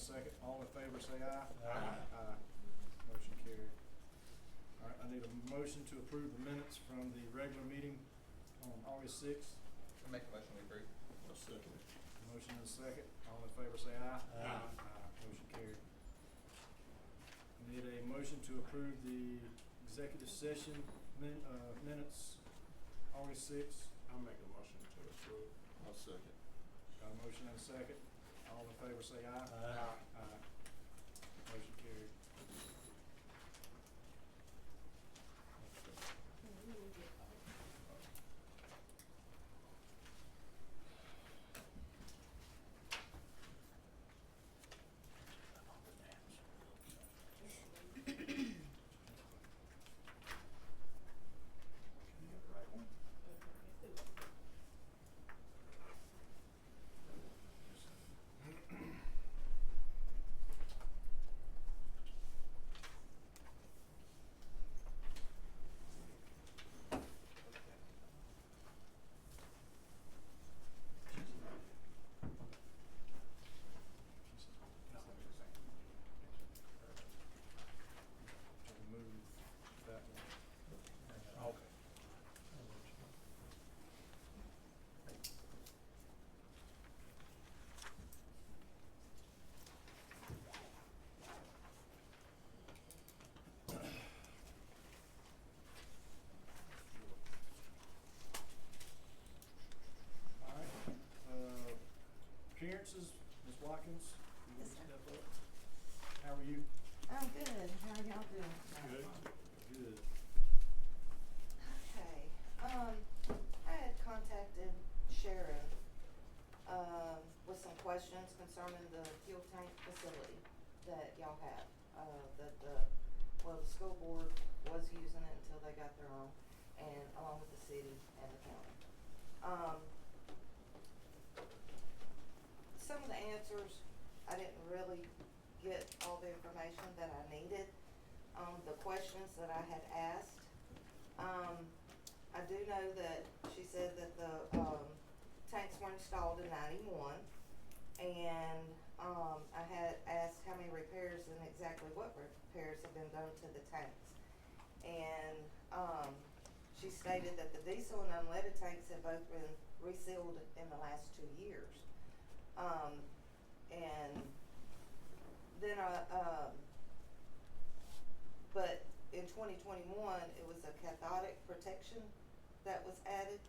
second. All in favor say aye. Aye. Aye. Motion carried. All right, I need a motion to approve the minutes from the regular meeting on August 6th. I make a motion we approve. I'll second it. Motion and a second. All in favor say aye. Aye. Motion carried. Need a motion to approve the executive session minutes, August 6th. I'll make a motion to approve. I'll second. Got a motion and a second. All in favor say aye. Aye. Aye. Motion carried. Can you get the right one? To move that one. Okay. All right, appearances, Ms. Watkins, you want Yes, to sir. step up? How are you? I'm good. How are y'all doing? Good. Good. Okay, I had contacted Sharon, with some questions concerning the fuel tank facility that y'all have. That the school board was using it until they got their own, and along with the city and the county. Some of the answers, I didn't really get all the information that I needed on the questions that I had asked. I do know that she said that the, tanks were installed in 91, and, I had asked how many repairs and exactly what repairs have been done to the tanks. And, she stated that the diesel and unleaded tanks have both been resealed in the last 2 years. And then but in 2021, it was a cathodic protection that was added,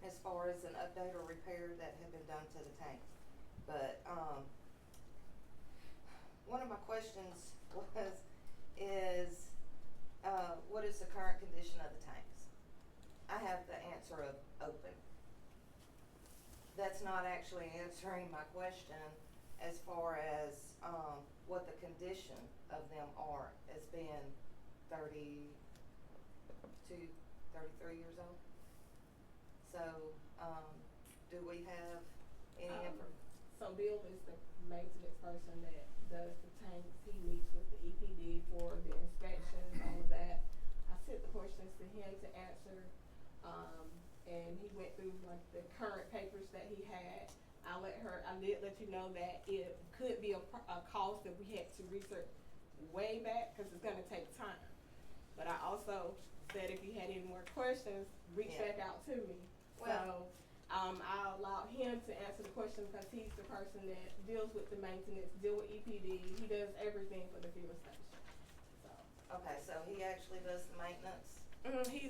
as far as an update or repair that had been done to the tanks. But, one of my questions is, what is the current condition of the tanks? I have the answer of open. That's not actually answering my question as far as, what the condition of them are as being 32, 33 years old. So, do we have any So Bill is the maintenance person that does the tanks. He meets with the EPD for the inspections, all of that. I sent the questions to him to answer, and he went through like the current papers that he had. I did let you know that it could be a cost that we had to research way back, cause it's gonna take time. But I also said if you had any more questions, reach Yeah. back out to me. Well- I allowed him to answer the question because he's the person that deals with the maintenance, deal with EPD, he does everything for the fuel station, so. Okay, so he actually does the maintenance?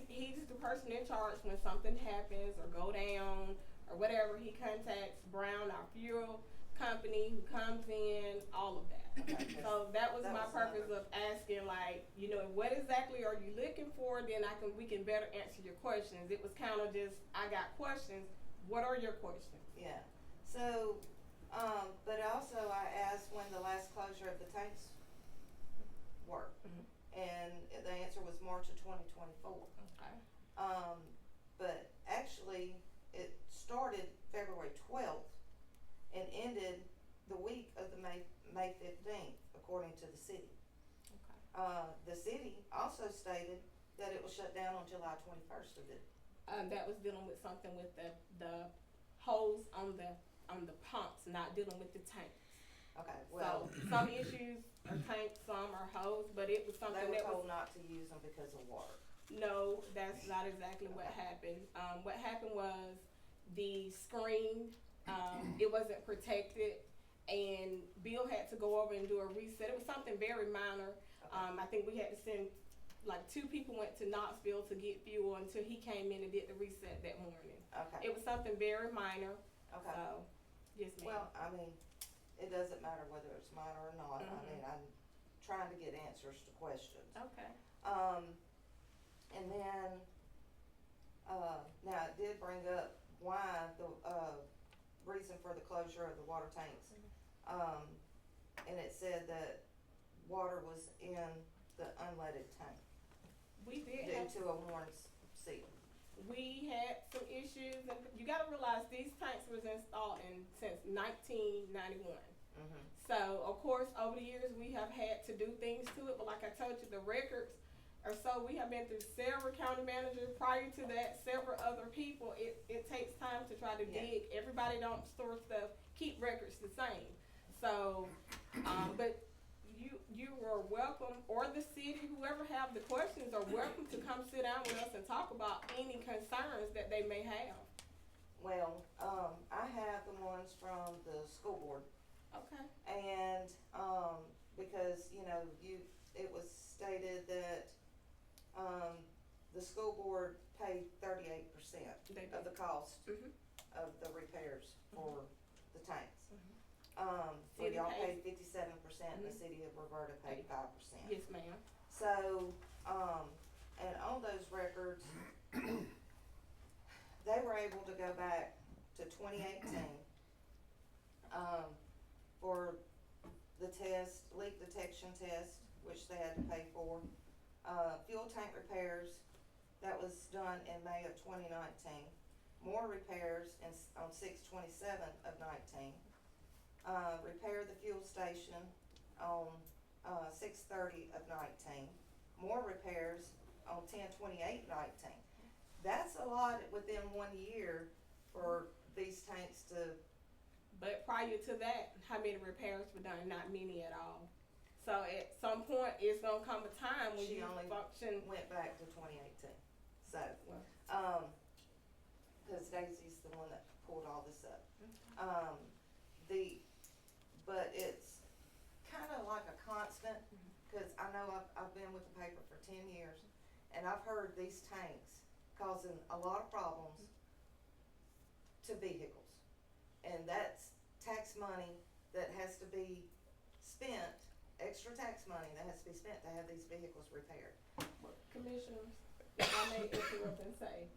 He's the person in charge when something happens or go down or whatever. He contacts Brown, our fuel company, who comes in, all of that. Okay, So that was that my was purpose another- of asking, like, you know, what exactly are you looking for? Then we can better answer your questions. It was kind of just, I got questions. What are your questions? Yeah, so, but also I asked when the last closure of the tanks were, and the answer was March of 2024. Okay. But actually, it started February 12th and ended the week of the May 15th, according to the city. Okay. The city also stated that it was shut down on July 21st of it. That was dealing with something with the hose on the on the pumps, not dealing with the tanks. Okay, well, So some issues are tanks, some are hose, but it was something they were that told was, not to use them because of water. no, that's not exactly what happened. What happened was the screen, it wasn't protected, and Bill had to go over and do a reset. It was something very minor. I think we had to send, like, 2 people went to Knoxville to get fuel until he came in and did the reset that morning. Okay, It was something very minor, okay. so, yes ma'am. Well, I mean, it doesn't matter whether it's minor or not. I Mhm. mean, I'm trying to get answers to questions. Okay. And then, now it did bring up why the, reason for the closure of the water tanks. And it said that water was in the unleaded tank We did due have, to a worn seal. we had some issues, and you gotta realize these tanks was installed since 1991. Mm-hmm. So, of course, over the years, we have had to do things to it, but like I told you, the records are so, we have been through several county managers, prior to that, several other people. It takes time to try to Yeah. dig. Everybody don't store stuff, keep records the same. So, but you are welcome, or the city, whoever have the questions, are welcome to come sit down with us and talk about any concerns that they may have. Well, I have the ones from the school board. Okay. And, because, you know, it was stated that, the school board paid 38% They of the did. cost Mhm. of the repairs for the tanks. Mhm. Where City y'all pays- paid 57% and the Mhm. city of Roberta paid 5%. Yes, ma'am. So, and on those records, they were able to go back to 2018, for the test, leak detection test, which they had to pay for. Fuel tank repairs, that was done in May of 2019. More repairs on 6/27 of 19. Repair the fuel station on, 6/30 of 19. More repairs on 10/28/19. That's a lot within 1 year for these tanks to, But prior to that, how many repairs were done? Not many at all. So at some point, it's gonna come a time when She you only function. went back to 2018. So, Well, cause Daisy's the one that pulled all this up. But it's kinda like a constant, cause I know I've been with the paper for 10 years, and I've heard these tanks causing a lot of problems to vehicles. And that's tax money that has to be spent, extra tax money that has to be spent to have these vehicles repaired. Commissioners, if I may interrupt and say,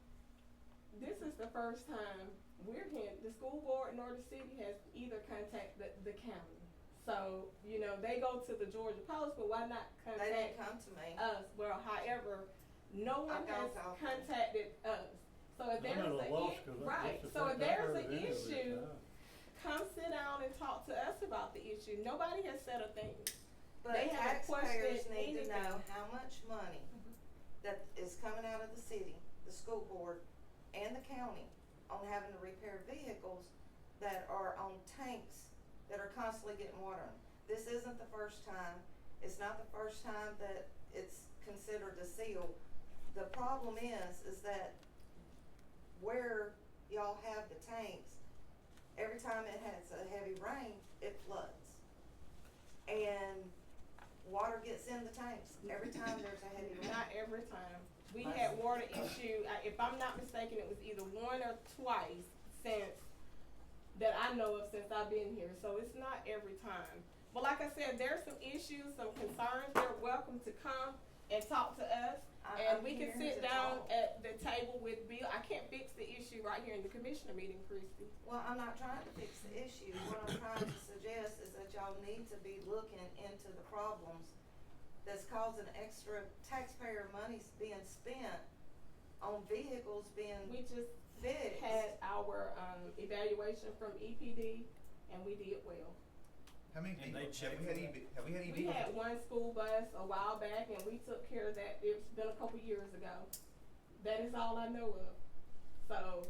this is the first time we're hearing, the school board nor the city has either contacted the county. So, you know, they go to the Georgia Post, but why not They didn't contact come to me. us? Well, however, no one I've gone has to all- contacted us. So if I'm there's at a a, loss 'cause right, that's the so if first I've there's heard an of any of this issue, now. come sit down and talk to us about the issue. Nobody has said a thing. But They haven't taxpayers questioned need to know anything. how much money that is coming out of the city, the school board, and the county on having to repair vehicles that are on tanks that are constantly getting water on. This isn't the first time, it's not the first time that it's considered a seal. The problem is that where y'all have the tanks, every time it has a heavy rain, it floods. And water gets in the tanks every time there's a heavy rain. Not every time. We had water issue, if I'm not mistaken, it was either one or twice since, that I know of since I've been here, so it's not every time. But like I said, there's some issues, some concerns, they're welcome to come and talk to us, and I'm we can here sit to down talk. at the table with Bill. I can't fix the issue right here in the commissioner meeting, Christie. Well, I'm not trying to fix the issue. What I'm trying to suggest is that y'all need to be looking into the problems that's causing extra taxpayer money being spent on vehicles being We just fixed. had our, evaluation from EPD, and we did well. How many And people, they have check we for had that. EV, have we had EV? We had one school bus a while back, and we took care of that. It's been a couple years ago. That is all I know of. So,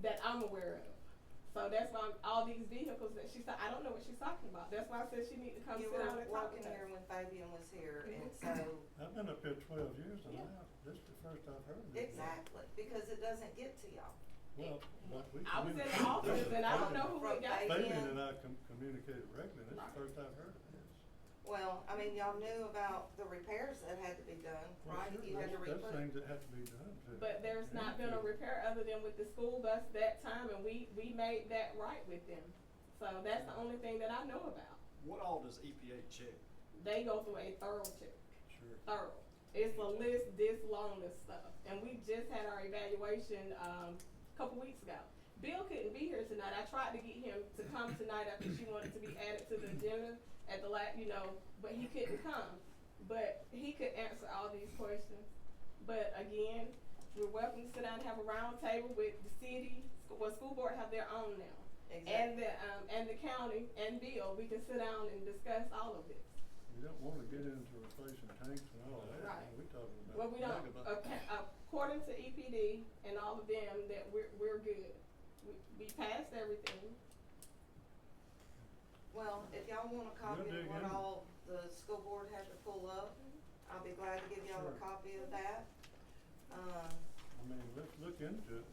that I'm aware of. So that's why all these vehicles that she said, I don't know what she's talking about. That's why I said she need to come You sit were down and talk working with here us. when Fabian was here, and Mhm. so, I've been up here 12 years and Yeah. this is the first I've heard of it. exactly, because it doesn't get to y'all. Well, but we I was in the communicate office regularly. and I don't know who it got. From Fabian and I communicate regularly, this is Right. the first I've heard of this. Well, I mean, y'all knew about the repairs that had to be done, Well, right? sure, You had to that's re-put. things that have to be done to. But there's not been a repair other than with the school bus that time, and we made that right with them. So that's the only thing that I know about. What all does EPA check? They go through a thorough check, Sure. thorough. It's a list this long of stuff, and we just had our evaluation, a couple weeks ago. Bill couldn't be here tonight. I tried to get him to come tonight after she wanted to be added to the agenda at the but he couldn't come. But he could answer all these questions. But again, we're welcome to sit down and have a round table with the city, school board have their own now. Exactly. And the county and Bill, we can sit down and discuss all of this. You don't wanna get into replacing tanks and all that, Right. we talking about. Well, we don't, according to EPD and all of them, that we're good. We passed everything. Well, if y'all want a copy We'll of dig what in. all the school board had to pull up, I'll be glad to give y'all a Sure. copy of that. I mean, let's look into it,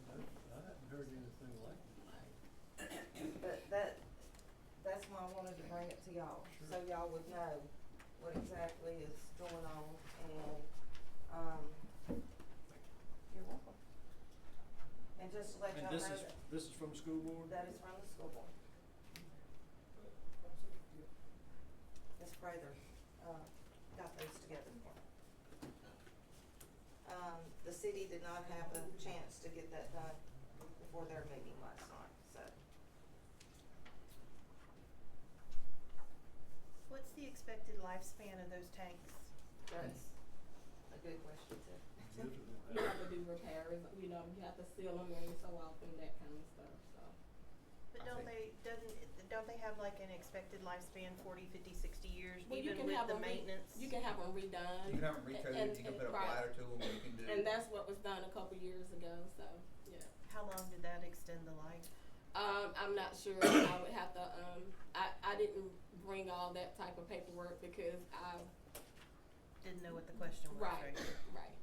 I hadn't heard anything like it. But that's why I wanted to bring it to y'all, so Sure. y'all would know what exactly is going on, and, you're welcome. And just to let y'all And know that, this is from the school board? that is from the school board. Ms. Prather, got those together for me. The city did not have a chance to get that done before their meeting last night, so. What's the expected lifespan of those tanks? That's a good question too. You have to do repairs, you have to seal them every so often, that kind of stuff, so. But don't they have like an expected lifespan, 40, 50, 60 years, Well, you even can with have the 'em maintenance? You can have them redone. You can have them recoated, you can put a right. bladder to them, you can do. And that's what was done a couple years ago, so, yeah. How long did that extend the life? I'm not sure, I would have to, I didn't bring all that type of paperwork because Didn't know what the question was, right.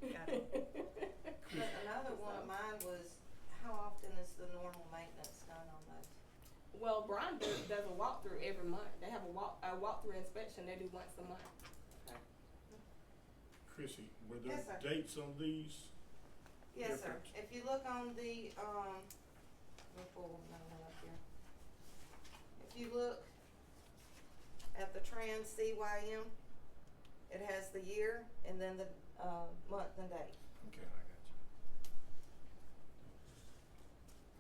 Got it. But another one of mine was, how often is the normal maintenance done on those? Well, Brian does a walkthrough every month. They have a walkthrough inspection they do once a month. Chrissy, were there Yes, sir. dates on these? Yes, sir. Different. If you look on the, let me pull another one up here. If you look at the Trans CYM, it has the year and then the, month and date. Okay, I got you.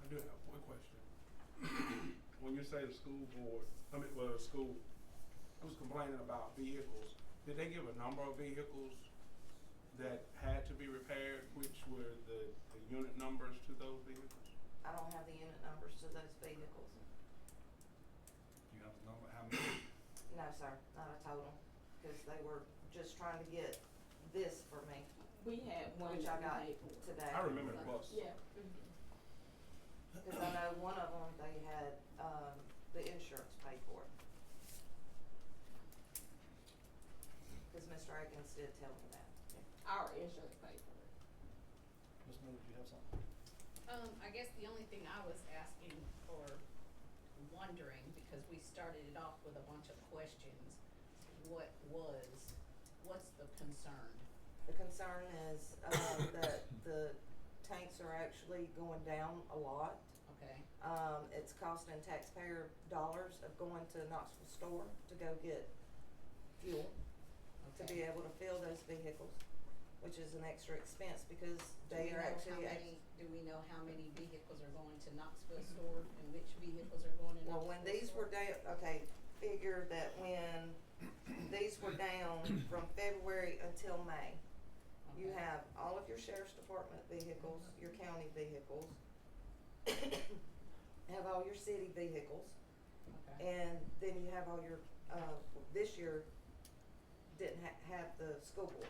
I do have one question. When you say the school board, school was complaining about vehicles, did they give a number of vehicles that had to be repaired, which were the unit numbers to those vehicles? I don't have the unit numbers to those vehicles. You have the number, how many? No, sir, not a total, cause they were just trying to get this for me, We had one which I that got we paid for. today. I remember the bus. Yeah. Cause I know one of them, they had, the insurance paid for it. Cause Mr. Akins did tell me that. Our insurance paid for it. Ms. Miller, do you have something? I guess the only thing I was asking or wondering, because we started it off with a bunch of questions, what's the concern? The concern is, that the tanks are actually going down a lot. Okay, It's costing taxpayer dollars of going to Knoxville store to go get fuel, to be okay. able to fill those vehicles, which is an extra expense because they are actually. Do we know how many vehicles are going to Knoxville store and which vehicles are going to Knoxville store? Well, when these were down, okay, figure that when these were down from February until May, you Okay. have all of your sheriff's department vehicles, your county vehicles, have all your city vehicles, Okay, and then you have all your, this year didn't have the school board.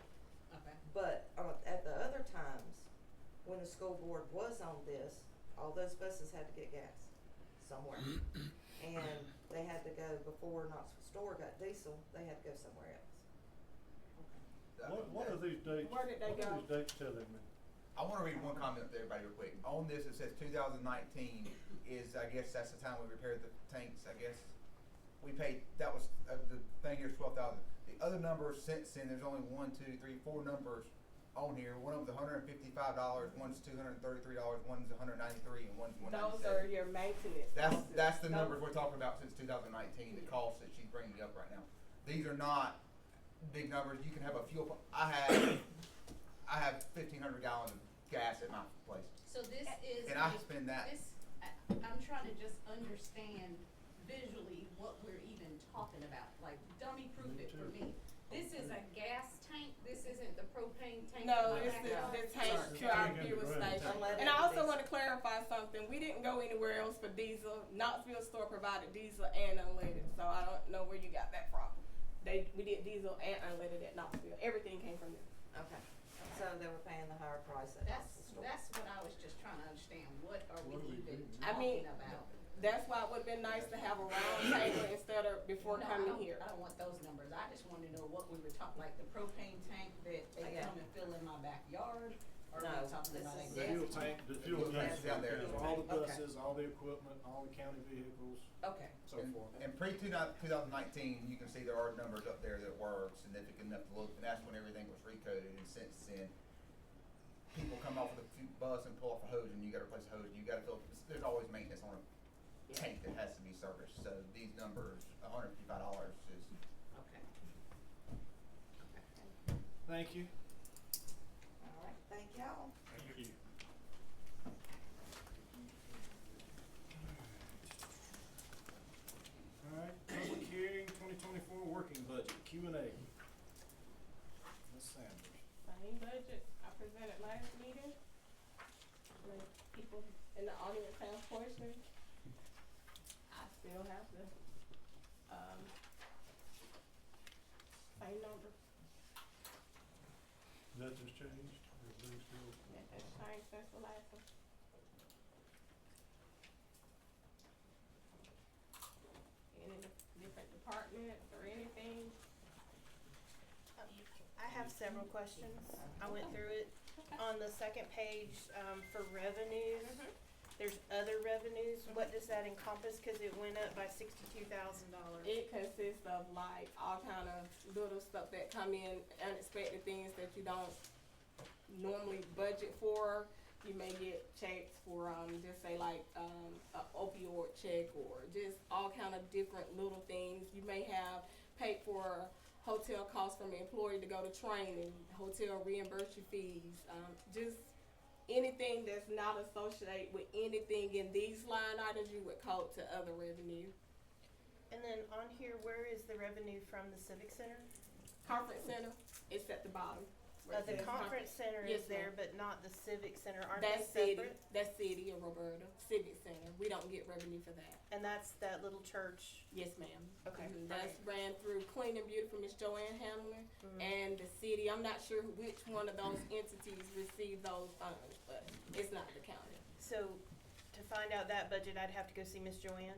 okay, But, at the other times, when the school board was on this, all those buses had to get gas. somewhere. And they had to go, before Knoxville Store got diesel, they had to go somewhere else. What are these dates? Where did they What are go? these dates telling me? I wanna read one comment to everybody real quick. On this, it says 2019 is, I guess that's the time we repaired the tanks, I guess. We paid, that was, the thing here's 12,000. The other numbers since then, there's only 1, 2, 3, 4 numbers on here. One of them's $155, one's $233, one's $193, and one's $197. Those are your maintenance costs. That's the Those- numbers we're talking about since 2019, the costs that she's bringing up right now. These are not big numbers. You can have a fuel pump. I have 1,500 gallons of gas at my place, So this is. and I spend that. I'm trying to just understand visually what we're even talking about, like dummy proof it for me. This is a gas tank, this isn't the propane tank. No, in my it's the backyard? tank Sorry. to our Tank in the fuel ground. station. Unleaded And I also diesel. wanna clarify something, we didn't go anywhere else for diesel, Knoxville Store provided diesel and unleaded, so I don't know where you got that from. We did diesel and unleaded at Knoxville, everything came from them. Okay, so they were paying the higher price at Knoxville Store. That's what I was just trying to understand, what are we What are we even doing? I mean, talking about? That's why it would've been nice to have a round table instead of before No, coming here. I don't want those numbers, I just wanna know what we were talking, like the propane tank that they Yeah. come and fill in my backyard, or No, we talking this about a is- The gas fuel tank? tank, The fuel tanks down there. down all the Okay. buses, all the equipment, all the county vehicles, Okay, so And, forth. and pre-2019, you can see there are numbers up there that were significant enough to look, and that's when everything was recoded, and since then, people come off of the bus and pull off a hose, and you gotta replace a hose, and you gotta fill, there's always maintenance on a tank that has to be serviced, so these numbers, $155 is, Okay. Thank you. All right, thank y'all. Thank you. Alright, public hearing, 2024 working budget, Q&A. Ms. Sanders. Same budget I presented last meeting. When people in the audience have questions, I still have the, same number. Nothing's changed, everything's still. That has changed since the last one. Any different departments or anything? I have several questions. I went through it. On the second page, for revenues, there's other revenues. What does that encompass? Cause it went up by $62,000. It consists of like all kind of little stuff that come in, unexpected things that you don't normally budget for. You may get checks for, just say like, a opioid check or just all kind of different little things. You may have paid for hotel costs from an employee to go to training, hotel reimburse your fees, just anything that's not associated with anything in these line items you would code to other revenue. And then on here, where is the revenue from the Civic Center? Conference center, it's at the bottom. where it The says conference center Yes, is there, ma'am. but not the Civic Center. Aren't That's they city, separate? that's city of Roberta, Civic Center, we don't get revenue for that. And that's that little church. Yes, ma'am. Okay, That's ran through Clean and Beautiful, Miss Joanne Hamlin, Mhm. and the city, I'm not sure which one of those entities received those funds, but it's not the county. So to find out that budget, I'd have to go see Miss Joanne.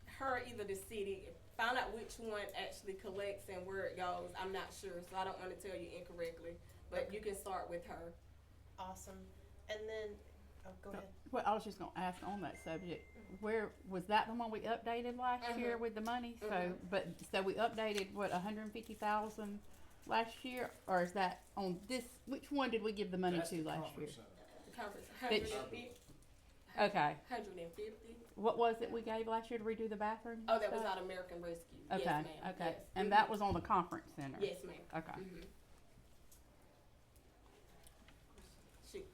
Her, either the city, find out which one actually collects and where it goes, I'm not sure, so I don't wanna tell you incorrectly, but you can start with her. Awesome. And then, oh, go ahead. Well, I was just gonna ask on that subject, where, was that the one we updated last year with the money? So, so we updated, what, 150,000 last year? Or is that on this, which one did we give the money That's to the last year? conference center. The conference, Bitch. 150. Okay, 150. what was it we gave last year to redo the bathroom? Oh, that was out of American Rescue. Okay, Yes, ma'am. okay, Yes. and that was on the conference center? Yes, ma'am. Okay. Mhm. Shoot.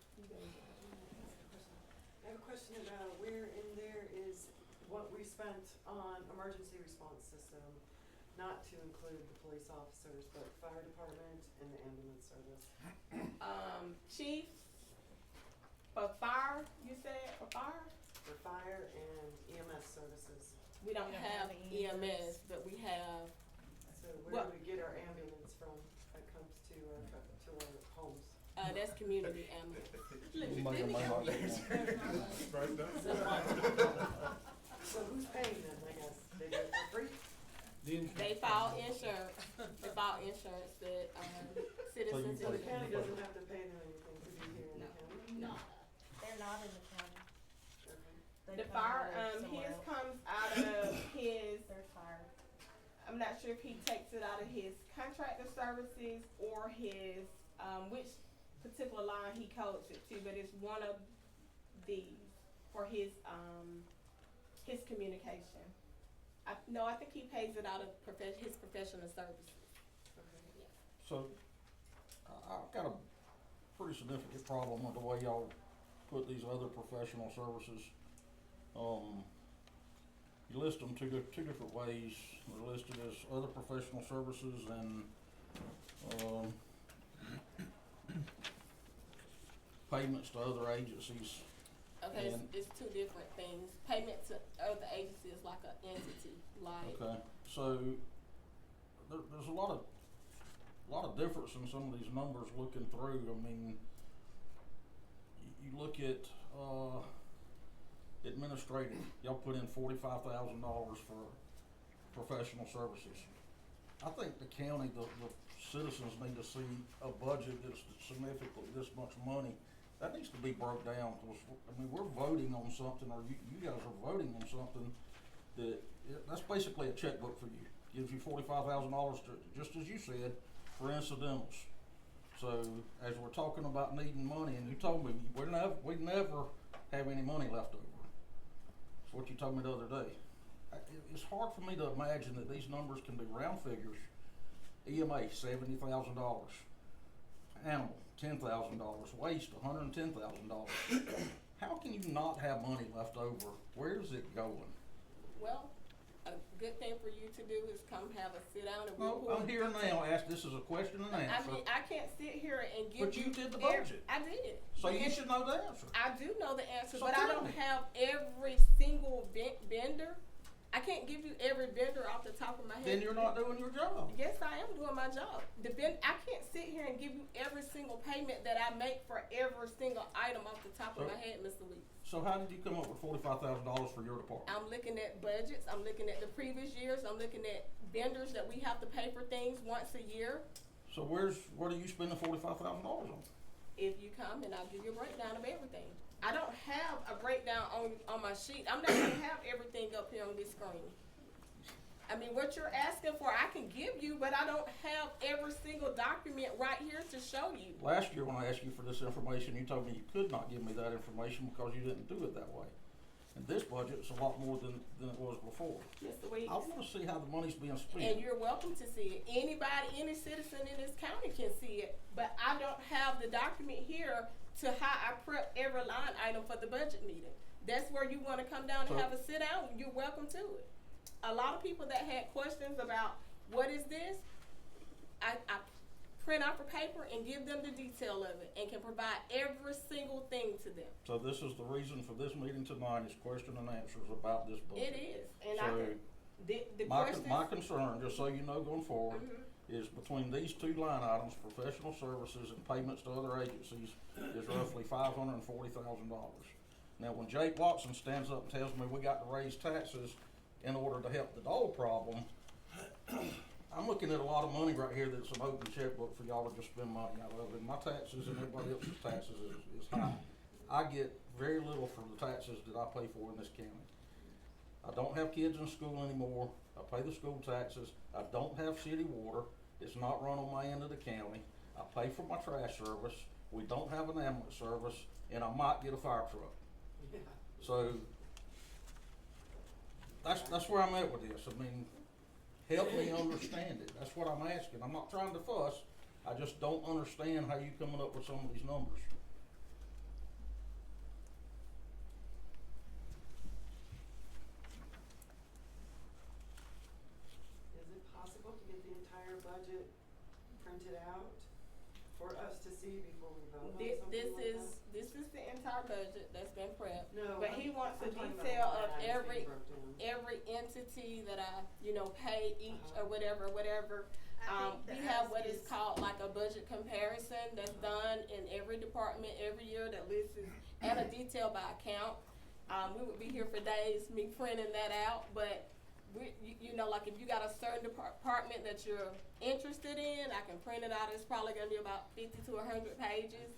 I have a question about where in there is what we spent on emergency response system, not to include the police officers, but fire department and the ambulance service. Chief, for fire, you said, for fire? For fire and EMS services. We don't have EMS, but we have, So where Well- do we get our ambulance from that comes to our homes? that's community ambulance. Right now. So who's paying them, I guess? They do it for free? They file insurance, that, citizens So in the county doesn't have to pay them anything to be here in the county? No. They're not in the county. Okay. They The come fire, out of somewhere his else. comes out of his, There's fire. I'm not sure if he takes it out of his contractor services or his, which particular line he codes it to, but it's one of these for his communication. I think he pays it out of his professional services. Okay. So, I've got a pretty significant problem with the way y'all put these other professional services. You list them two different ways. They're listed as other professional services and, payments to other agencies. Okay, And- it's two different things. Payment to other agencies is like an entity, like. Okay, so there's a lot of difference in some of these numbers looking through. I mean, you look at administrative. Y'all put in $45,000 for professional services. I think the county, the citizens need to see a budget that's significantly this much money. That needs to be broke down, because, I mean, we're voting on something, or you guys are voting on something that's basically a checkbook for you. Gives you $45,000 to, just as you said, for incidentals. So, as we're talking about needing money, and you told me we'd never have any money left over. That's what you told me the other day. It's hard for me to imagine that these numbers can be round figures. EMA, $70,000. Animal, $10,000. Waste, $110,000. How can you not have money left over? Where's it going? Well, a good thing for you to do is come have a sit down and No, I'm here now. This is a question and answer. I mean, I can't sit here and give But you did the budget. I did. So you And should know the answer. I do know the answer, So but I tell don't me. have every single vendor. I can't give you every vendor off the top of my head. Then you're not doing your job. Yes, I am doing my job. I can't sit here and give you every single payment that I make for every single item off the top of my head, Mr. Lee. So how did you come up with $45,000 for your department? I'm looking at budgets. I'm looking at the previous years. I'm looking at vendors that we have to pay for things once a year. So where do you spend the $45,000 on? If you come, and I'll give you a breakdown of everything. I don't have a breakdown on my sheet. I'm not gonna have everything up here on this screen. I mean, what you're asking for, I can give you, but I don't have every single document right here to show you. Last year when I asked you for this information, you told me you could not give me that information because you didn't do it that way. And this budget's a lot more than it was before. Mr. Weeks. I wanna see how the money's being And spent. you're welcome to see it. Any citizen in this county can see it, but I don't have the document here to how I prep every line item for the budget meeting. That's where you wanna come down and So- have a sit down, you're welcome to it. A lot of people that had questions about what is this, I print out for paper and give them the detail of it and can provide every single thing to them. So this is the reason for this meeting tonight, is question and answers about this budget. It is, and So the my questions. concern, just so you know going forward, Mhm. is between these two line items, professional services and payments to other agencies, is roughly $540,000. Now, when Jake Watson stands up and tells me we got to raise taxes in order to help the dole problem, I'm looking at a lot of money right here that's an open checkbook for y'all to just spend money out of. And my taxes and everybody else's taxes is high. I get very little for the taxes that I pay for in this county. I don't have kids in school anymore. I pay the school taxes. I don't have city water. It's not run on my end of the county. I pay for my trash service. We don't have an ambulance service, and I might get a fire truck. Yeah. So that's where I'm at with this. I mean, help me understand it. That's what I'm asking. I'm not trying to fuss. I just don't understand how you coming up with some of these numbers. Is it possible to get the entire budget printed out for us to see before we vote on something like that? This is the entire budget that's been prepped. No, But he wants a I'm talking about detail line of items being every broke down. entity that I, pay each or whatever. I think We the have ask what is is- called like a budget comparison that's done in every department every year that lists and a detail by account. We would be here for days, me printing that out, but you know, like if you got a certain department that you're interested in, I can print it out. It's probably gonna be about 50 to 100 pages.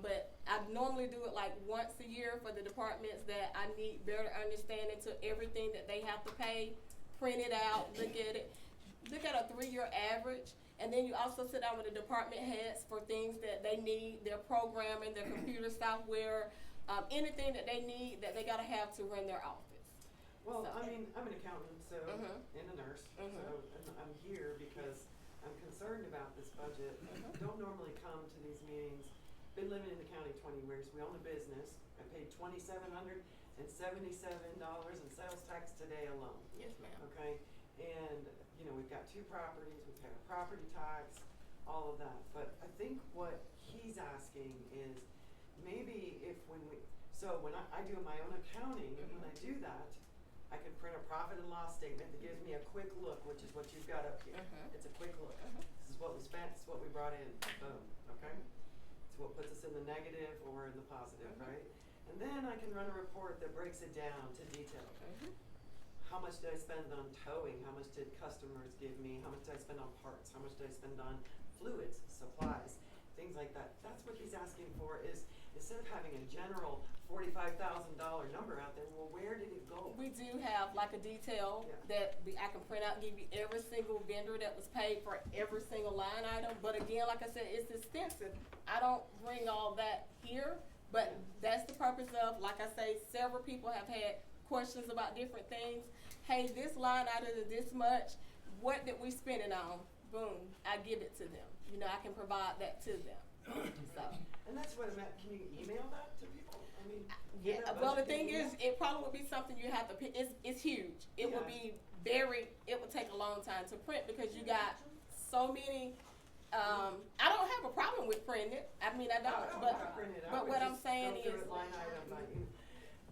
But I normally do it like once a year for the departments that I need better understanding to everything that they have to pay. Print it out, look at it, look at a 3-year average, and then you also sit down with the department heads for things that they need, their programming, their computer software, anything that they need that they gotta have to run their office. Well, So- I mean, I'm an accountant, so, Mhm. and a nurse, Mhm. so, and I'm here because I'm concerned about this budget. Don't normally come to these meetings. Been living in the county 20 years. We own a business. I paid $2,777 in sales tax today alone. Yes, ma'am. Okay, and, you know, we've got 2 properties, we pay our property tax, all of that. But I think what he's asking is maybe if when I do my own accounting, and when I do that, I can print a profit and loss statement that gives me a quick look, which is what you've got up here. It's a quick look. This is what we spent, this is what we brought in, boom, okay? It's what puts us in the negative or in the positive, right? And then I can run a report that breaks it down to detail. How much did I spend on towing? How much did customers give me? How much did I spend on parts? How much did I spend on fluids, supplies, things like that? That's what he's asking for, is instead of having a general $45,000 number out there, well, where did it go? We do have like a detail that I can print out and give you every single vendor that was paid for every single line item. But again, like I said, it's extensive. I don't bring all that here, but that's the purpose of, like I say, several people have had questions about different things. Hey, this line item is this much. What did we spend it on? Boom, I give it to them. You know, I can provide that to them. So. And that's what I'm at. Can you email that to people? I mean, Yeah, well, the thing is, it probably would be something you have to pick. It's huge. It would be it would take a long time to print because you got so many. I don't have a problem with printing it. I mean, I don't. But what I'm saying is, line item by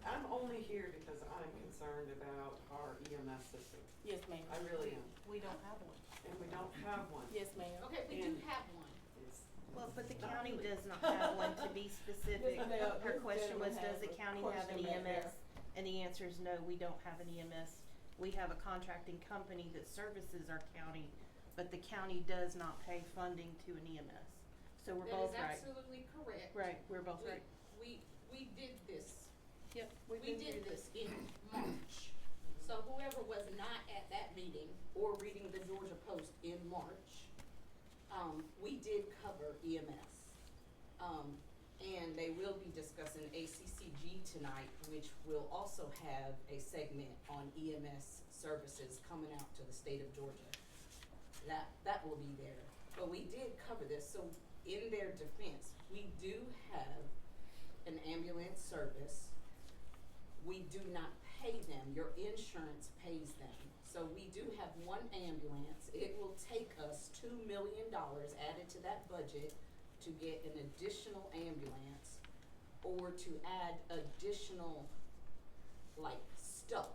I'm only here because I'm concerned about our EMS system. Yes, ma'am. I really am. We don't have one. And we don't have one. Yes, ma'am. Okay, we do have one. It's Well, but the Not county really. does not have one, to be specific. Yes, ma'am. Her This question was, gentleman does the has a county have an question back EMS? And the answer is no, we don't have an EMS. We have a contracting company that services our county, but the county does not pay funding to an EMS. So we're both right. That is absolutely correct. Right, we're both right. We did this. Yep. We did this in March. So whoever was not at that meeting or reading the Georgia Post in March, we did cover EMS. And they will be discussing ACCG tonight, which will also have a segment on EMS services coming out to the state of Georgia. That will be there. But we did cover this, so in their defense, we do have an ambulance service. We do not pay them, your insurance pays them. So we do have one ambulance. It will take us $2 million added to that budget to get an additional ambulance or to add additional, like, stuff.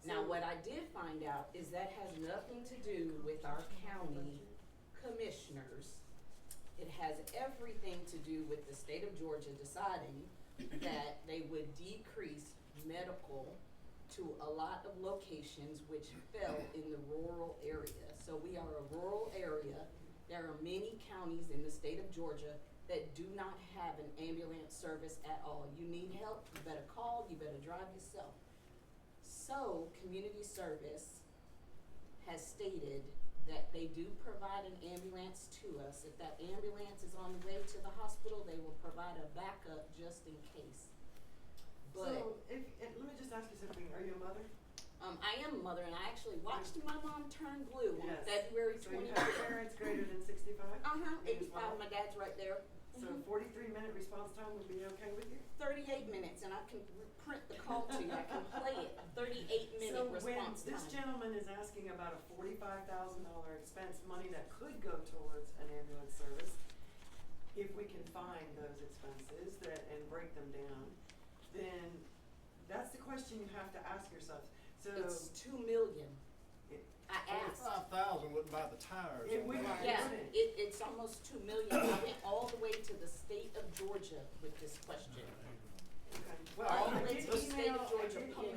Now, what I did find out is that has nothing to do with our county commissioners. It has everything to do with the state of Georgia deciding that they would decrease medical to a lot of locations which fell in the rural area. So we are a rural area. There are many counties in the state of Georgia that do not have an ambulance service at all. You need help, you better call, you better drive yourself. So Community Service has stated that they do provide an ambulance to us. If that ambulance is on the way to the hospital, they will provide a backup just in case. But so, let me just ask you something. Are you a mother? I am a mother, and I actually watched my mom turn blue on Yes. February So you 23rd. have parents greater than 65? 85, my dad's right there. So 43-minute response time would be okay with you? 38 minutes, and I can print the call to you. I can play it. 38-minute So when response this time. gentleman is asking about a $45,000 expense, money that could go towards an ambulance service, if we can find those expenses and break them down, then that's the question you have to ask yourself. So It's $2 million. I asked. 5,000 wouldn't buy the tires. It on would that. buy- Yeah, wouldn't it's almost $2 million. I went all the way to the state of Georgia with this question. Okay, well, All I the did state of email, Georgia post.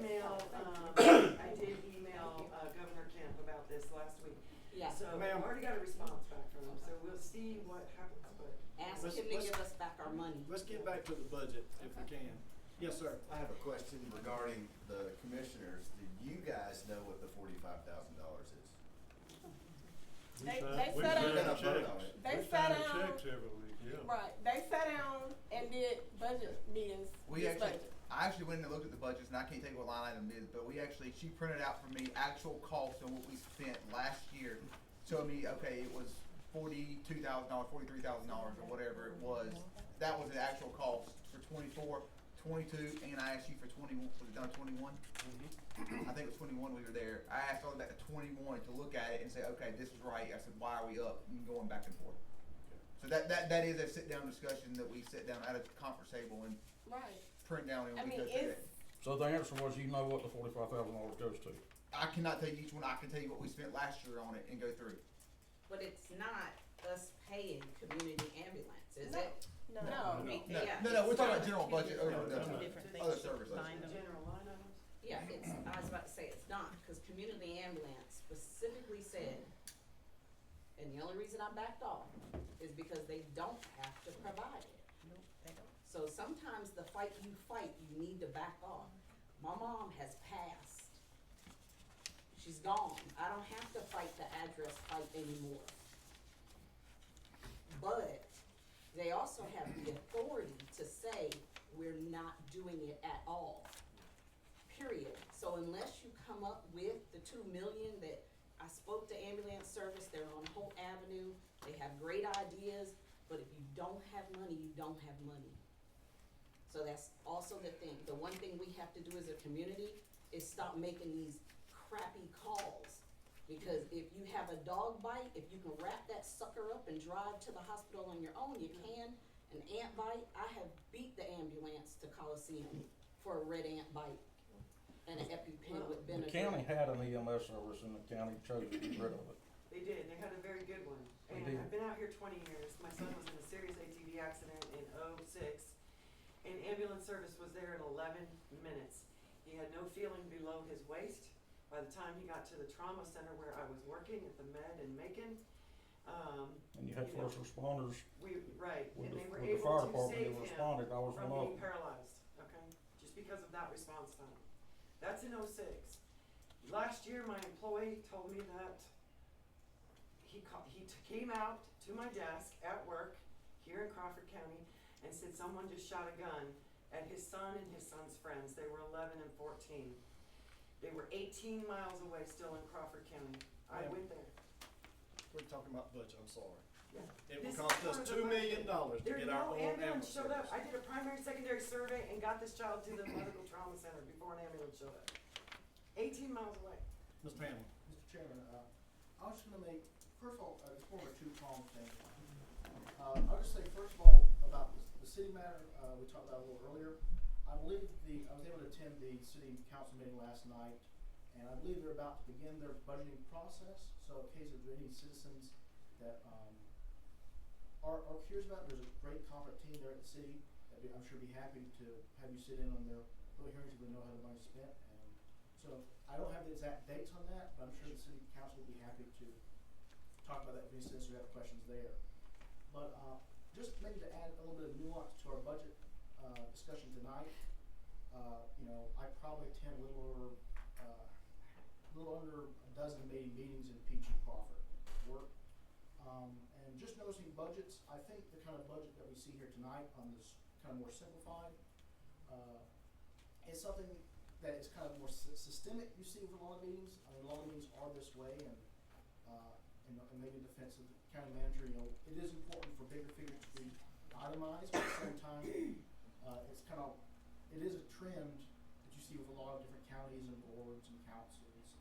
I did email, Governor Kemp about this last week. Yeah, So we Ma'am. already got a response back from him, so we'll see what happens, but. ask Let's- him to let's- give us back our money. Let's get back to the budget if we can. Yes, sir. I have a question regarding the commissioners. Do you guys know what the $45,000 is? We They- sign- they we sat sign down- We're gonna vote checks. on it. They We sat sign down- checks every week, yeah. Right, they sat down and did budget meetings, We this actually, budget. I actually went and looked at the budgets, and I can't tell you what line item it is, but she printed out for me actual costs on what we spent last year. Showed me, okay, it was $42,000, $43,000 or whatever it was. That was the actual cost for 24, 22, and I asked you for 21, was it done 21? I think it was 21 we were there. I asked all the way back to 21 to look at it and say, okay, this is right. I said, why are we up? And going back and forth. So that is a sit-down discussion that we sit down at a conference table and Right. print down and I we mean, go through it's, it. So the answer was you know what the $45,000 goes to. I cannot tell you each one. I can tell you what we spent last year on it and go through. But it's not us paying community ambulance, is No. it? no. No, Yeah, no, we're it's talking not. about general budget over No, the no, no. other services. General line items? Yeah, I was about to say it's not, cause community ambulance specifically said, and the only reason I backed off is because they don't have to provide it. No, they don't. So sometimes the fight, you need to back off. My mom has passed. She's gone. I don't have to fight the address fight anymore. But they also have the authority to say, we're not doing it at all, period. So unless you come up with the 2 million that I spoke to ambulance service, they're on Holt Avenue, they have great ideas, but if you don't have money, you don't have money. So that's also the thing. The one thing we have to do as a community is stop making these crappy calls. Because if you have a dog bite, if you can wrap that sucker up and drive to the hospital on your own, you can. An ant bite, I have beat the ambulance to Coliseum for a red ant bite and an EpiPen with The Benadryl. county had an EMS service and the county chose to get rid of it. They did, they had a very good one. They And did. I've been out here 20 years. My son was in a serious ATV accident in '06, and ambulance service was there in 11 minutes. He had no feeling below his waist. By the time he got to the trauma center where I was working at the Med in Macon, And you had You know, first responders right, with and the, they were with the able fire to department save that him responded. I was from one of being them. paralyzed, okay? Just because of that response time. That's in '06. Last year, my employee told me that he came out to my desk at work here in Crawford County and said someone just shot a gun at his son and his son's friends. They were 11 and 14. They were 18 miles away, still in Crawford County. I Ma'am. went there. We're talking about budget, I'm sorry. Yeah. It will This is cost us part of the $2 million budget. to get our No own ambulance ambulance showed up. service. I did a primary, secondary survey and got this child to the medical trauma center before an ambulance showed up. 18 miles away. Mr. Hamlin. Mr. Chairman, I was gonna make, first of all, it's more of a two-pronged thing. I'll just say, first of all, about the city matter, we talked about a little earlier. I believe I was able to attend the city council meeting last night, and I believe they're about to begin their budgeting process. So in case there's any citizens that, are curious about it, there's a great competent team there at the city. I'm sure be happy to have you sit in on their public hearings if they know how the money's spent. And so I don't have the exact dates on that, but I'm sure the city council will be happy to talk about that if any citizens have questions there. But just maybe to add a little bit of nuance to our budget discussion tonight, I probably attend a little under a dozen meetings in Peach and Crawford work. And just noticing budgets, I think the kind of budget that we see here tonight on this kind of more simplified is something that is kind of more systemic you see with a lot of meetings. I mean, a lot of meetings are this way, and maybe in defense of the county manager, it is important for bigger figures to be itemized, but at the same time, it is a trend that you see with a lot of different counties and boards and councils.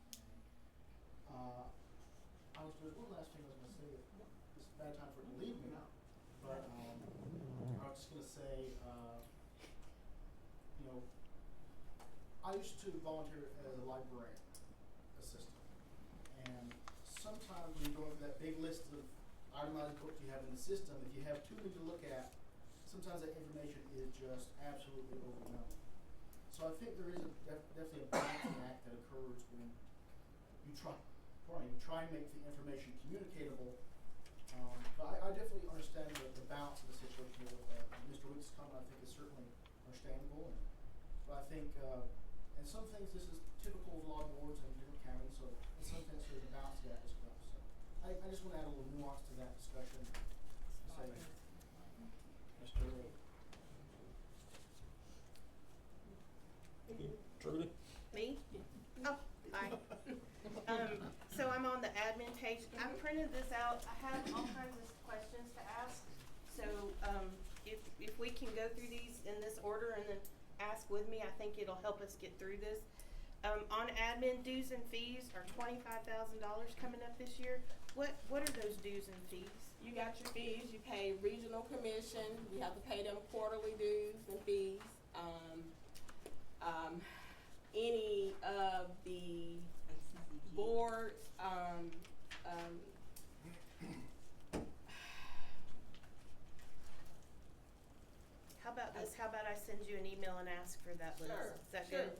And there's one last thing I was going to say. It's a bad time for it to leave me now, but I was just going to say, I used to volunteer as a librarian assistant, and sometimes when you go over that big list of itemized books you have in the system, if you have too many to look at, sometimes that information is just absolutely overwhelming. So I think there is definitely a balancing act that occurs when you try and make the information communicatable. But I definitely understand the balance of the situation with Mr. Weeks' comment. I think is certainly understandable. But I think in some things this is typical of law boards in different counties. So in some things there's a balance to that as well. So I just want to add a little nuance to that discussion. Mr. Trudy? Me? Oh, hi. So I'm on the admin page. I printed this out. I have all kinds of questions to ask. So, if we can go through these in this order and then ask with me, I think it'll help us get through this. On admin dues and fees are $25,000 coming up this year. What are those dues and fees? You got your fees, you pay regional commission, you have to pay them quarterly dues and fees. Any of the boards, How about this? How about I send you an email and ask for that list? Sure, Is that sure. good?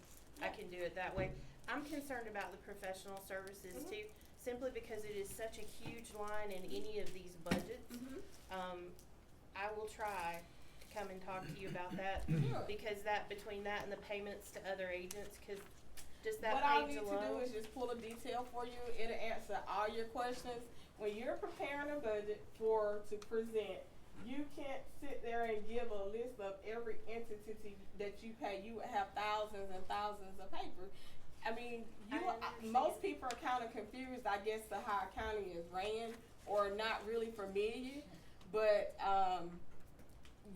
I can do it that way. I'm concerned about the professional services too, simply because it is such a huge line in any of these budgets. I will try to come and talk to you about that because between that and the payments to other agents, because just that what I page need alone. to do is just pull a detail for you. It'll answer all your questions. When you're preparing a budget to present, you can't sit there and give a list of every entity that you pay. You would have thousands and thousands of papers. I mean, most people are kind of confused, I guess, to how accounting is ran or not really familiar. But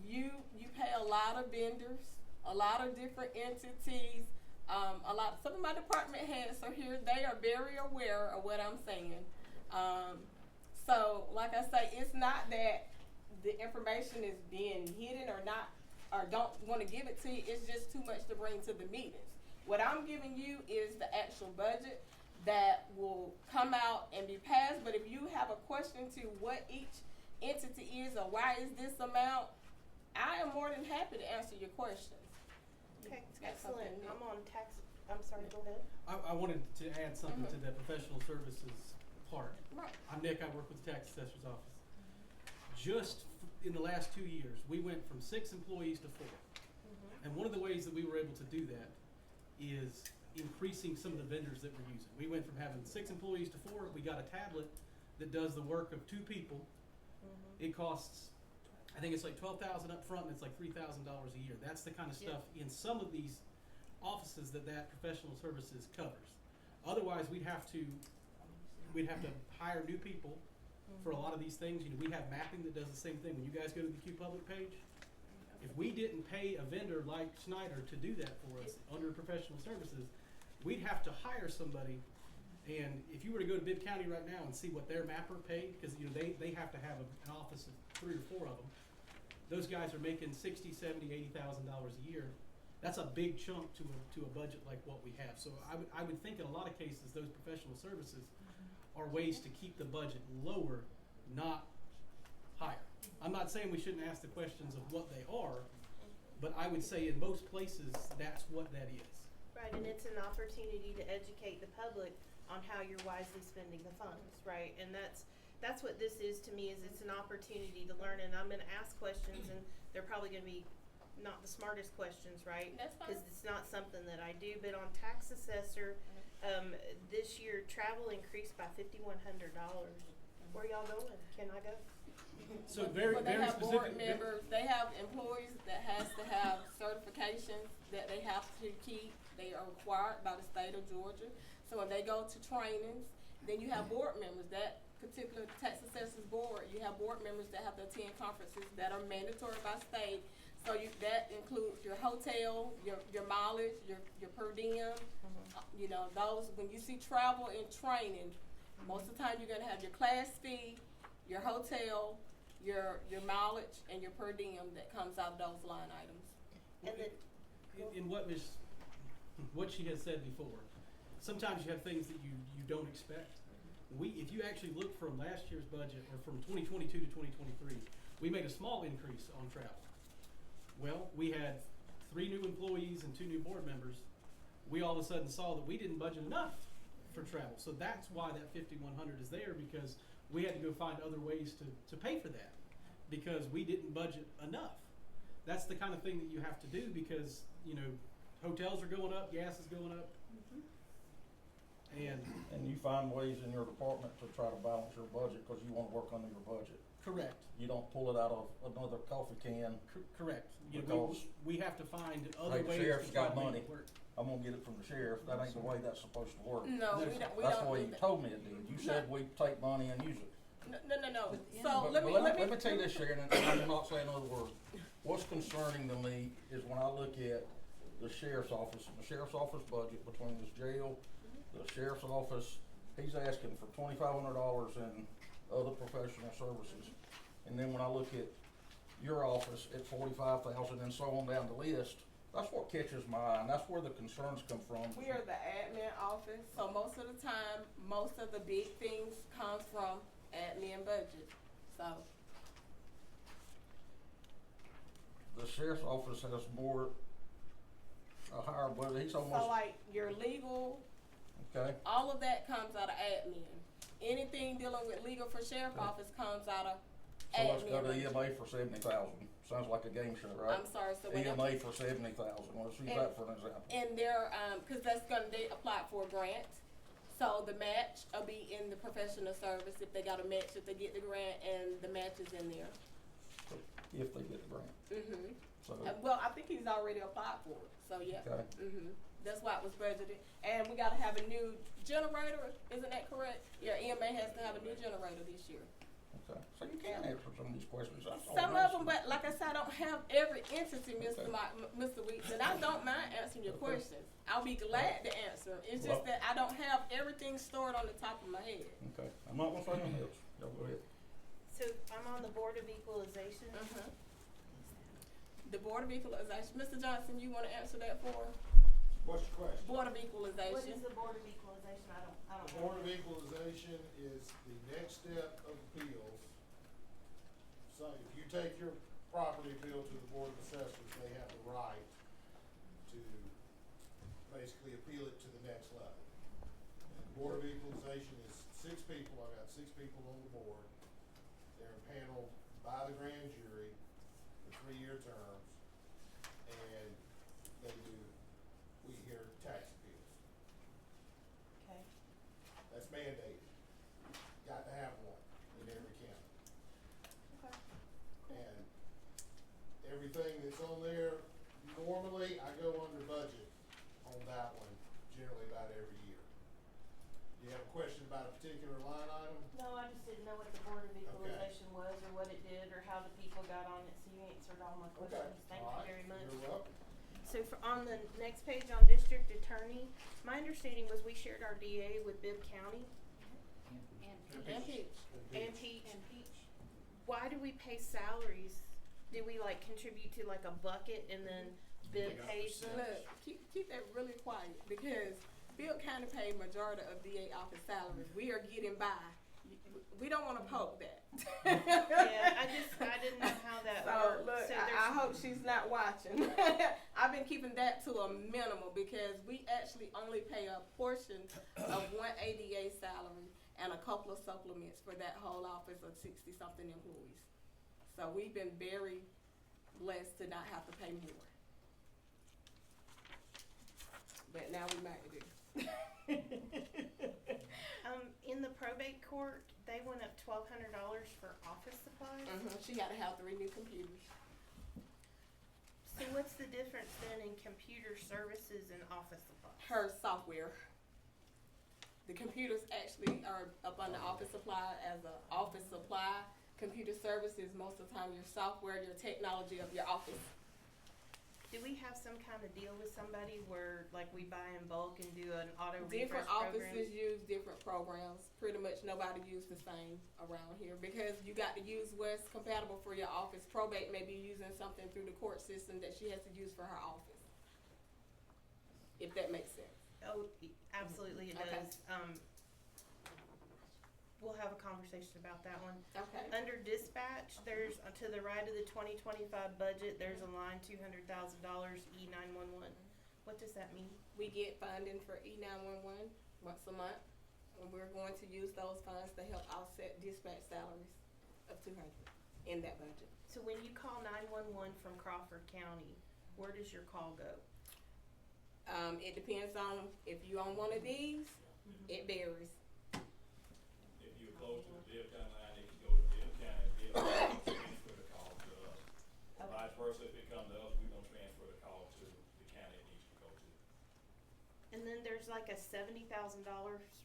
you pay a lot of vendors, a lot of different entities. Some of my department heads are here. They are very aware of what I'm saying. So, like I say, it's not that the information is being hidden or not, or don't want to give it to you. It's just too much to bring to the meetings. What I'm giving you is the actual budget that will come out and be passed. But if you have a question to what each entity is or why is this amount, I am more than happy to answer your questions. Okay, excellent. I'm on tax. I'm sorry, go ahead. I wanted to add something to the professional services part. Right. I'm Nick. I work with the tax assessor's office. Just in the last 2 years, we went from 6 employees to 4. And one of the ways that we were able to do that is increasing some of the vendors that we're using. We went from having 6 employees to 4. We got a tablet that does the work of 2 people. It costs, I think it's like $12,000 up front, and it's like $3,000 a year. That's the kind of stuff in some of these offices that professional services covers. Otherwise, we'd have to hire new people for a lot of these things. You know, we have mapping that does the same thing. When you guys go to the Q Public page, if we didn't pay a vendor like Schneider to do that for us under professional services, we'd have to hire somebody. And if you were to go to Bibb County right now and see what their mapper paid, because you know they have to have an office of 3 or 4 of them. Those guys are making $60,000, $70,000, $80,000 a year. That's a big chunk to a budget like what we have. So I would think in a lot of cases those professional services are ways to keep the budget lower, not higher. I'm not saying we shouldn't ask the questions of what they are, but I would say in most places that's what that is. Right, and it's an opportunity to educate the public on how you're wisely spending the funds, right? And that's what this is to me, is it's an opportunity to learn, and I'm gonna ask questions, and they're probably gonna be not the smartest questions, right? That's fine. Because it's not something that I do, but on tax assessor, this year travel increased by $5,100. Where y'all going? Can I go? So very, But they very have specific. board members, they have employees that has to have certifications that they have to keep. They are required by the state of Georgia. So when they go to trainings, then you have board members, that particular tax assessors board, you have board members that have to attend conferences that are mandatory by state. So that includes your hotel, your mileage, your per diem. You know, those, when you see travel and training, most of the time you're gonna have your class fee, your hotel, your mileage, and your per diem that comes out of those line items. And then, In what she has said before, sometimes you have things that you don't expect. If you actually look from last year's budget, or from 2022 to 2023, we made a small increase on travel. Well, we had 3 new employees and 2 new board members. We all of a sudden saw that we didn't budget enough for travel. So that's why that 5,100 is there, because we had to go find other ways to pay for that, because we didn't budget enough. That's the kind of thing that you have to do, because, you know, hotels are going up, gas is going up. And you find ways in your department to try to balance your budget, cause you wanna work under your budget. correct, You don't pull it out of another coffee can. correct. You know, Because- we have to find Hey, other the ways sheriff's to try got to make money. it work. I'm gonna get it from the sheriff. That ain't the way that's supposed to work. No, we That's- don't, we That's don't the way do you that. told me it did. You said we take money and use it. No. But So But- let but me let me tell you this, Sharon, and I'm not saying other words. What's concerning to me is when I look at the sheriff's office, and the sheriff's office budget between his jail, the sheriff's office, he's asking for $2,500 in other professional services. And then when I look at your office at 45,000 and so on down the list, that's what catches my eye, and that's where the concerns come from. We are the admin office, so most of the time, most of the big things comes from admin budget, so. The sheriff's office has a higher budget. He's So almost, like your legal, okay? all of that comes out of admin. Anything dealing with legal for sheriff office comes out of So let's admin go to budget. EMA for 70,000. Sounds like a game show, right? I'm sorry, so when EMA for 70,000. Let's use And- that for an example. And they're, cause that's gonna, they applied for a grant. So the match will be in the professional service if they got a match, if they get the grant, and the match is in there. If they get the grant. Mm-hmm. So, Well, I think he's already applied for it, so yeah. okay. Mm-hmm. That's why it was budgeted. And we gotta have a new generator, isn't that correct? Yeah, EMA has to have a new generator this year. Okay. So you can answer some of these questions. That's all Some I'm of them, asking. but like I said, I don't have every entity, Mr. Okay. Mr. Weeks, and I don't mind answering your Okay. questions. I'll be glad to answer 'em. It's Well- just that I don't have everything stored on the top of my head. Okay. I'm not gonna say anything else. Y'all go ahead. So I'm on the Board of Equalization. Uh-huh. The Board of Equalization, Mr. Johnson, you wanna answer that for us? What's your question? Board of What Equalization. is the Board of Equalization? I don't know. Board of Equalization is the next step of appeals. So if you take your property appeal to the Board of Assessors, they have the right to basically appeal it to the next level. And the Board of Equalization is 6 people, I've got 6 people on the board. They're impaneled by the grand jury for 3-year terms, and we hear tax appeals. Okay. That's mandated. Got to have one in every county. Okay. And everything that's on there, normally I go under budget on that one, generally about every year. Do you have a question about a particular line item? No, I just didn't know what the Board of Equalization was or what it did or how the people got on it, so you answered all my Okay. questions. Thank All you right. very much. You're welcome. So for, on the next page on District Attorney, my understanding was we shared our DA with Bibb County And Peach. and Peach. Why do we pay salaries? Do we like contribute to like a bucket and then Bibb They got pays them? Look, keep that really quiet, because Bill County paid majority of DA office salaries. We are getting by. We don't wanna poke that. Yeah, I didn't know how that So worked. look, So I there's, hope she's not watching. I've been keeping that to a minimum, because we actually only pay a portion of one ADA salary and a couple of supplements for that whole office of 60-something employees. So we've been very blessed to not have to pay more. But now we might do. in the probate court, they went up $1,200 for office supplies. She gotta have 3 new computers. So what's the difference then in computer services and office supplies? Her software. The computers actually are up under office supply as a office supply. Computer services, most of the time, your software, your technology of your office. Do we have some kind of deal with somebody where like we buy in bulk and do an auto Different refresh program? offices use different programs. Pretty much nobody uses the same around here, because you got to use what's compatible for your office. Probate may be using something through the court system that she has to use for her office. If that makes sense. Oh, absolutely it Okay. does. We'll have a conversation about that one. Okay. Under dispatch, dispatch, there's, to the right of the 2025 budget, there's a line $200,000 E911. What does that mean? We get funding for E911 once a month, and we're going to use those funds to help offset dispatch salaries of 200 in that budget. So when you call 911 from Crawford County, where does your call go? It depends on if you on one of these, it varies. If you're close to the Bibb County line, it can go to Bibb County, Bibb County transfer the call to us. Okay. Vice versa, if it comes to us, we're gonna transfer the call to the county it needs to go to. And then there's like a $70,000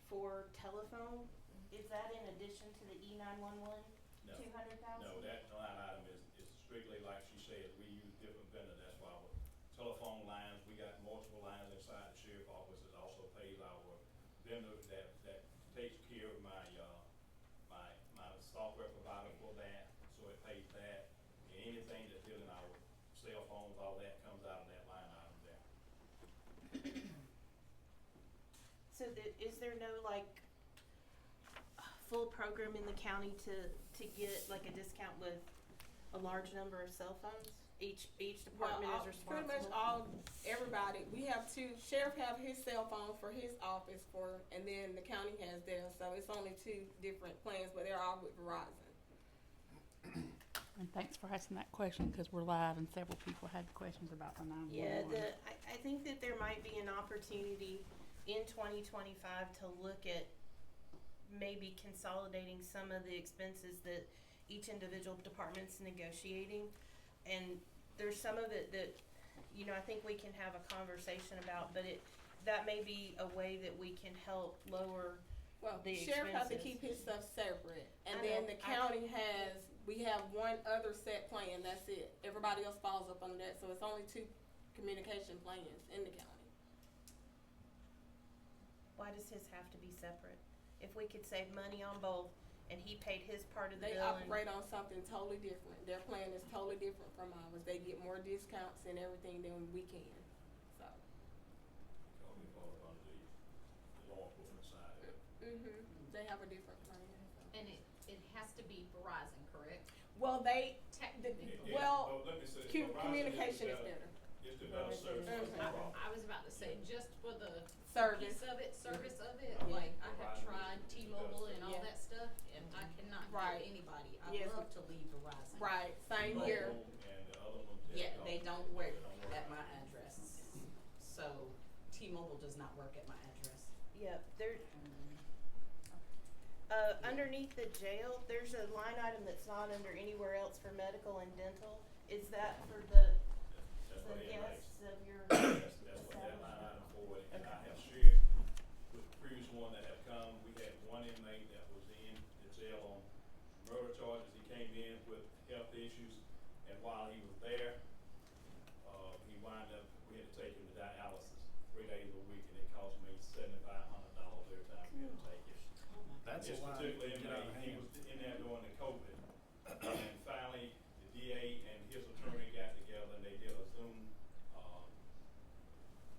for telephone. Is that in addition to the E911? No. 200,000? No, that line item is strictly like she said, we use different vendors, that's why our telephone lines, we got multiple lines inside the sheriff office, it also pays our vendor that takes care of my software provider for that, so it pays that. And anything that's dealing our cell phones, all that comes out of that line item there. So is there no like full program in the county to get like a discount with a large number of cell phones? Each department is responsible. Pretty much everybody. We have sheriff have his cell phone for his office and then the county has theirs. So it's only 2 different plans, but they're all with Verizon. And thanks for asking that question, because we're live and several people had questions about the 911. Yeah, I think that there might be an opportunity in 2025 to look at maybe consolidating some of the expenses that each individual department's negotiating. And there's some of it that, you know, I think we can have a conversation about, but that may be a way that we can help lower the sheriff has to expenses. keep his stuff separate, and I then know. the county we have one other set plan. That's it. Everybody else falls up under that, so it's only 2 communication plans in the county. Why does his have to be separate? If we could save money on both, and he paid his part of the They bill. operate on something totally different. Their plan is totally different from ours. They get more discounts and everything than we can. So. We fall under the law enforcement side of it. They have a different plan. So. And it has to be Verizon, correct? Well, let me say, communication is better. It's the better service. I was about to say, just for the Service. service of it, like I have tried T-Mobile and all that stuff, and I cannot get anybody. I love to leave Verizon. Right, same here. And the other one, They don't work at my address. So T-Mobile does not work at my address. Yep, underneath the jail, there's a line item that's not under anywhere else for medical and dental. Is that for the guests of your That's what that establishment? line item for, and I have shared with the previous one that have come, we had one inmate that was in the jail on murder charges. He came in with health issues, and while he was there, he wound up, we had to take him to dialysis 3 days a week, and it cost me $7,500 every time we had to take him. That's a This lot. particular Get out of inmate, he hand. was in there during the COVID, and finally, the DA and his attorney got together, and they did a Zoom,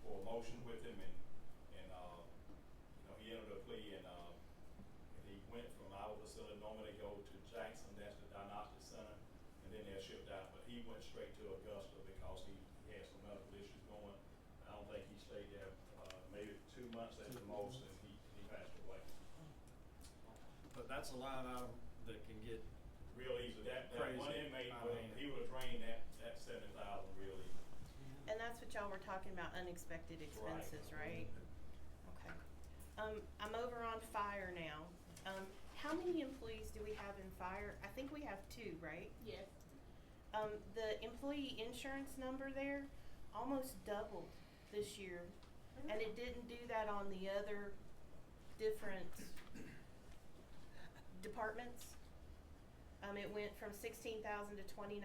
for a motion with him, and you know, he entered a plea, and he went from our facility. Normally they go to Jackson, that's the diagnostic center, and then they're shipped out, but he went straight to Augusta because he had some medical issues going. I don't think he stayed there, maybe 2 months at the most, and he passed away. But that's a line item that can get Real easy, that crazy. one inmate, I mean, he would've drained that 70,000 real easy. And that's what y'all were talking about, unexpected expenses, right? Okay. I'm over on fire now. How many employees do we have in fire? I think we have 2, right? Yes. The employee insurance number there almost doubled this year, and it didn't do that on the other different departments. It went from 16,000 to 29,000.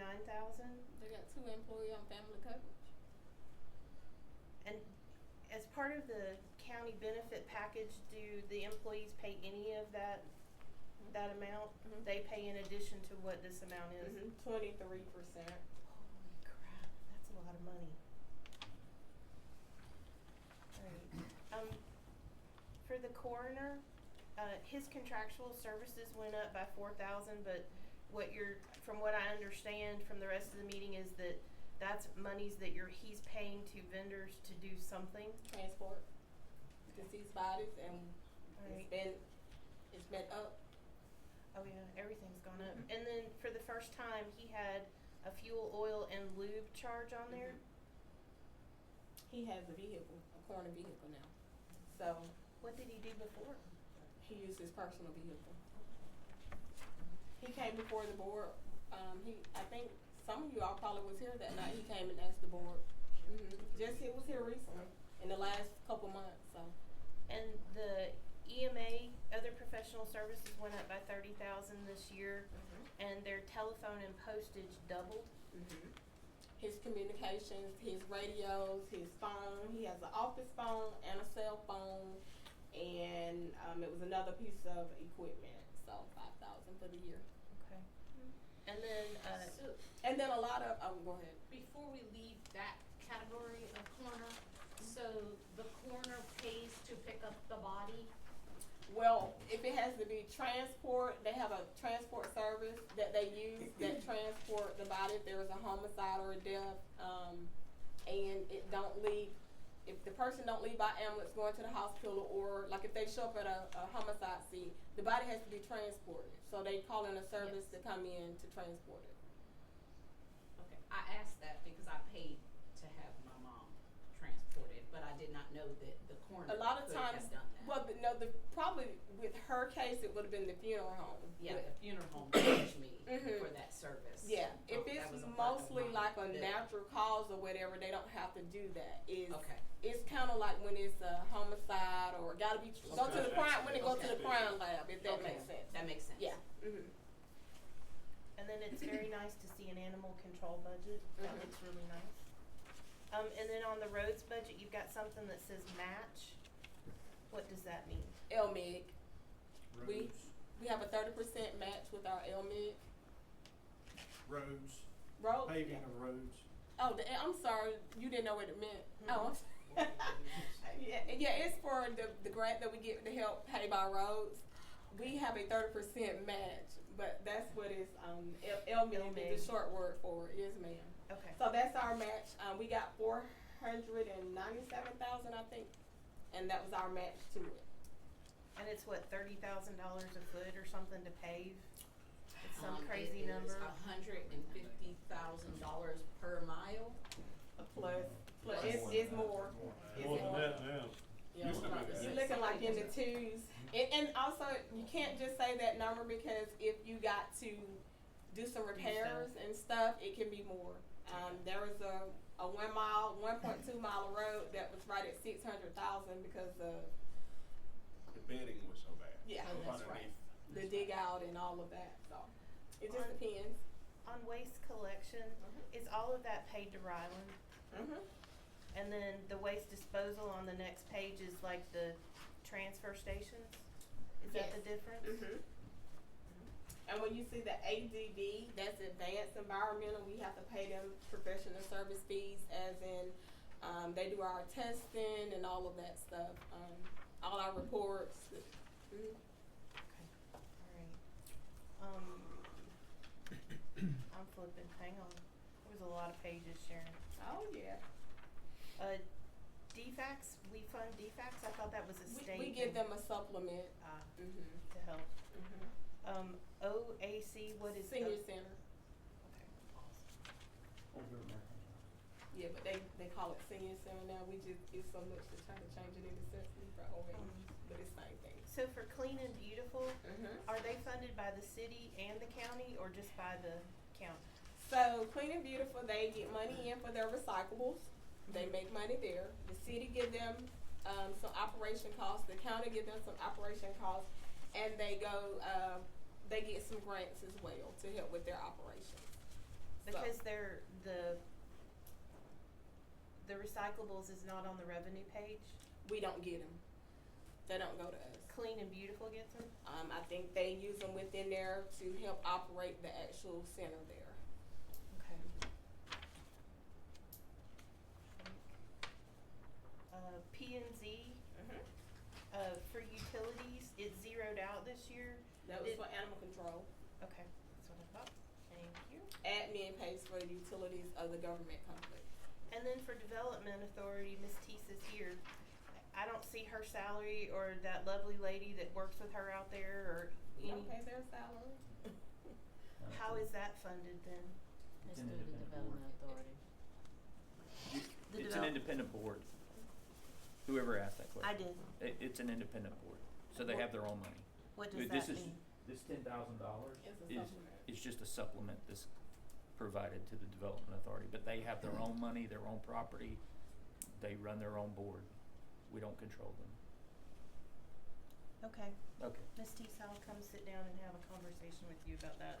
They got 2 employee on family coverage. And as part of the county benefit package, do the employees pay any of that amount? They pay in addition to what this amount is? 23%. Holy crap, that's a lot of money. Alright, for the coroner, his contractual services went up by 4,000, but from what I understand from the rest of the meeting is that that's monies that he's paying to vendors to do something. Transport, deceased bodies, and Right. it's been up. Oh yeah, everything's gone up. And then for the first time, he had a fuel, oil, and lube charge on there. He has a vehicle, a corner vehicle now. So What did he do before? he used his personal vehicle. He came before the board. I think some of you all probably was here that night. He came and asked the board. He was here recently in the last couple months. So And the EMA, other professional services, went up by 30,000 this year, and their telephone and postage doubled. his communications, his radios, his phone. He has an office phone and a cell phone, and it was another piece of equipment. So 5,000 for the year. Okay. And then So, And then a lot of go ahead. before we leave that category of corner, so the corner pays to pick up the body? Well, if it has to be transport, they have a transport service that they use that transport the body if there is a homicide or a death, and it don't leave. If the person don't leave by ambulance going to the hospital, or like if they show up at a homicide scene, the body has to be transported. So they call in a service to come in to transport it. Okay, I asked that because I paid to have my mom transported, but I did not know that the coroner A lot of could times, have done that. well, probably with her case, it would have been the funeral home. Yeah, the funeral home charged me Mhm. for that service. Yeah, if That it's was a part of mostly my like a bill. natural cause or whatever, they don't have to do that. Okay. It's kind of like when it's a homicide or gotta be go to the crime when they go to the crime lab, if that Okay, makes sense. that makes sense. Yeah. Mhm. And then it's very nice to see an animal control budget. That Mhm. looks really nice. And then on the roads budget, you've got something that says match. What does that mean? LMIG. Roads, We have a 30% match with our LMIG. roads, Road. paving of roads. Oh, I'm sorry. You didn't know what it meant. Mhm. Oh, yeah. It's for the grant that we get to help pave our roads. We have a 30% match, but that's what is LMIG is the short word for it. Yes, ma'am. Okay. So that's our match. We got 497,000, I think, and that was our match to it. And it's what, $30,000 a foot or something to pave? It's some It crazy is number. $150,000 per mile. Plus it's more. It's More than that now. Yeah, Used to be that. you're looking like in the twos. And also, you can't just say that number because if you got to do some repairs and stuff, it can be more. There was a 1.2 mile road that was right at 600,000 because of The bedding was so bad. Yeah. Oh, that's right. the dig out and all of that. So it just depends. On waste collection, is all of that paid to Ryland? Mhm. And then the waste disposal on the next page is like the transfer stations? Is that the difference? Mhm. And when you see the ADD, that's advanced environmental, we have to pay them professional service fees, as in, they do our testing and all of that stuff, all our reports. Mhm. Okay, alright. I'm flipping, hang on. There's a lot of pages, Sharon. Oh, yeah. DFACS, we fund DFACS, I thought that was a state. We give them a supplement. Mhm. To help. Mhm. OAC, what is? Senior center. Okay, Yeah, but they call it senior center now. We just, it's so much to try to change it into Sesame for OAC, but it's same thing. So for Clean and Beautiful, Mhm. are they funded by the city and the county, or just by the county? So Clean and Beautiful, they get money in for their recyclables. They make money there. The city give them some operation costs. The county give them some operation costs, and they go. They get some grants as well to help with their operations. Because they're the recyclables is not on the revenue page. We don't get them. They don't go to us. Clean and Beautiful gets them. I think they use them within there to help operate the actual center there. Okay. P&Z, for utilities, it zeroed out this year. That was for animal control. Okay, that's what I thought. and pays for the utilities of the government complex. And then for Development Authority, Ms. Tisa's here. I don't see her salary or that lovely lady that works with her out there or We any. don't pay their salary. How is that funded then? It's through the Development Authority. It's an independent board. Whoever asked that question. I did. It's an independent board, so they have their own money. What does This that is- mean? This $10,000 It's a is, supplement. is just a supplement that's provided to the Development Authority, but they have their own money, their own property, they run their own board. We don't control them. Okay. Okay. Ms. Tisa, I'll come sit down and have a conversation with you about that.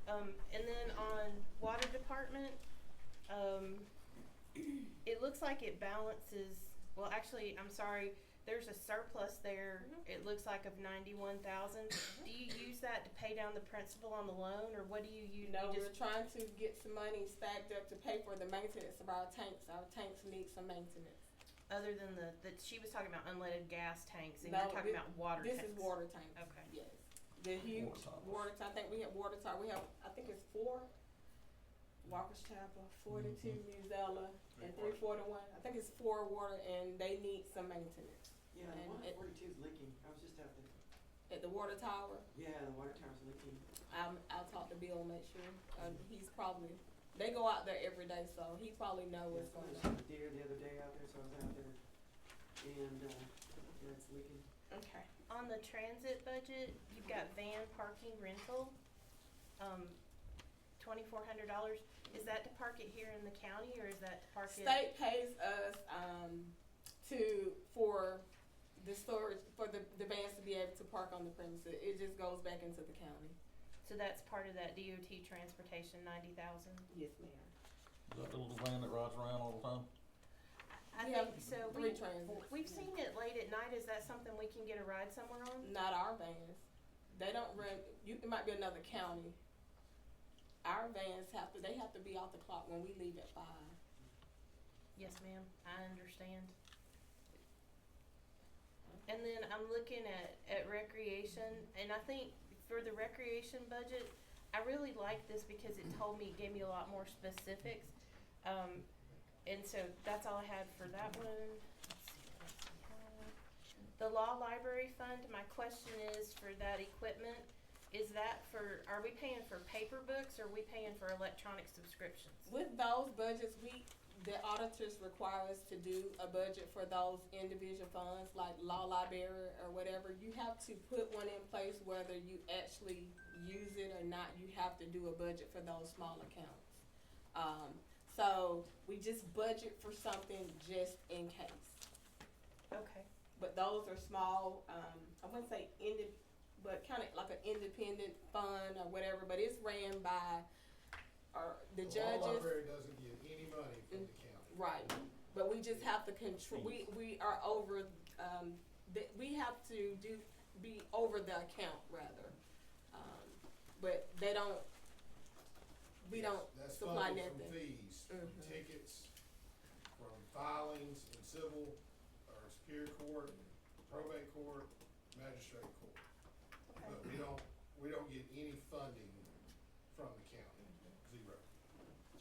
And then on Water Department, it looks like it balances, well, actually, I'm sorry, there's a surplus there, it looks like of 91,000. Do you use that to pay down the principal on the loan, or what do you use? No, You we're trying to get some money stacked up to pay for the maintenance of our tanks. Our tanks need some maintenance. other than she was talking about unleaded gas tanks, and No, you're talking about water tanks. This is water tanks. Okay. Yes. The huge water tank. I think we have water tank. We have, I think it's 4. Walker's Chapel, 42 Musella, and 341. I think it's 4 water, and they need some maintenance. Yeah, the And one at 42 is leaking. I was just out there. At the water tower, Yeah, the water tower's leaking. I'll talk to Bill, make sure. He's probably, they go out there every day, so he probably knows what's going I on. shot a deer the other day out there, so I was out there. And, yeah, it's leaking. Okay. On the transit budget, you've got van parking rental, $2,400. Is that to park it here in the county, or is that to park it? State pays us for the storage, for the vans to be able to park on the premises. It just goes back into the county. So that's part of that DOT transportation, 90,000. Yes, ma'am. Is that the little van that rides around all the time? I We have think so. 3 transits. We've seen it late at night. Is that something we can get a ride somewhere on? Not our vans. They don't run. It might be another county. Our vans have to be off the clock when we leave at 5. Yes, ma'am. I understand. And then I'm looking at recreation, and I think for the recreation budget, I really like this because it gave me a lot more specifics. And so that's all I had for that one. Let's see what else we have. The law library fund, my question is for that equipment, are we paying for paper books, or are we paying for electronic subscriptions? With those budgets, the auditors require us to do a budget for those individual funds, like law library or whatever. You have to put one in place whether you actually use it or not. You have to do a budget for those small accounts. So we just budget for something just in case. Okay. But those are small, I wouldn't say but kind of like an independent fund or whatever, but it's ran by the judges. The law library doesn't get any money from the county. Right, but we just have to control, we are over, we have to be over the account rather. But we don't That's supply funded nothing. from fees, from Mhm. tickets, from filings in civil or superior court, probate court, magistrate court. But we don't get any funding from the county, 0.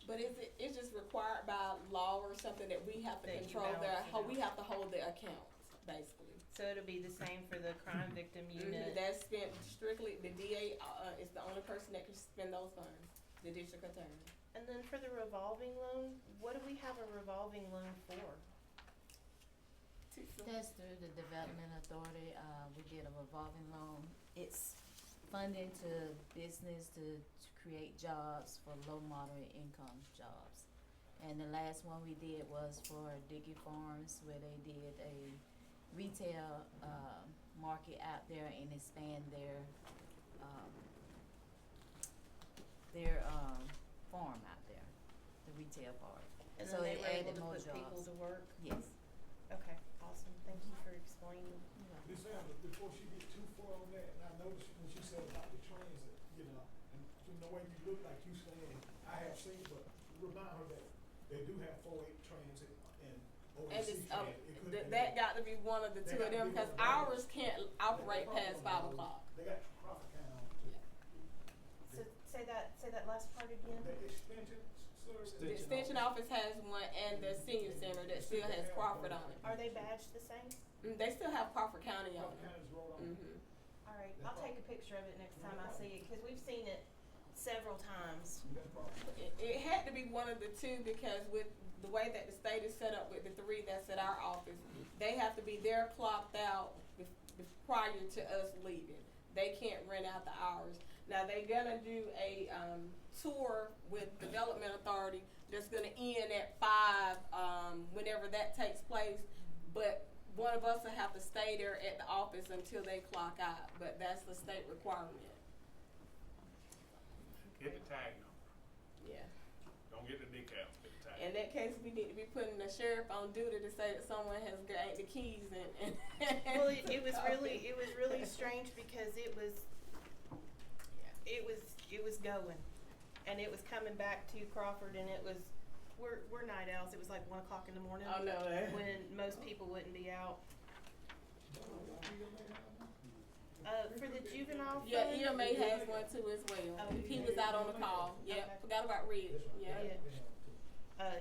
But it's just required by law or something that we have to That you control balance it we out. have to hold the accounts, basically. So it'll be the same for the crime victim unit. That's spent strictly, the DA, is the only person that can spend those funds, the district attorney. And then for the revolving loan, what do we have a revolving loan for? That's through the Development Authority. We did a revolving loan. It's funding to business to create jobs for low moderate income jobs. And the last one we did was for Dickey Farms, where they did a retail market out there and expand their farm out there, the retail part. And So then they it were able added to more put people jobs. to work? Yes. Okay, awesome. Thank you for explaining. Ms. Amber, before she get too far on that, and I noticed when she said about the transit, and from the way you look like you saying, I have seen, but remind her that they do have 4-8 transit and And overseas it's, transit. It could be that got to be one of the They two got of to them, be because one of those. ours can't operate past 5 o'clock. They got Crawford kind on too. So say that last part again? The extension service. The extension office has one, and the senior center that still has Crawford on it. Are they badged the same? They still have Crawford County on Crawford it. County's rolled on. Mhm. Alright, I'll take a picture of it next time I see it, cause we've seen it several times. It had to be one of the two because with the way that the state is set up with the 3 that's at our office, they have to be there clocked out prior to us leaving. They can't rent out the hours. Now they're gonna do a tour with Development Authority that's gonna end at 5 whenever that takes place. But one of us will have to stay there at the office until they clock out. But that's the state requirement. Get the tag number. Yeah. Don't get the decal, get the tag. In that case, we need to be putting the sheriff on duty to say that someone has gained the keys and Well, it was really strange because it was going, and it was coming back to Crawford, and it was, we're night owls, it was like 1 o'clock in the morning. Oh, no. When most people wouldn't be out. For the juvenile fund? Yeah, EMA has one too as well. Oh, He was out on the call. Yeah, Okay. forgot about Red. Yeah.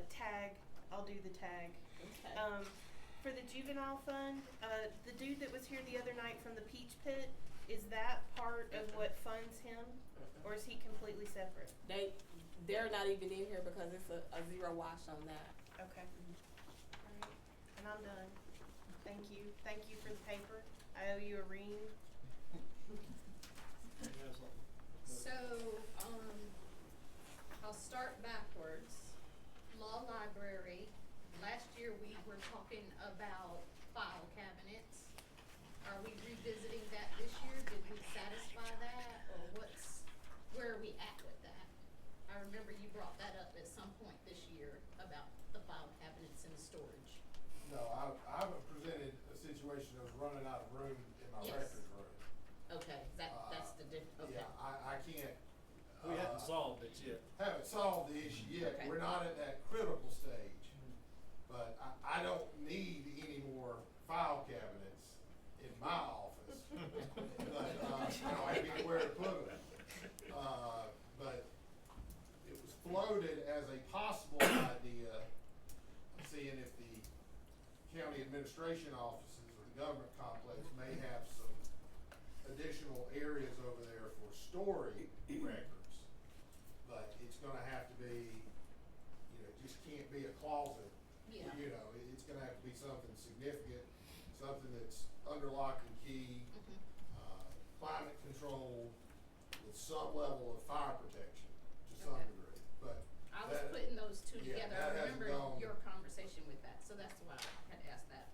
Tag, I'll do the tag. Okay. For the juvenile fund, the dude that was here the other night from the Peach Pit, is that part of what funds him, or is he completely separate? They're not even in here because it's a zero wash on that. Okay. Alright, and I'm done. Thank you for the paper. I owe you a ring. So, I'll start backwards. Law library, last year we were talking about file cabinets. Are we revisiting that this year? Did we satisfy that, or where are we at with that? I remember you brought that up at some point this year about the file cabinets and storage. No, I haven't presented a situation of running out of room in my Yes. records room. Okay, that's the okay. Yeah, I can't. We haven't solved it yet. Haven't solved the issue yet. Okay. We're not at that critical stage. But I don't need any more file cabinets in my office. But, I don't have anywhere to put them. But it was floated as a possible idea, seeing if the county administration offices or the government complex may have some additional areas over there for storing records. But it's gonna have to be, it just can't be a closet. Yeah. It's gonna have to be something significant, something that's under lock and key, climate controlled, with some level of fire protection to some Okay. degree. But I was putting those two yeah, together. that I hasn't remember gone- your conversation with that, so that's why I had asked that.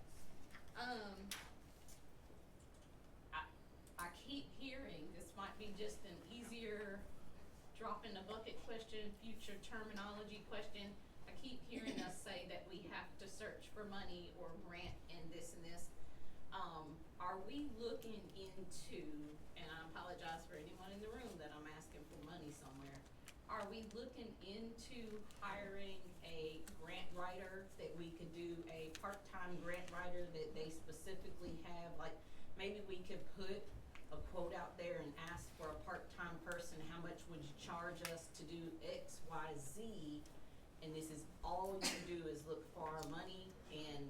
I keep hearing, this might be just an easier drop in the bucket question, future terminology question. I keep hearing us say that we have to search for money or grant and this and this. Are we looking into, and I apologize for anyone in the room that I'm asking for money somewhere, are we looking into hiring a grant writer, that we could do a part-time grant writer that they specifically have, like, maybe we could put a quote out there and ask for a part-time person, how much would you charge us to do X, Y, Z, and this is all you do is look for our money, and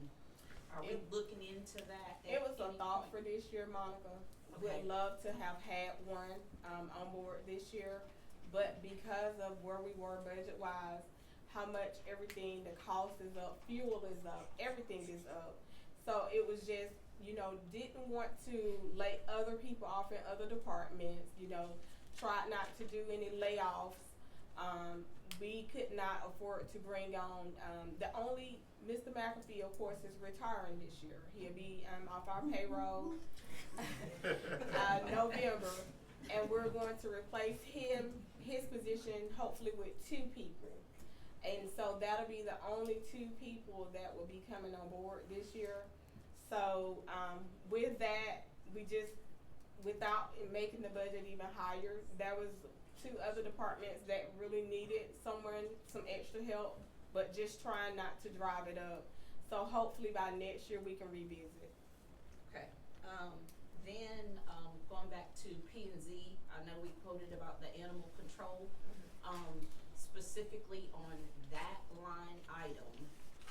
are we looking into that? It was a at any thought point? for this year, Monica. Okay. Would love to have had one on board this year, but because of where we were budget wise, how much everything, the cost is up, fuel is up, everything is up. So it was just, didn't want to lay other people off in other departments, tried not to do any layoffs. We could not afford to bring on, Mr. McAfee, of course, is retiring this year. He'll be off our payroll November, and we're going to replace his position hopefully with 2 people. And so that'll be the only 2 people that will be coming on board this year. So with that, we just, without making the budget even higher, there was 2 other departments that really needed some extra help, but just trying not to drive it up. So hopefully by next year we can revisit. Okay, then, going back to P&Z, I know we quoted about the animal control. specifically on that line item,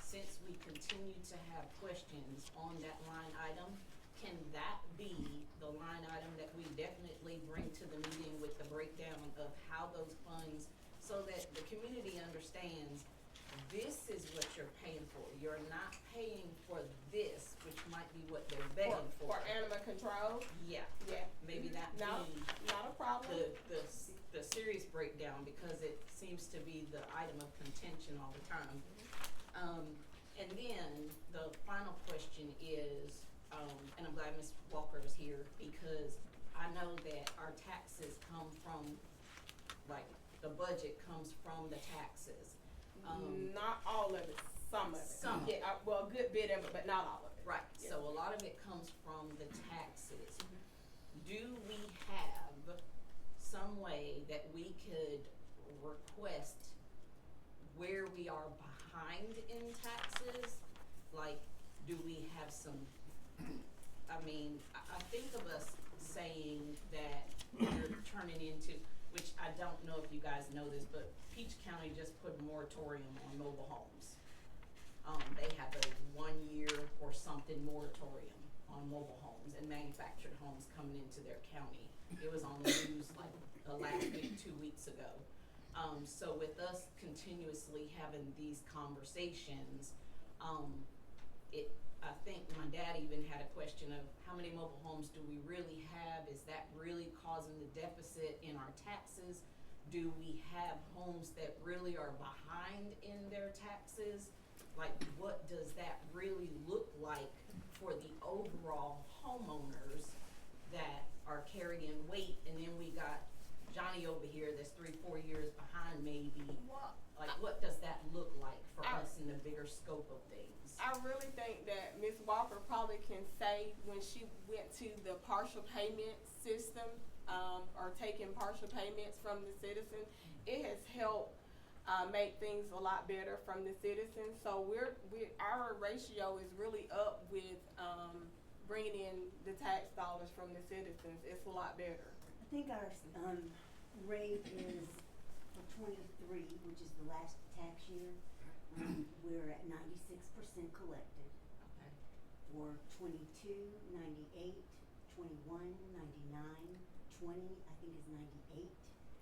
since we continue to have questions on that line item, can that be the line item that we definitely bring to the meeting with the breakdown of how those funds, so that the community understands this is what you're paying for. You're not paying for this, which might be what they're begging for. For animal control? Yeah. Yeah. Maybe that No, be not a problem. the serious breakdown, because it seems to be the item of contention all the time. And then the final question is, and I'm glad Ms. Walker is here, because I know that our taxes come from, like, the budget comes from the taxes. Not all of it, some of it. Some. Yeah, well, a good bit of it, but not all of it. Right, Yeah. so a lot of it comes from the taxes. Do we have some way that we could request where we are behind in taxes? Like, do we have some, I mean, I think of us saying that we're turning into, which I don't know if you guys know this, but Peach County just put a moratorium on mobile homes. They have a 1 year or something moratorium on mobile homes and manufactured homes coming into their county. It was on the news like the last week, 2 weeks ago. So with us continuously having these conversations, I think my dad even had a question of how many mobile homes do we really have? Is that really causing the deficit in our taxes? Do we have homes that really are behind in their taxes? Like, what does that really look like for the overall homeowners that are carrying weight? And then we got Johnny over here that's 3-4 years behind maybe. Like, what does that look like for us in the bigger scope of things? I really think that Ms. Walker probably can say when she went to the partial payment system, or taking partial payments from the citizens, it has helped make things a lot better from the citizens. So our ratio is really up with bringing in the tax dollars from the citizens. It's a lot better. I think our rate is for 23, which is the last tax year. We're at 96% collected. Okay. For 22, 98, 21, 99, 20, I think is 98.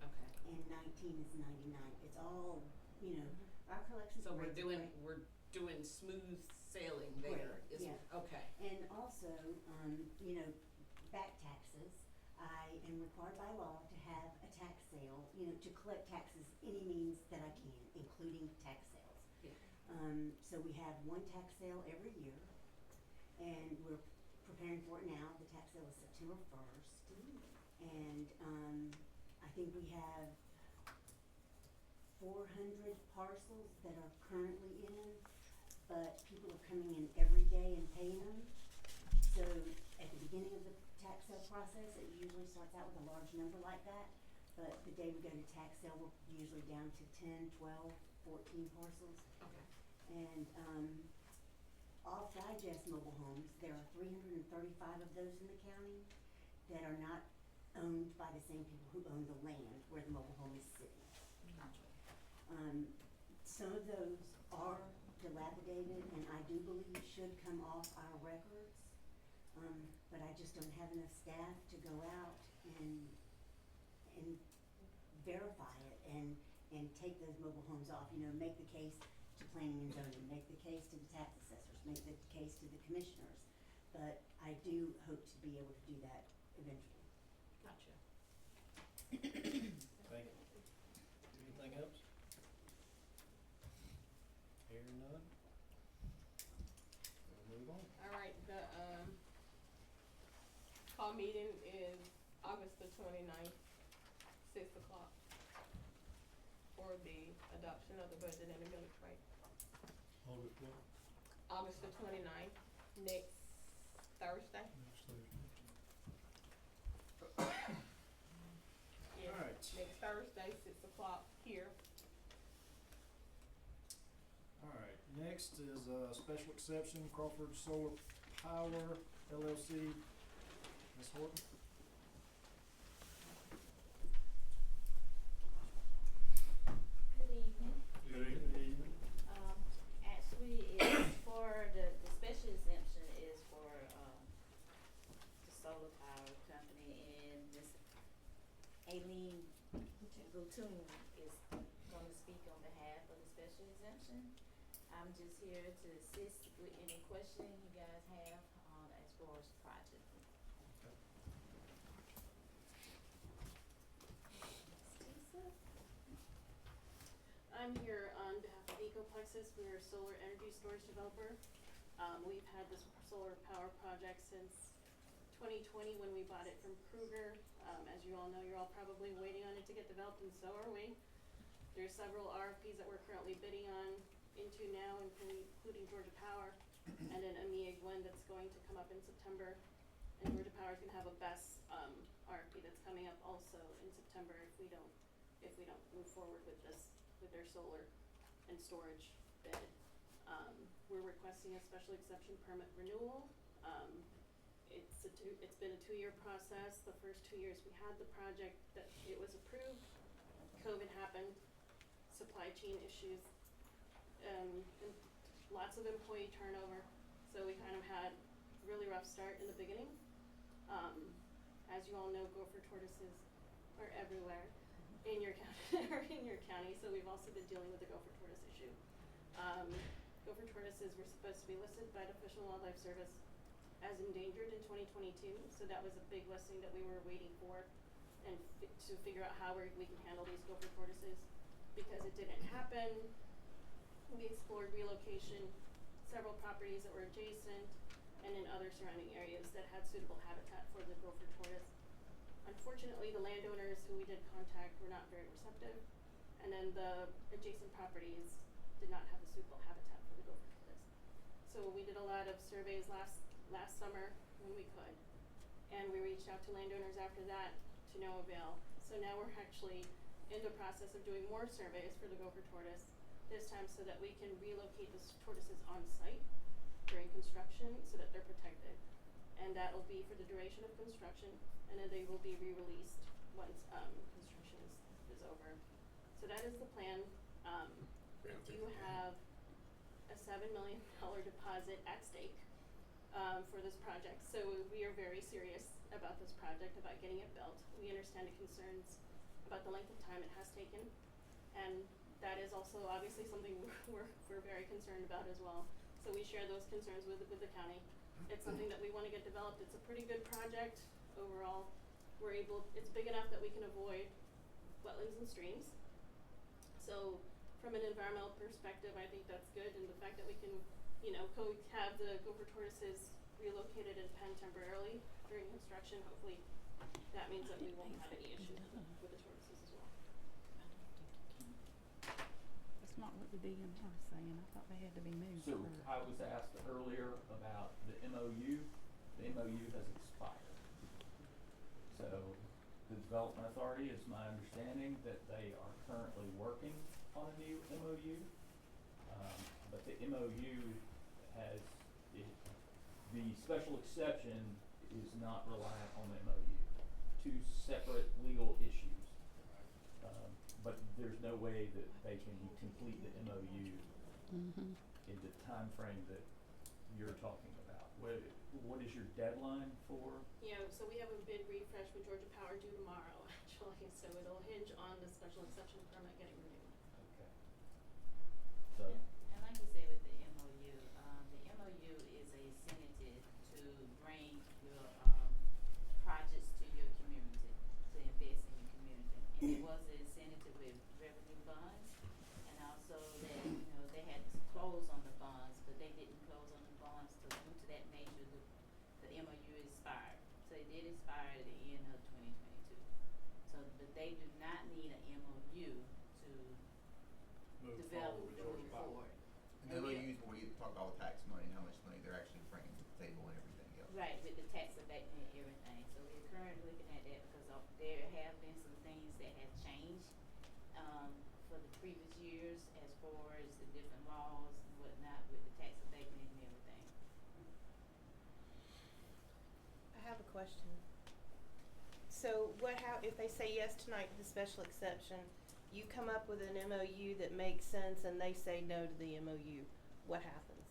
Okay. And 19 is 99. It's all, our collections. So we're doing smooth sailing there. Great, yeah. Okay. And also, back taxes. I am required by law to have a tax sale, to collect taxes any means that I can, including tax sales. Yeah. So we have one tax sale every year, and we're preparing for it now. The tax sale is September 1st. And I think we have 400 parcels that are currently in, but people are coming in every day and paying them. So at the beginning of the tax sale process, it usually starts out with a large number like that, but the day we go to tax sale, we're usually down to 10, 12, 14 parcels. Okay. And off digest mobile homes, there are 335 of those in the county that are not owned by the same people who own the land where the mobile home is sitting. Gotcha. Some of those are dilapidated and I do believe should come off our records, but I just don't have enough staff to go out and verify it and take those mobile homes off, make the case to planning and zoning, make the case to the tax assessors, make the case to the commissioners, but I do hope to be able to do that eventually. Gotcha. Thank you. Anything else? Hearing none? We'll move on. All right, the call meeting is August the 29th, 6 o'clock, for the adoption of the budget and the millage rate. August what? August the 29th, next Thursday. Next Thursday. Yes, All right. next Thursday, 6 o'clock here. All right, next is a special exception, Crawford Solar Power LLC. Ms. Horton? Good evening. Platoon is gonna speak on behalf of the special exemption. I'm just here to assist with any question you guys have, as far as the project. I'm here on behalf of Ecoplexus. We're a solar energy storage developer. We've had this solar power project since 2020 when we bought it from Kruger. As you all know, you're all probably waiting on it to get developed, and so are we. There's several RFPs that we're currently bidding on into now, including Georgia Power, and an MEA Gwen that's going to come up in September. And Georgia Power is gonna have a BESS RFP that's coming up also in September if we don't move forward with their solar and storage bid. We're requesting a special exception permit renewal. It's been a 2-year process. The first 2 years we had the project, that it was approved. COVID happened, supply chain issues, and lots of employee turnover. So we kind of had a really rough start in the beginning. As you all know, gopher tortoises are everywhere in your county, so we've also been dealing with the gopher tortoise issue. Gopher tortoises were supposed to be listed by the Fish and Wildlife Service as endangered in 2022, so that was a big listing that we were waiting for, and to figure out how we can handle these gopher tortoises. Because it didn't happen, we explored relocation, several properties that were adjacent, and in other surrounding areas that had suitable habitat for the gopher tortoise. Unfortunately, the landowners who we did contact were not very receptive, and then the adjacent properties did not have a suitable habitat for the gopher tortoise. So we did a lot of surveys last summer when we could, and we reached out to landowners after that to no avail. So now we're actually in the process of doing more surveys for the gopher tortoise, this time so that we can relocate the tortoises on site during construction so that they're protected. And that will be for the duration of construction, and then they will be re-released once construction is over. So that is the plan. We do have a $7 million deposit at stake for this project. So we are very serious about this project, about getting it built. We understand the concerns about the length of time it has taken, and that is also obviously something we're very concerned about as well. So we share those concerns with the county. It's something that we want to get developed. It's a pretty good project overall. It's big enough that we can avoid wetlands and streams. So from an environmental perspective, I think that's good, and the fact that we can, have the gopher tortoises relocated in pen temporarily during construction, hopefully that means that we won't have any issues with the tortoises as well. That's not what the DNR is saying. I thought they had to be moved. So I was asked earlier about the MOU. The MOU has expired. So the Development Authority, it's my understanding that they are currently working on a new MOU. But the MOU the special exception is not reliant on the MOU. 2 separate legal issues. But there's no way that they can complete the MOU in the time frame that you're talking about. What is your deadline for? Yeah, so we have a bid refresh with Georgia Power due tomorrow, actually. So it'll hinge on the special exception permit getting renewed. Okay. So. And like you say with the MOU is a incentive to bring your projects to your community, to invest in your community. And it was an incentive with revenue bonds, and also that, they had to close on the bonds, but they didn't close on the bonds due to that nature. The MOU expired. So it did expire at the end of 2022. So, but they do not need an MOU to develop and move forward. And the MOUs where you talk about tax money and how much money they're actually bringing to the table and everything else. Right, with the tax abatement and everything. So we're currently looking at that because there have been some things that have changed for the previous years as far as the different laws and whatnot with the tax abatement and everything. I have a question. So if they say yes tonight to the special exception, you come up with an MOU that makes sense and they say no to the MOU, what happens?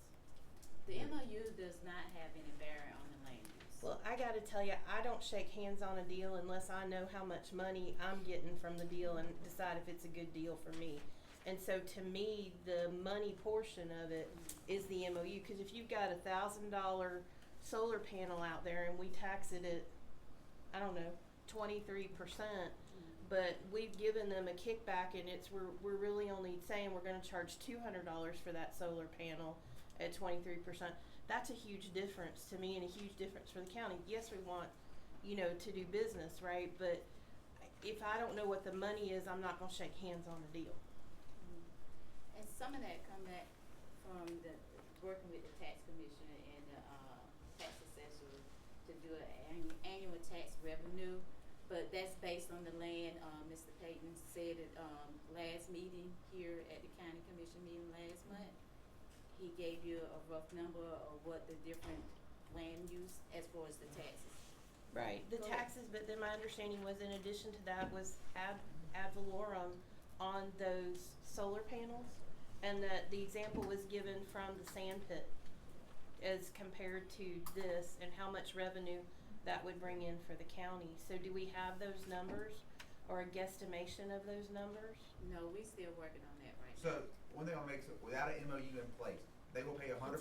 The MOU does not have any bearing on the land use. Well, I gotta tell you, I don't shake hands on a deal unless I know how much money I'm getting from the deal and decide if it's a good deal for me. And so to me, the money portion of it is the MOU, cause if you've got $1,000 solar panel out there and we tax it at, I don't know, 23%, but we've given them a kickback and we're really only saying we're gonna charge $200 for that solar panel at 23%. That's a huge difference to me and a huge difference for the county. Yes, we want, to do business, right? But if I don't know what the money is, I'm not gonna shake hands on a deal. And some of that come back from the working with the tax commissioner and the tax assessor to do an annual tax revenue, but that's based on the land. Mr. Payton said it last meeting here at the county commission meeting last month. He gave you a rough number of what the different land use as far as the taxes. Right, the taxes, but then my understanding was in addition to that was ad valorem on those solar panels, and that the example was given from the sand pit as compared to this and how much revenue that would bring in for the county. So do we have those numbers or a guesstimation of those numbers? No, we still working on that right now. So, one thing I'll make, without an MOU in place, they will pay 100%,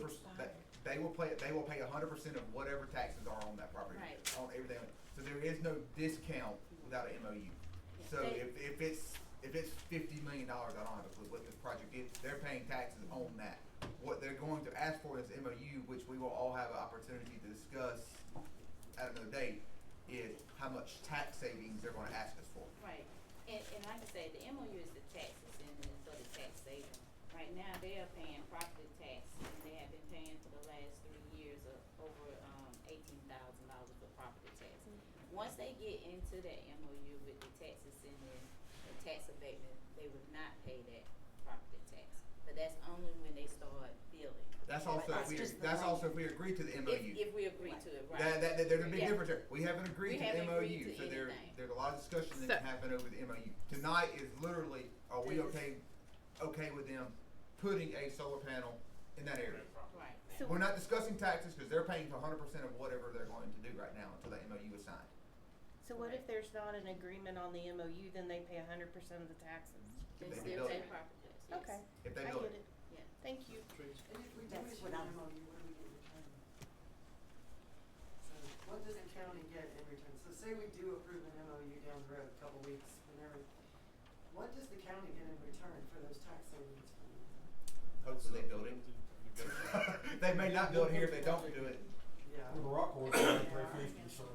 they will pay 100% of whatever taxes are on that property. Right. On everything. So there is no discount without an MOU. So if it's $50 million, I don't have a clue what this project is, they're paying taxes on that. What they're going to ask for is MOU, which we will all have an opportunity to discuss at another date, is how much tax savings they're gonna ask us for. Right, and like I said, the MOU is the taxes and then for the tax saving. Right now, they are paying property tax, and they have been paying for the last 3 years of over $18,000 for property tax. Once they get into that MOU with the taxes and the tax abatement, they would not pay that property tax. But that's only when they start building. That's also if we agree to the MOU. If we agree to it, right. There's a big difference there. We haven't agreed to the MOU, so there's a lot of discussion that can happen over the MOU. Tonight is literally, are we okay with them putting a solar panel in that area? Right. So We're not discussing taxes because they're paying 100% of whatever they're going to do right now until that MOU is signed. So what if there's not an agreement on the MOU, then they pay 100% of the taxes? They They still build pay it. property tax, yes. Okay, If they I build get it. it. Yeah. Thank you. And if we do That's issue what an I'm- MOU, what do we get in return? So what does the county get in return? So say we do approve an MOU down the road, a couple weeks, whenever, what does the county get in return for those tax savings? Hopefully they build it. They may not build here if they don't do it. Yeah. With a rock horse, it's $350, so.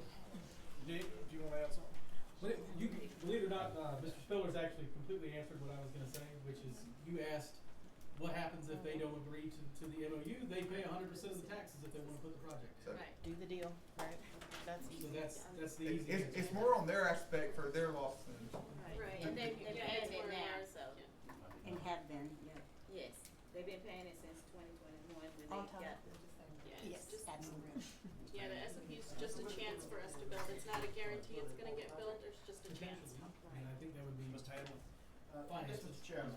Nick, do you wanna add something? But you believe it or not, Mr. Spiller's actually completely answered what I was gonna say, which is you asked what happens if they don't agree to the MOU. They pay 100% of the taxes if they wanna put the project in. So Right. Do the deal, right? That's So easy. that's the easy answer. it's more on their aspect for their loss than. Right, and they're paying it now, so, And have been, yeah. yes, they've been paying it since 2021 when they On got. time. Yeah, Yes, it's just, absolutely. yeah, the SOP's just a chance for us to build. It's not a guarantee it's gonna get built, there's just a chance. Potentially, and I think that would be Mr. Hamlin? fine. I guess, Mr. Chairman,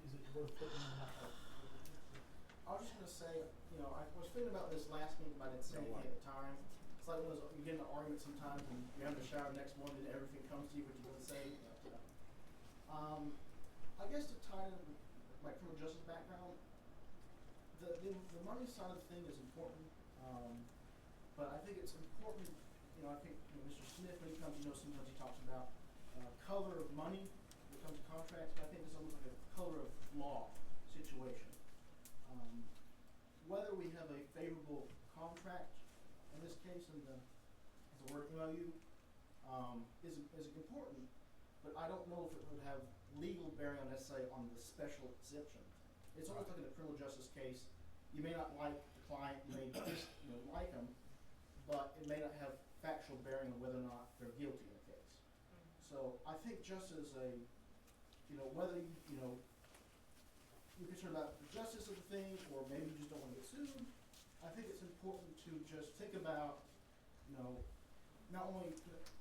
Is it worth putting on that? I was just gonna say, I was thinking about this last meeting, but I didn't say anything at the time. It's like when you get in an argument sometimes and you have to shower the next morning and everything comes to you, what you're gonna say. I guess to tie in my criminal justice background, the money side of the thing is important, but I think it's important, I think Mr. Smith, when he comes, sometimes he talks about color of money when it comes to contracts, but I think it's almost like a color of law situation. Whether we have a favorable contract, in this case, in the word MOU, is important, but I don't know if it would have legal bearing on, let's say, on the special exemption. It's almost like in a criminal justice case, you may not like the client, you may just, like them, but it may not have factual bearing on whether or not they're guilty in the case. So I think just as a, whether you're concerned about the justice of the thing, or maybe you just don't want to get sued, I think it's important to just think about, not only,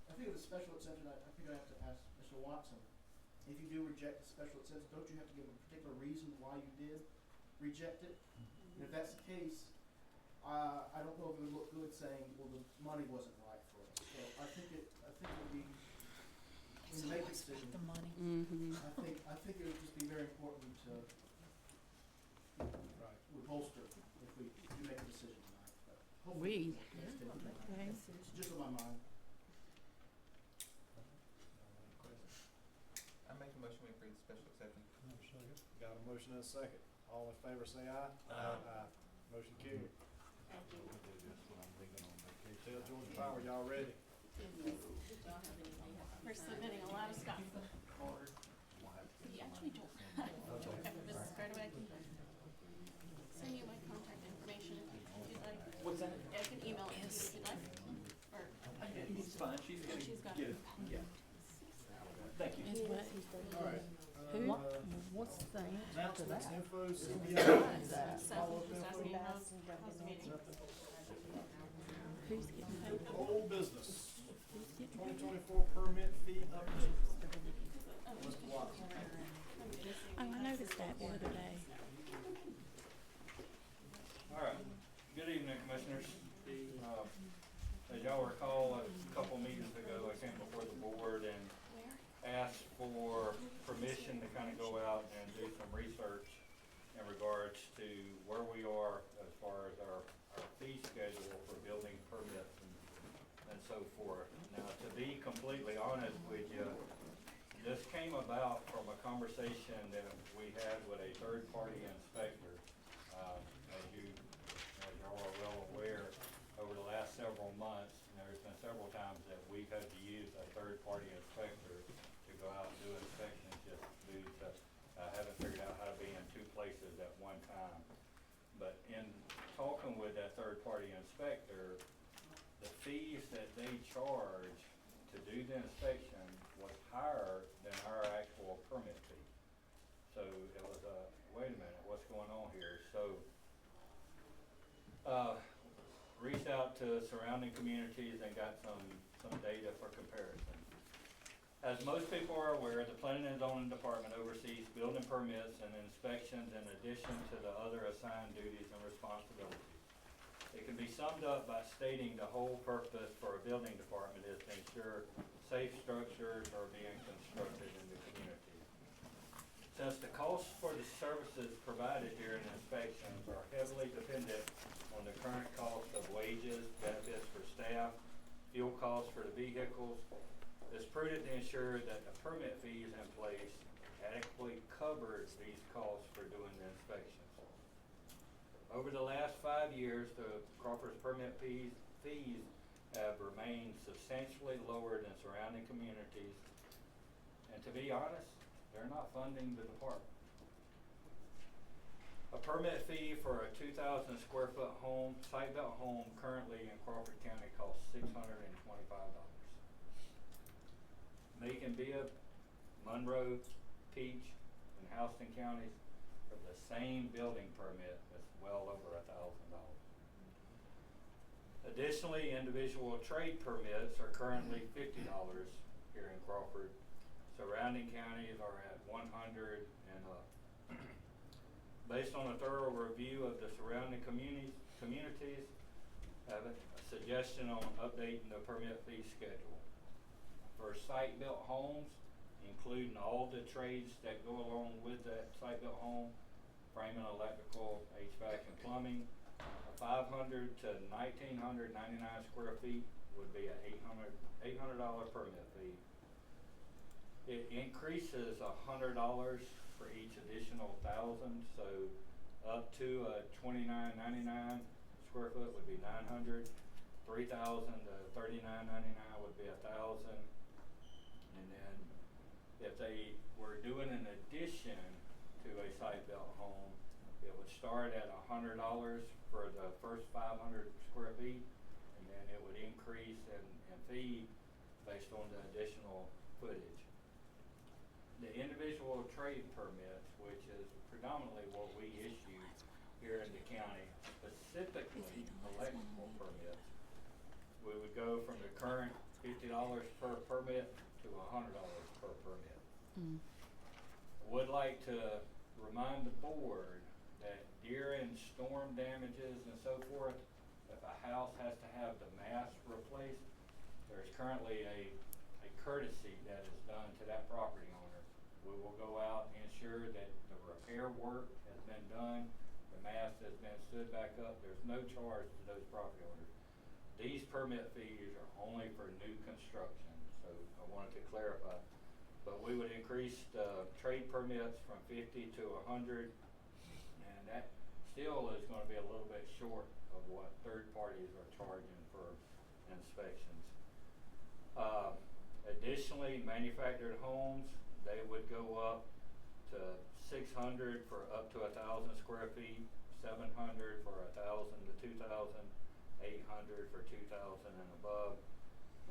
I think of the special exception, I think I have to ask Mr. Watson, if you do reject the special exception, don't you have to give a particular reason why you did reject it? And if that's the case, I don't know if it would look good saying, well, the money wasn't right for us. So I think it would be, when you make a decision, The money. Mm-hmm. I think it would just be very important to, Right. would bolster if we do make a decision tonight, but We. hopefully. It's Okay. just on my mind. I make a motion we approve the special exception. Got a motion and a second. All in favor say aye. Aye. Motion carried. Thank you. Tell Georgia Power y'all ready. We're submitting a lot of stuff. You actually don't have this right away. Send you my contact information if you'd like. What's that? I can email it to you if you'd like. Or It's fine, she's gonna she's got get it. it, yeah. Thank you. Is what? All right. Who? What's the answer to Announcements, that? info, Seth CBI, Seth follow-up was just asking info. how's the meeting? Who's getting paid? Old business. 2024 permit fee update. Mr. Watson. Oh, I noticed that the other day. All right. Good evening, Commissioners. As y'all recall, a couple meetings ago, I came before the board and asked for permission to kind of go out and do some research in regards to where we are as far as our fee schedule for building permits and so forth. Now, to be completely honest with you, this came about from a conversation that we had with a third-party inspector. As y'all are well aware, over the last several months, there's been several times that we've had to use a third-party inspector to go out and do inspections just due to haven't figured out how to be in two places at one time. But in talking with that third-party inspector, the fees that they charge to do the inspection was higher than our actual permit fee. So it was wait a minute, what's going on here? So, reached out to surrounding communities and got some data for comparison. As most people are aware, the Planning and Zoning Department oversees building permits and inspections in addition to the other assigned duties and responsibilities. It can be summed up by stating the whole purpose for a building department is to ensure safe structures are being constructed in the community. Since the costs for the services provided during inspections are heavily dependent on the current cost of wages, benefits for staff, fuel costs for the vehicles, it's prudent to ensure that the permit fees in place adequately covers these costs for doing the inspections. Over the last 5 years, the Crawford's permit fees have remained substantially lower than surrounding communities, and to be honest, they're not funding the department. A permit fee for a 2,000 square foot home, site-built home currently in Crawford County costs $625. Macon, Bibb, Monroe, Peach, and Houston counties for the same building permit is well over $1,000. Additionally, individual trade permits are currently $50 here in Crawford. Surrounding counties are at $100 and up. Based on a thorough review of the surrounding communities, I have a suggestion on updating the permit fee schedule. For site-built homes, including all the trades that go along with that site-built home, framing, electrical, HVAC, and plumbing, 500 to 1,999 square feet would be an $800 permit fee. It increases $100 for each additional 1,000, so up to a 2,999 square foot would be 900. 3,000 to 3,999 would be 1,000. And then if they were doing an addition to a site-built home, it would start at $100 for the first 500 square feet, and then it would increase in fee based on the additional footage. The individual trade permits, which is predominantly what we issue here in the county, specifically electrical permits, we would go from the current $50 per permit to $100 per permit. Would like to remind the board that during storm damages and so forth, if a house has to have the mast replaced, there's currently a courtesy that is done to that property owner. We will go out and ensure that the repair work has been done, the mast has been stood back up, there's no charge to those property owners. These permit fees are only for new construction, so I wanted to clarify. But we would increase the trade permits from 50 to 100, and that still is gonna be a little bit short of what third parties are charging for inspections. Additionally, manufactured homes, they would go up to 600 for up to 1,000 square feet, 700 for 1,000 to 2,000, 800 for 2,000 and above,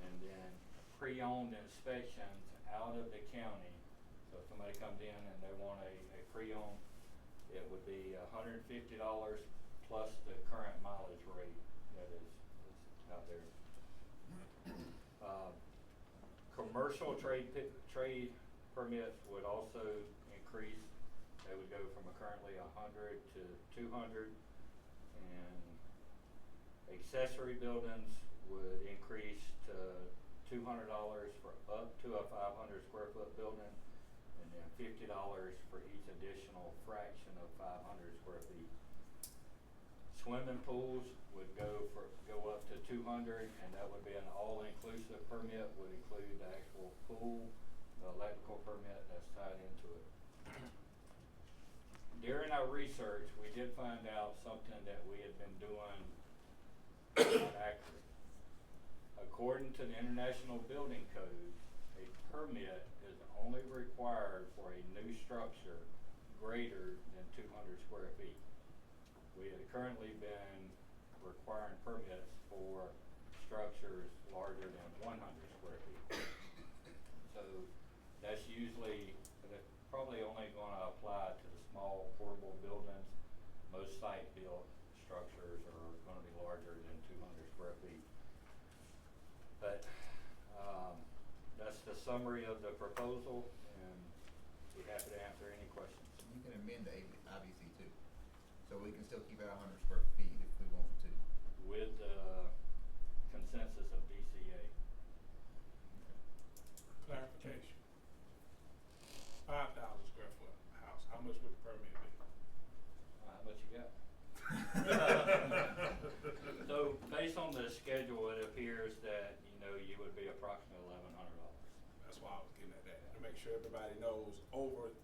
and then pre-owned inspections out of the county. So if somebody comes in and they want a pre-owned, it would be $150 plus the current mileage rate that is out there. Commercial trade permits would also increase. They would go from currently 100 to 200, and accessory buildings would increase to $200 for up to a 500 square foot building, and then $50 for each additional fraction of 500 square feet. Swimming pools would go up to 200, and that would be an all-inclusive permit, would include the actual pool, the electrical permit that's tied into it. During our research, we did find out something that we had been doing not accurate. According to the International Building Code, a permit is only required for a new structure greater than 200 square feet. We had currently been requiring permits for structures larger than 100 square feet. So that's usually, it's probably only gonna apply to the small portable buildings. Most site-built structures are gonna be larger than 200 square feet. But, that's the summary of the proposal, and be happy to answer any questions. You can amend the IBC too, so we can still keep it 100 square feet if we want to. With the consensus of DCA. Clarification. 5,000 square foot house, how much would the permit be? How much you got? So based on the schedule, it appears that, you would be approximately $1,100. That's why I was getting at that, to make sure everybody knows over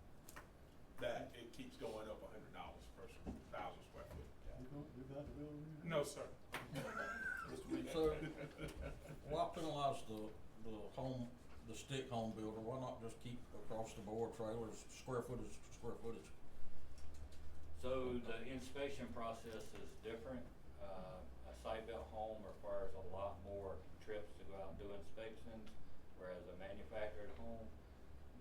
that it keeps going up $100 per 1,000 square foot. You got the building? No, sir. So, why penalize the stick home builder? Why not just keep across the board trailers, square footage? So the inspection process is different. A site-built home requires a lot more trips to go out and do inspections, whereas a manufactured home,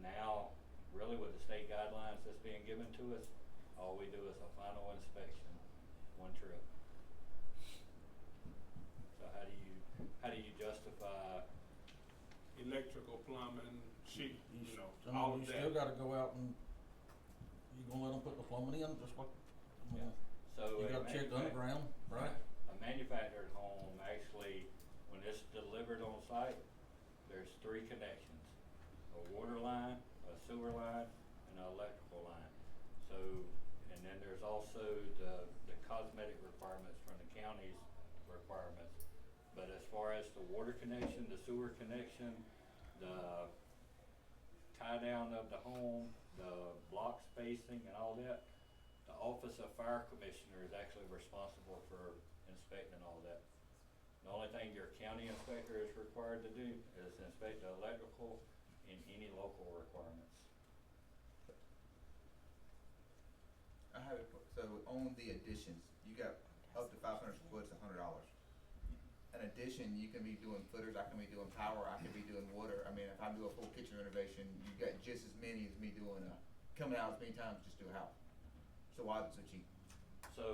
now, really with the state guidelines that's being given to us, all we do is a final inspection, one trip. So how do you justify? Electrical, plumbing, sheet, You all of that. still gotta go out and, you gonna let them put the plumbing in, just like, So you a gotta check the underground, right? A manufactured home, actually, when it's delivered on site, there's 3 connections: a water line, a sewer line, and an electrical line. So, and then there's also the cosmetic requirements from the county's requirements. But as far as the water connection, the sewer connection, the tie down of the home, the block spacing and all that, the Office of Fire Commissioner is actually responsible for inspecting all that. The only thing your county inspector is required to do is inspect the electrical and any local requirements. I have it, so on the additions, you got up to 500 square foot, it's $100. In addition, you can be doing footers, I can be doing power, I can be doing water. I mean, if I do a full kitchen renovation, you got just as many as me doing, coming out as many times just do a house. So why is it so cheap? So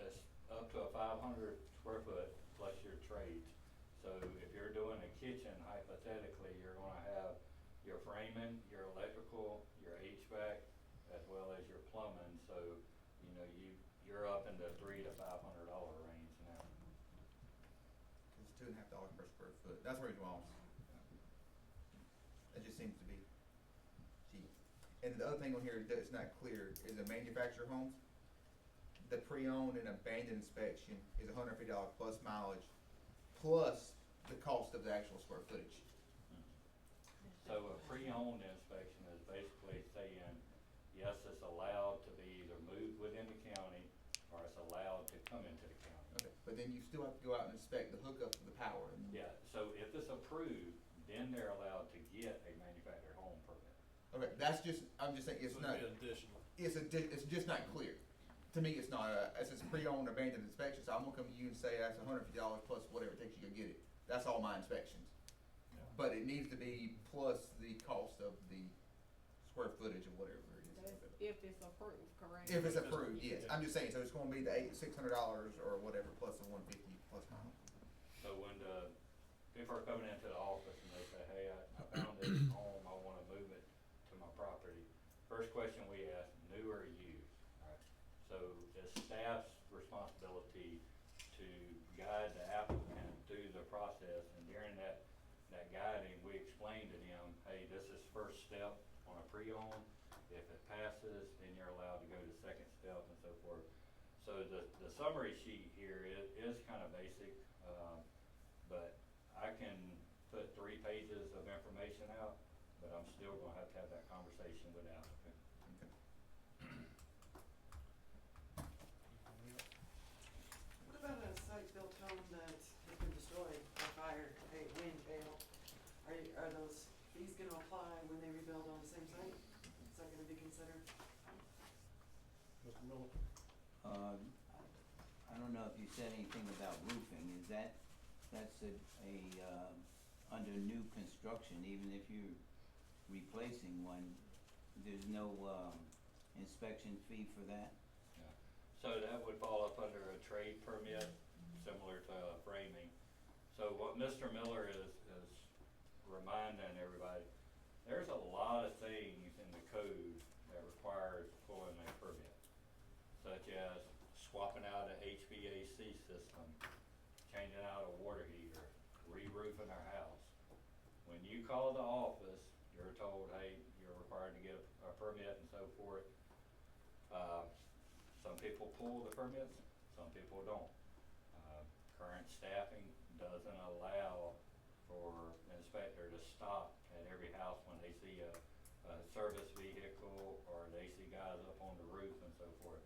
that's up to a 500 square foot plus your trades. So if you're doing a kitchen, hypothetically, you're gonna have your framing, your electrical, your HVAC, as well as your plumbing. So, you're up in the $300 to $500 range now. $2.50 per square foot. That's the reason why I was, it just seems to be cheap. And the other thing on here that's not clear is the manufactured homes. The pre-owned and abandoned inspection is $150 plus mileage, plus the cost of the actual square footage. So a pre-owned inspection is basically saying, yes, it's allowed to be either moved within the county or it's allowed to come into the county. Okay, but then you still have to go out and inspect the hookup of the power. Yeah, so if it's approved, then they're allowed to get a manufactured home permit. Okay, that's just, I'm just saying, it's not, additional. it's just not clear. To me, it's not, it's a pre-owned abandoned inspection, so I'm gonna come to you and say that's $150 plus whatever it takes you to get it. That's all my inspections. Yeah. But it needs to be plus the cost of the square footage or whatever it is. That's if it's approved, correct? If it's approved, yes. I'm just saying, so it's gonna be the $600 or whatever plus the $150 plus miles. So when the people are coming into the office and they say, hey, I found this home, I wanna move it to my property. First question we ask, new or used? Alright. So it's staff's responsibility to guide the applicant through the process, and during that guiding, we explain to them, hey, this is first step on a pre-owned. If it passes, then you're allowed to go to second step and so forth. So the summary sheet here is kind of basic, but I can put 3 pages of information out, but I'm still gonna have to have that conversation with the applicant. What about a site-built home that has been destroyed by fire, wind, hail? Are those fees gonna apply when they rebuild on the same site? Is that gonna be considered? Mr. Miller? I don't know if you said anything about roofing, that's under new construction, even if you're replacing one, there's no, inspection fee for that? Yeah. So that would fall up under a trade permit, similar to framing. So what Mr. Miller is reminding everybody, there's a lot of things in the code that requires pulling a permit, such as swapping out an HVAC system, changing out a water heater, re-roofing our house. When you call the office, you're told, hey, you're required to get a permit and so forth. Some people pull the permits, some people don't. Current staffing doesn't allow for an inspector to stop at every house when they see a service vehicle or they see guys up on the roof and so forth.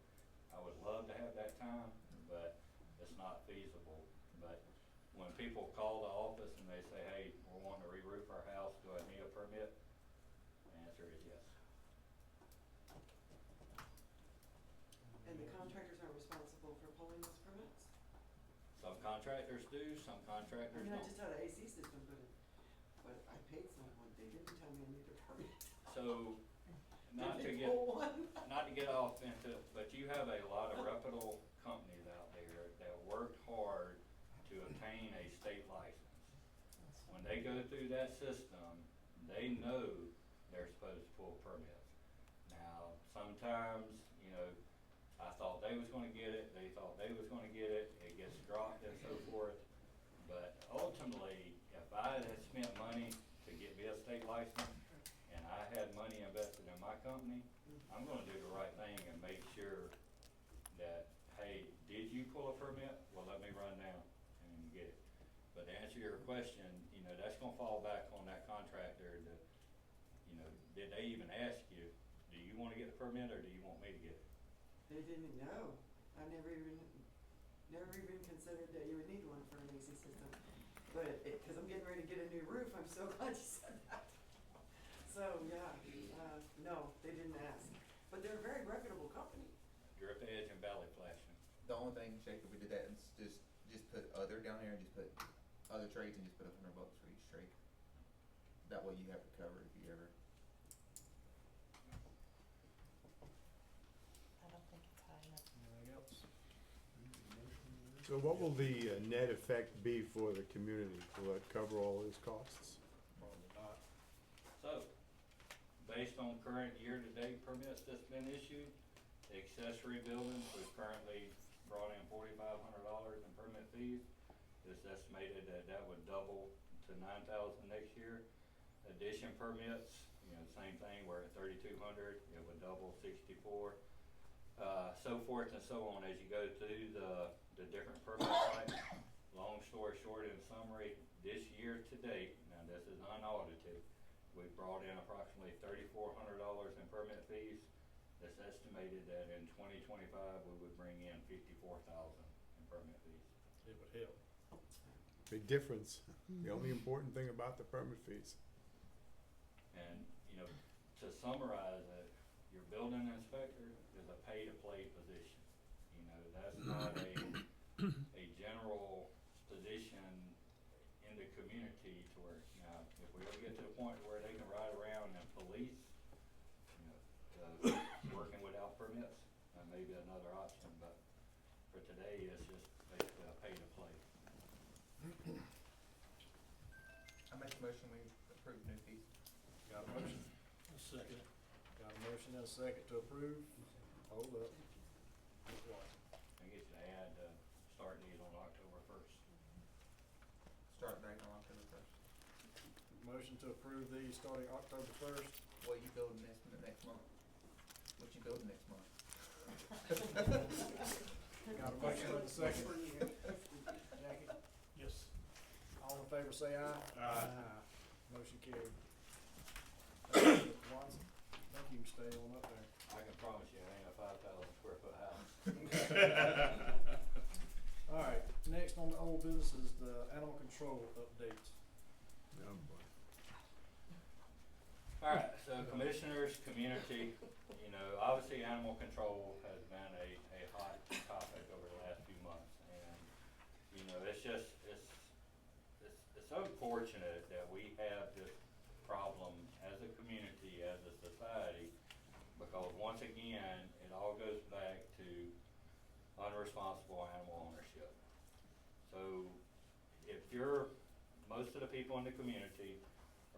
I would love to have that time, but it's not feasible. But when people call the office and they say, hey, we're wanting to re-roof our house, do I need a permit? The answer is yes. And the contractors aren't responsible for pulling those permits? Some contractors do, some contractors I don't. just had an AC system, but I paid someone, they didn't tell me I needed a permit. So, not to Did they get, pull one? not to get off into, but you have a lot of reputable companies out there that worked hard to obtain a state license. When they go through that system, they know they're supposed to pull permits. Now, sometimes, you know, I thought they was gonna get it, they thought they was gonna get it, it gets dropped and so forth. But ultimately, if I had spent money to get me a state license, and I had money invested in my company, I'm gonna do the right thing and make sure that, hey, did you pull a permit? Well, let me run down and get it. But to answer your question, you know, that's gonna fall back on that contractor to, you know, did they even ask you, do you wanna get the permit or do you want me to get it? They didn't know. I never even considered that you would need one for an AC system. But cause I'm getting ready to get a new roof, I'm so glad you said that. So, yeah, no, they didn't ask. But they're a very reputable company. Drip edge and valley flashing. The only thing, Jake, if we did that, is just put other down here and just put other trades and just put $100 for each trade. That way you have it covered if you ever. I don't think it's high enough. Anything else? So what will the net effect be for the community? Will it cover all those costs? Probably not. So, based on current year-to-date permits that's been issued, the accessory buildings, we've currently brought in $4,500 in permit fees. it's estimated that that would double to 9,000 next year. Addition permits, same thing, we're at 3,200, it would double 64. So forth and so on as you go through the different permit types. Long story short, in summary, this year to date, now this is unaudited, we brought in approximately $3,400 in permit fees. It's estimated that in 2025, we would bring in $54,000 in permit fees. It would help. Big difference. The only important thing about the permit fees. And, to summarize it, your building inspector is a pay-to-play position. That's not a general position in the community to where, if we ever get to the point where they can ride around and police, working without permits, that may be another option, but for today, it's just basically a pay-to-play. I make a motion, we approve new fees. Got a motion? A second. Got a motion and a second to approve? Hold up. What? I get you to add, start date on October 1st. Start date on October 1st. Motion to approve these starting October 1st. What you building next month? What you building next month? Got a motion and a second. Jackie? Yes. All in favor say aye. Aye. Motion carried. Thank you, Mr. Watson. I think you can stay on up there. I can promise you, it ain't a 5,000 square foot house. All right, next on the old business is the animal control updates. Oh, boy. Alright, so commissioners, community, obviously animal control has been a hot topic over the last few months. And, it's unfortunate that we have this problem as a community, as a society, because once again, it all goes back to unresponsible animal ownership. So most of the people in the community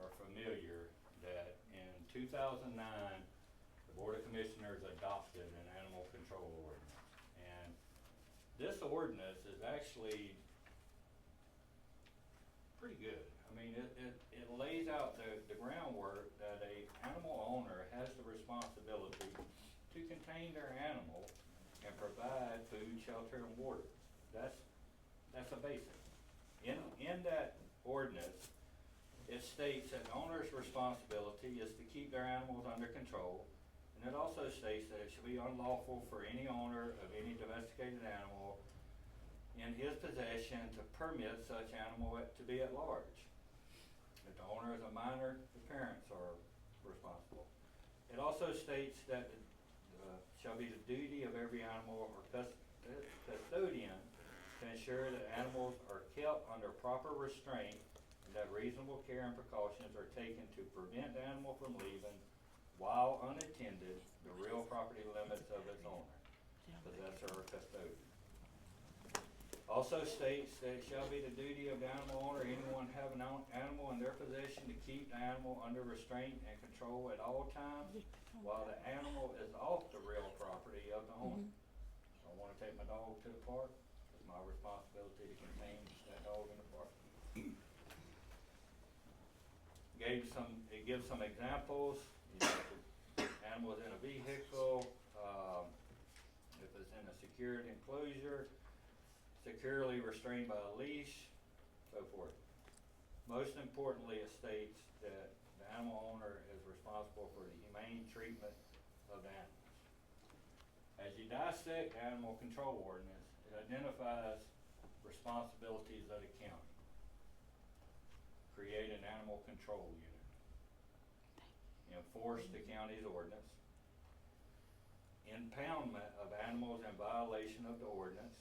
are familiar that in 2009, the Board of Commissioners adopted an animal control ordinance. And this ordinance is actually pretty good. I mean, it lays out the groundwork that a animal owner has the responsibility to contain their animal and provide food, shelter, and water. That's a basic. In that ordinance, it states that the owner's responsibility is to keep their animals under control, and it also states that it should be unlawful for any owner of any domesticated animal in his possession to permit such animal to be at large. If the owner is a minor, the parents are responsible. It also states that shall be the duty of every animal or custodian to ensure that animals are kept under proper restraint and that reasonable care and precautions are taken to prevent the animal from leaving while unattended the real property limits of its owner, possessor, or custodian. Also states that it shall be the duty of the animal owner, anyone having an animal in their possession, to keep the animal under restraint and control at all times while the animal is off the real property of the owner. I want to take my dog to the park, it's my responsibility to contain that dog in the park. It gives some examples, if the animal is in a vehicle, if it's in a secured enclosure, securely restrained by a leash, so forth. Most importantly, it states that the animal owner is responsible for the humane treatment of the animals. As you dissect the animal control ordinance, it identifies responsibilities of the county. Create an animal control unit. Enforce the county's ordinance. Impoundment of animals in violation of the ordinance.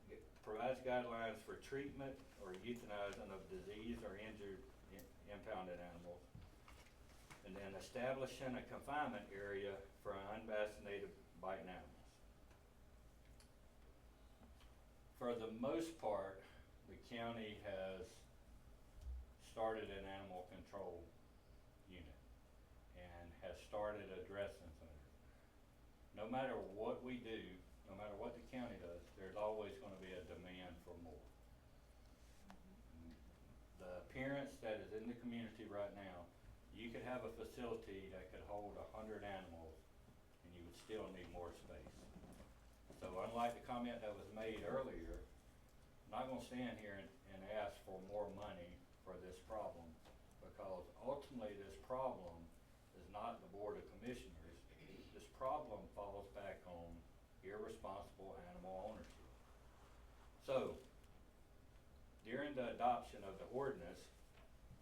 It provides guidelines for treatment or euthanizing of diseased or injured impounded animals. And then establishing a confinement area for unvaccinated biting animals. For the most part, the county has started an animal control unit and has started addressing things. no matter what we do, no matter what the county does, there's always gonna be a demand for more. The appearance that is in the community right now, you could have a facility that could hold 100 animals, and you would still need more space. So unlike the comment that was made earlier, I'm not gonna stand here and ask for more money for this problem, because ultimately this problem is not the Board of Commissioners. This problem falls back on irresponsible animal ownership. So, during the adoption of the ordinance,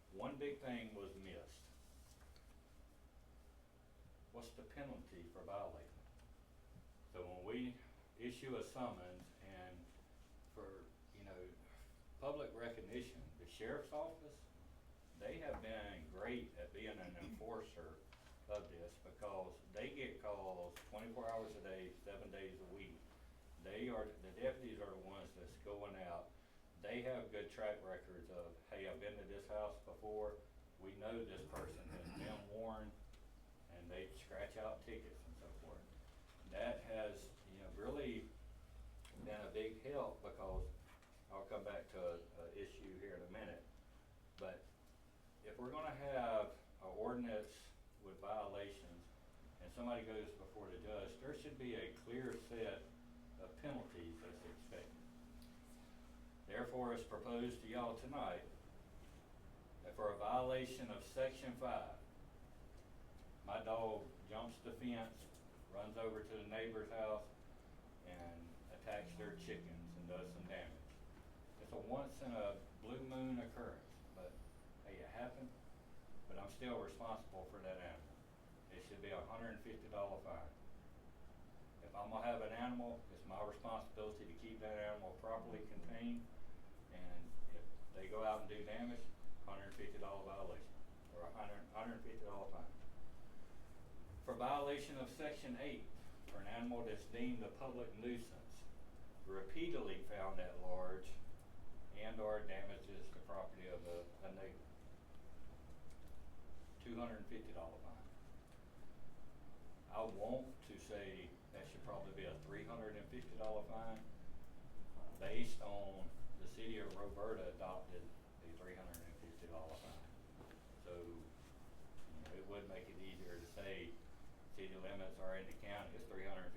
one big thing was missed. What's the penalty for violating? So when we issue a summons and for, public recognition, the sheriff's office, they have been great at being an enforcer of this, because they get calls 24 hours a day, 7 days a week. The deputies are the ones that's going out. They have good track records of, hey, I've been to this house before, we know this person has been warned, and they scratch out tickets and so forth. That has, really been a big help, because I'll come back to a issue here in a minute. But if we're gonna have an ordinance with violations and somebody goes before the judge, there should be a clear set of penalties that's expected. Therefore, it's proposed to y'all tonight that for a violation of Section 5, my dog jumps the fence, runs over to the neighbor's house, and attacks their chickens and does some damage. It's a once in a blue moon occurrence, but hey, it happened, but I'm still responsible for that animal. It should be a $150 fine. If I'm gonna have an animal, it's my responsibility to keep that animal properly contained, and if they go out and do damage, $150 violation, or $150 fine. For violation of Section 8, for an animal that's deemed a public nuisance, repeatedly found at large, and or damages the property of a neighbor, $250 fine. I want to say that should probably be a $350 fine, based on the city of Roberta adopted a $350 fine. So, it would make it easier to say city limits are in the county, it's $350.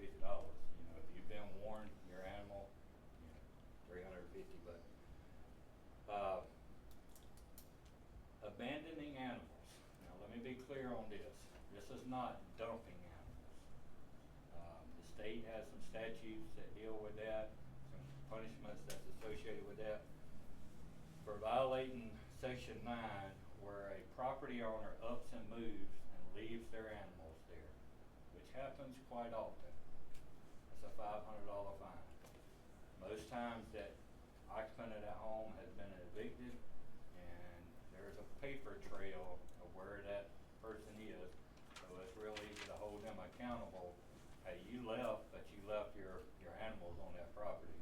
If you've been warned, your animal, $350, but abandoning animals. Now let me be clear on this. This is not dumping animals. The state has some statutes that deal with that, some punishments that's associated with that. For violating Section 9, where a property owner ups and moves and leaves their animals there, which happens quite often, it's a $500 fine. Most times that occupant of that home has been evicted, and there's a paper trail of where that person is, so it's real easy to hold them accountable. Hey, you left, but you left your animals on that property.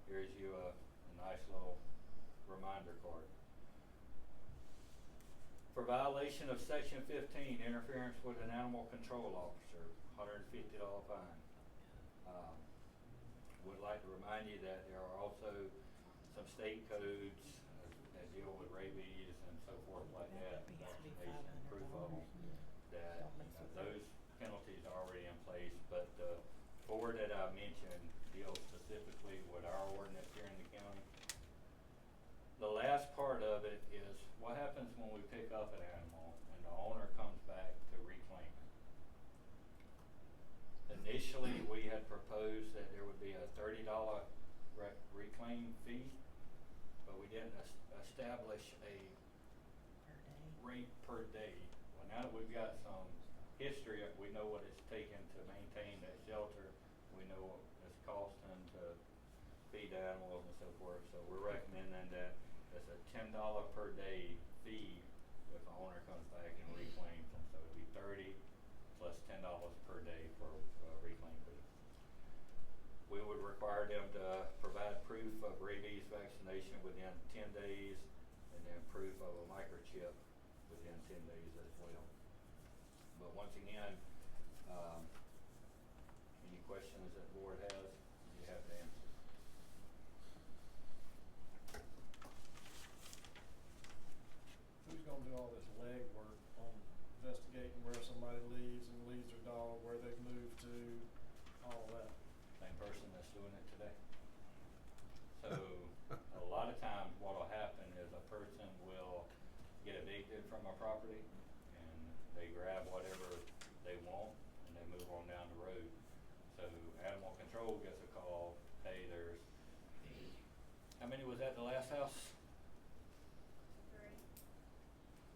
Here's you a nice little reminder card. For violation of Section 15, interference with an animal control officer, $150 fine. Would like to remind you that there are also some state codes that deal with rabies and so forth like that, vaccination, proof of them, that those penalties are already in place, but the four that I mentioned deal specifically with our ordinance here in the county. The last part of it is what happens when we pick up an animal and the owner comes back to reclaim it. Initially, we had proposed that there would be a $30 reclaim fee, but we didn't establish a rate per day. Well, now that we've got some history, we know what it's taken to maintain that shelter. We know what it's costing to feed animals and so forth. So we're recommending that it's a $10 per day fee if the owner comes back and reclaims them. So it'd be 30 plus $10 per day for reclaim fee. We would require them to provide proof of rabies vaccination within 10 days, and then proof of a microchip within 10 days as well. But once again, questions that the board has, you have the answers. Who's gonna do all this legwork on investigating where somebody lives and leaves their dog, where they've moved to, all of that? Same person that's doing it today. So, a lot of times what'll happen is a person will get evicted from a property and they grab whatever they want and they move on down the road. So animal control gets a call, hey, how many was at the last house?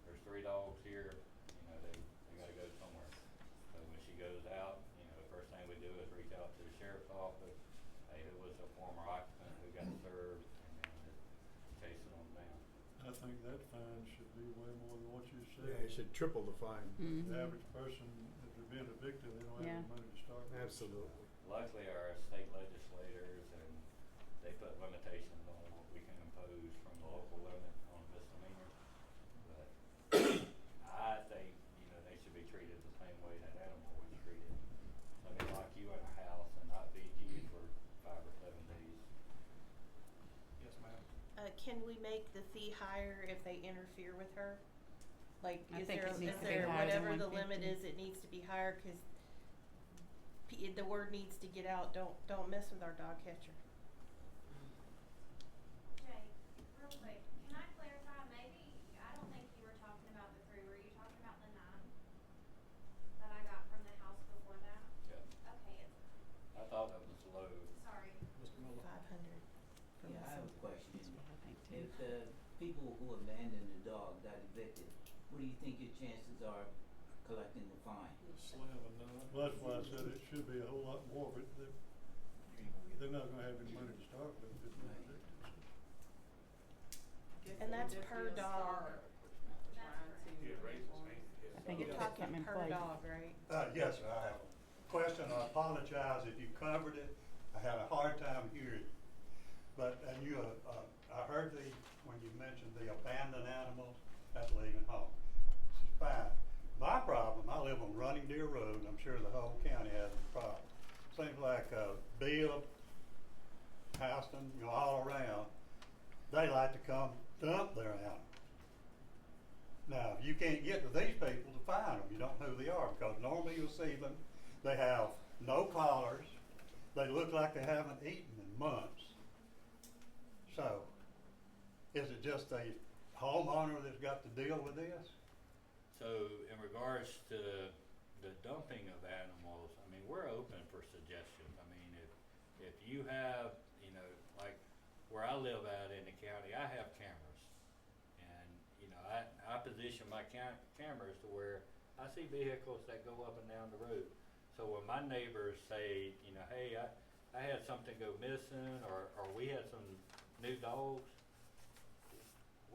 There's 3 dogs here, you know, they gotta go somewhere. So when she goes out, you know, the first thing we do is reach out to the sheriff's office, hey, who was the former occupant who got served, and then just chasing them down. I think that fine should be way more than what you said. Yeah, you should triple the fine. Mhm. The average person, if they're being evicted, they don't have Yeah. the money to start with. Absolutely. Luckily, our state legislators, and they put limitations on what we can impose from the local limit on misdemeanors. But I think, you know, they should be treated the same way that animal was treated. Somebody lock you in a house and not feed you for 5 or 7 days. Yes, ma'am. Can we make the fee higher if they interfere with her? Like, I is think there, it needs is to be there, higher than whatever the limit 150. is, it needs to be higher, cause the word needs to get out, don't mess with our dog catcher. Jay, real quick, can I clarify, maybe, I don't think you were talking about the 3, were you talking about the 9 that I got from the house before that? Yeah. Okay, it's, I thought that was low. sorry. Mr. Miller? 500. Yeah, I have a question. That's what I think too. If the people who abandoned the dog got evicted, what do you think your chances are of collecting the fine? Slim and none. Well, that's why I said it should be a whole lot more, but they're not gonna have any money to start with if it's not evicted, so. And that's per dog. Yeah, raise his hand. I think You're it puts talking something in per place. dog, right? Yes, sir, I have a question. I apologize if you covered it. I had a hard time hearing. But, and you, I heard when you mentioned the abandoned animals at leaving home. This is fine. My problem, I live on Running Deer Road, and I'm sure the whole county has a problem. Seems like, Bill, Houston, you know, all around, they like to come dump their animals. Now, you can't get to these people to find them. You don't know who they are, because normally you'll see them. They have no collars. They look like they haven't eaten in months. So, is it just a homeowner that's got to deal with this? So in regards to the dumping of animals, I mean, we're open for suggestions. I mean, if you have, you know, like where I live at in the county, I have cameras. And, you know, I position my cameras to where I see vehicles that go up and down the road. So when my neighbors say, you know, hey, I had something go missing, or we had some new dogs,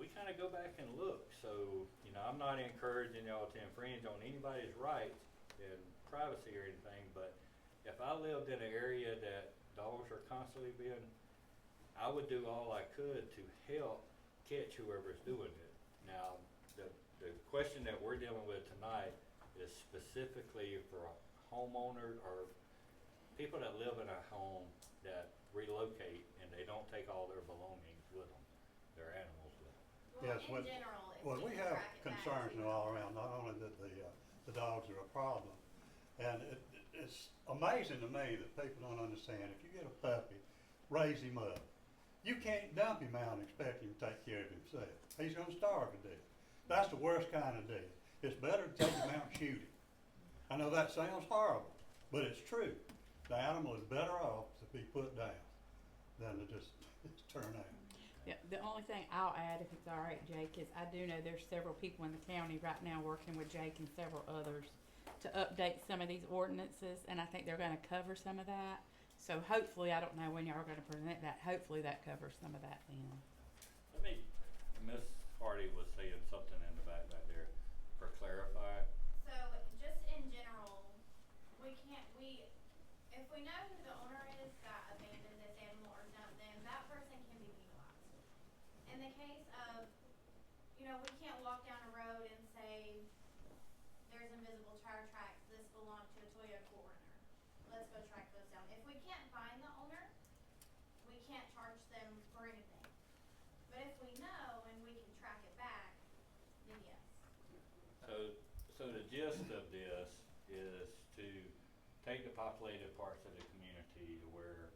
we kind of go back and look. So, you know, I'm not encouraging y'all to infringe on anybody's rights and privacy or anything, but if I lived in an area that dogs are constantly being, I would do all I could to help catch whoever's doing it. Now, the question that we're dealing with tonight is specifically for homeowners or people that live in a home that relocate and they don't take all their belongings with them, their animals with them. Yes, in general, if well, we can have track it back concerns to- all around, not only that the dogs are a problem. And it's amazing to me that people don't understand, if you get a puppy, raise him up. You can't dump him out and expect him to take care of himself. He's gonna starve to death. That's the worst kind of death. It's better to take him out and shoot him. I know that sounds horrible, but it's true. The animal is better off to be put down than to just turn out. Yeah, the only thing I'll add, if it's all right, Jake, is I do know there's several people in the county right now working with Jake and several others to update some of these ordinances, and I think they're gonna cover some of that. So hopefully, I don't know when y'all are gonna present that, hopefully that covers some of that then. Let me, Miss Hardy was saying something in the back there for clarify. So, just in general, if we know who the owner is that abandoned this animal or dumped them, that person can be penalized. In the case of, you know, we can't walk down a road and say, there's invisible tire tracks, this belonged to a Toyota 4Runner. let's go track those down. If we can't find the owner, we can't charge them for anything. But if we know and we can track it back, then yes. So the gist of this is to take the populated parts of the community where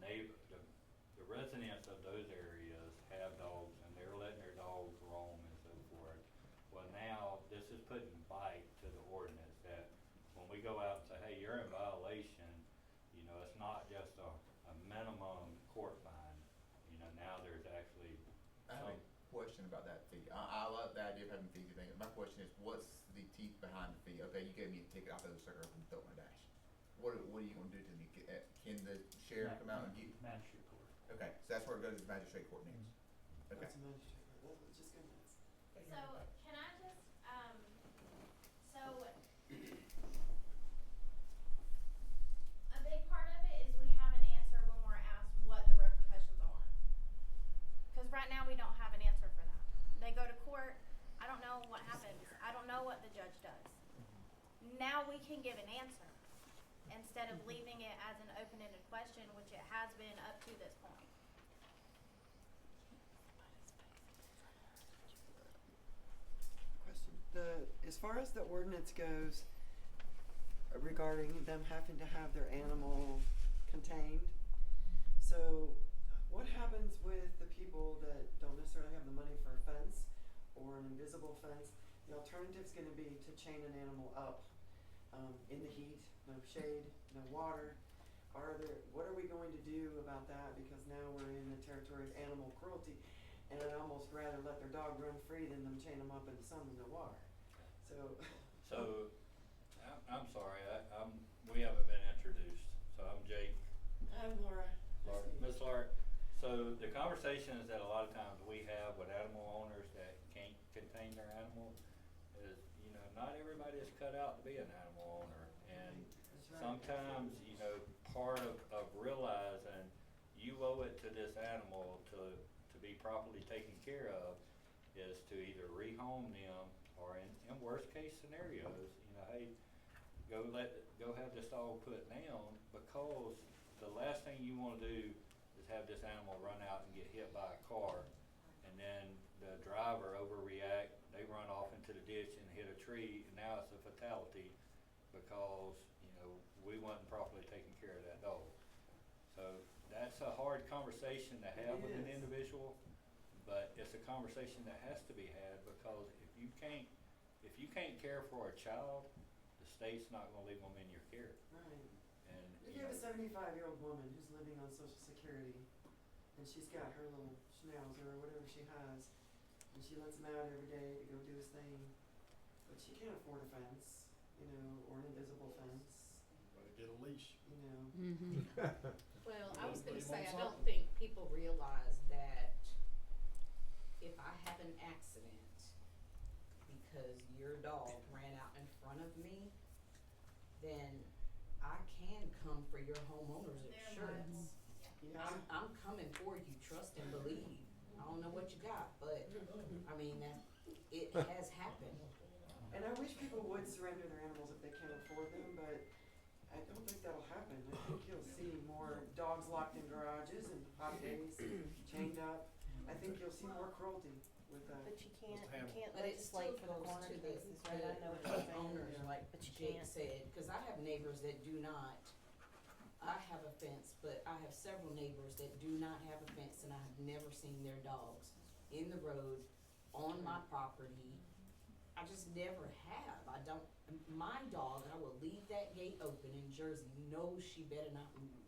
the residents of those areas have dogs and they're letting their dogs roam and so forth. Well, now this is putting bite to the ordinance that when we go out and say, hey, you're in violation, you know, it's not just a minimum court fine. You know, now there's actually I have a question about that fee. I love the idea of having fees and things. My question is, what's the teeth behind the fee? Okay, you gave me a ticket, I'll throw the sucker up and throw my dash. What are you gonna do to me? Can the sheriff come out and get? Magistrate court. Okay, so that's where it goes to the magistrate court next. Okay. That's a magistrate court, that's just gonna ask. So can I just, so a big part of it is we have an answer when we're asked what the repercussions are. Cause right now we don't have an answer for that. They go to court, I don't know what happens, I don't know what the judge does. Now we can give an answer instead of leaving it as an open-ended question, which it has been up to this point. Question, as far as the ordinance goes, regarding them having to have their animal contained, so what happens with the people that don't necessarily have the money for a fence or an invisible fence? The alternative's gonna be to chain an animal up, in the heat, no shade, no water. What are we going to do about that? Because now we're in the territory of animal cruelty, and I'd almost rather let their dog run free than them chain them up in the sun and the water. So, I'm sorry, we haven't been introduced, so I'm Jake. I'm Laura. Ms. Lark, so the conversations that a lot of times we have with animal owners that can't contain their animal is, you know, not everybody is cut out to be an animal owner. And sometimes, you know, part of realizing you owe it to this animal to be properly taken care of is to either rehome them or in worst case scenarios, you know, hey, go have this dog put down, because the last thing you wanna do is have this animal run out and get hit by a car, and then the driver overreact, they run off into the ditch and hit a tree, and now it's a fatality because, you know, we wasn't properly taking care of that dog. So that's a hard conversation to have with an individual, but it's a conversation that has to be had, because if you can't care for a child, the state's not gonna leave them in your care. Right. And You have a 75-year-old woman who's living on Social Security, and she's got her little schnauzer or whatever she has, and she lets him out every day to go do his thing, but she can't afford a fence, you know, or an invisible fence. Better get a leash. You know. Well, I was gonna Put him say, on I don't something. think people realize that if I have an accident because your dog ran out in front of me, then I can come for your homeowner's insurance. Yeah. I'm coming for you, trust and believe. I don't know what you got, but I mean, it has happened. And I wish people would surrender their animals if they can't afford them, but I don't think that'll happen. I think you'll see more dogs locked in garages and hot days, chained up. I think you'll see more cruelty with that. But you can't But it still legislate for the goes corner to the, cases, right? I know what you're saying. owners, like But you Jake can't. said, cause I have neighbors that do not, I have a fence, but I have several neighbors that do not have a fence, and I have never seen their dogs in the road, on my property. I just never have. I don't, my dog, I will leave that gate open in Jersey, knows she better not move.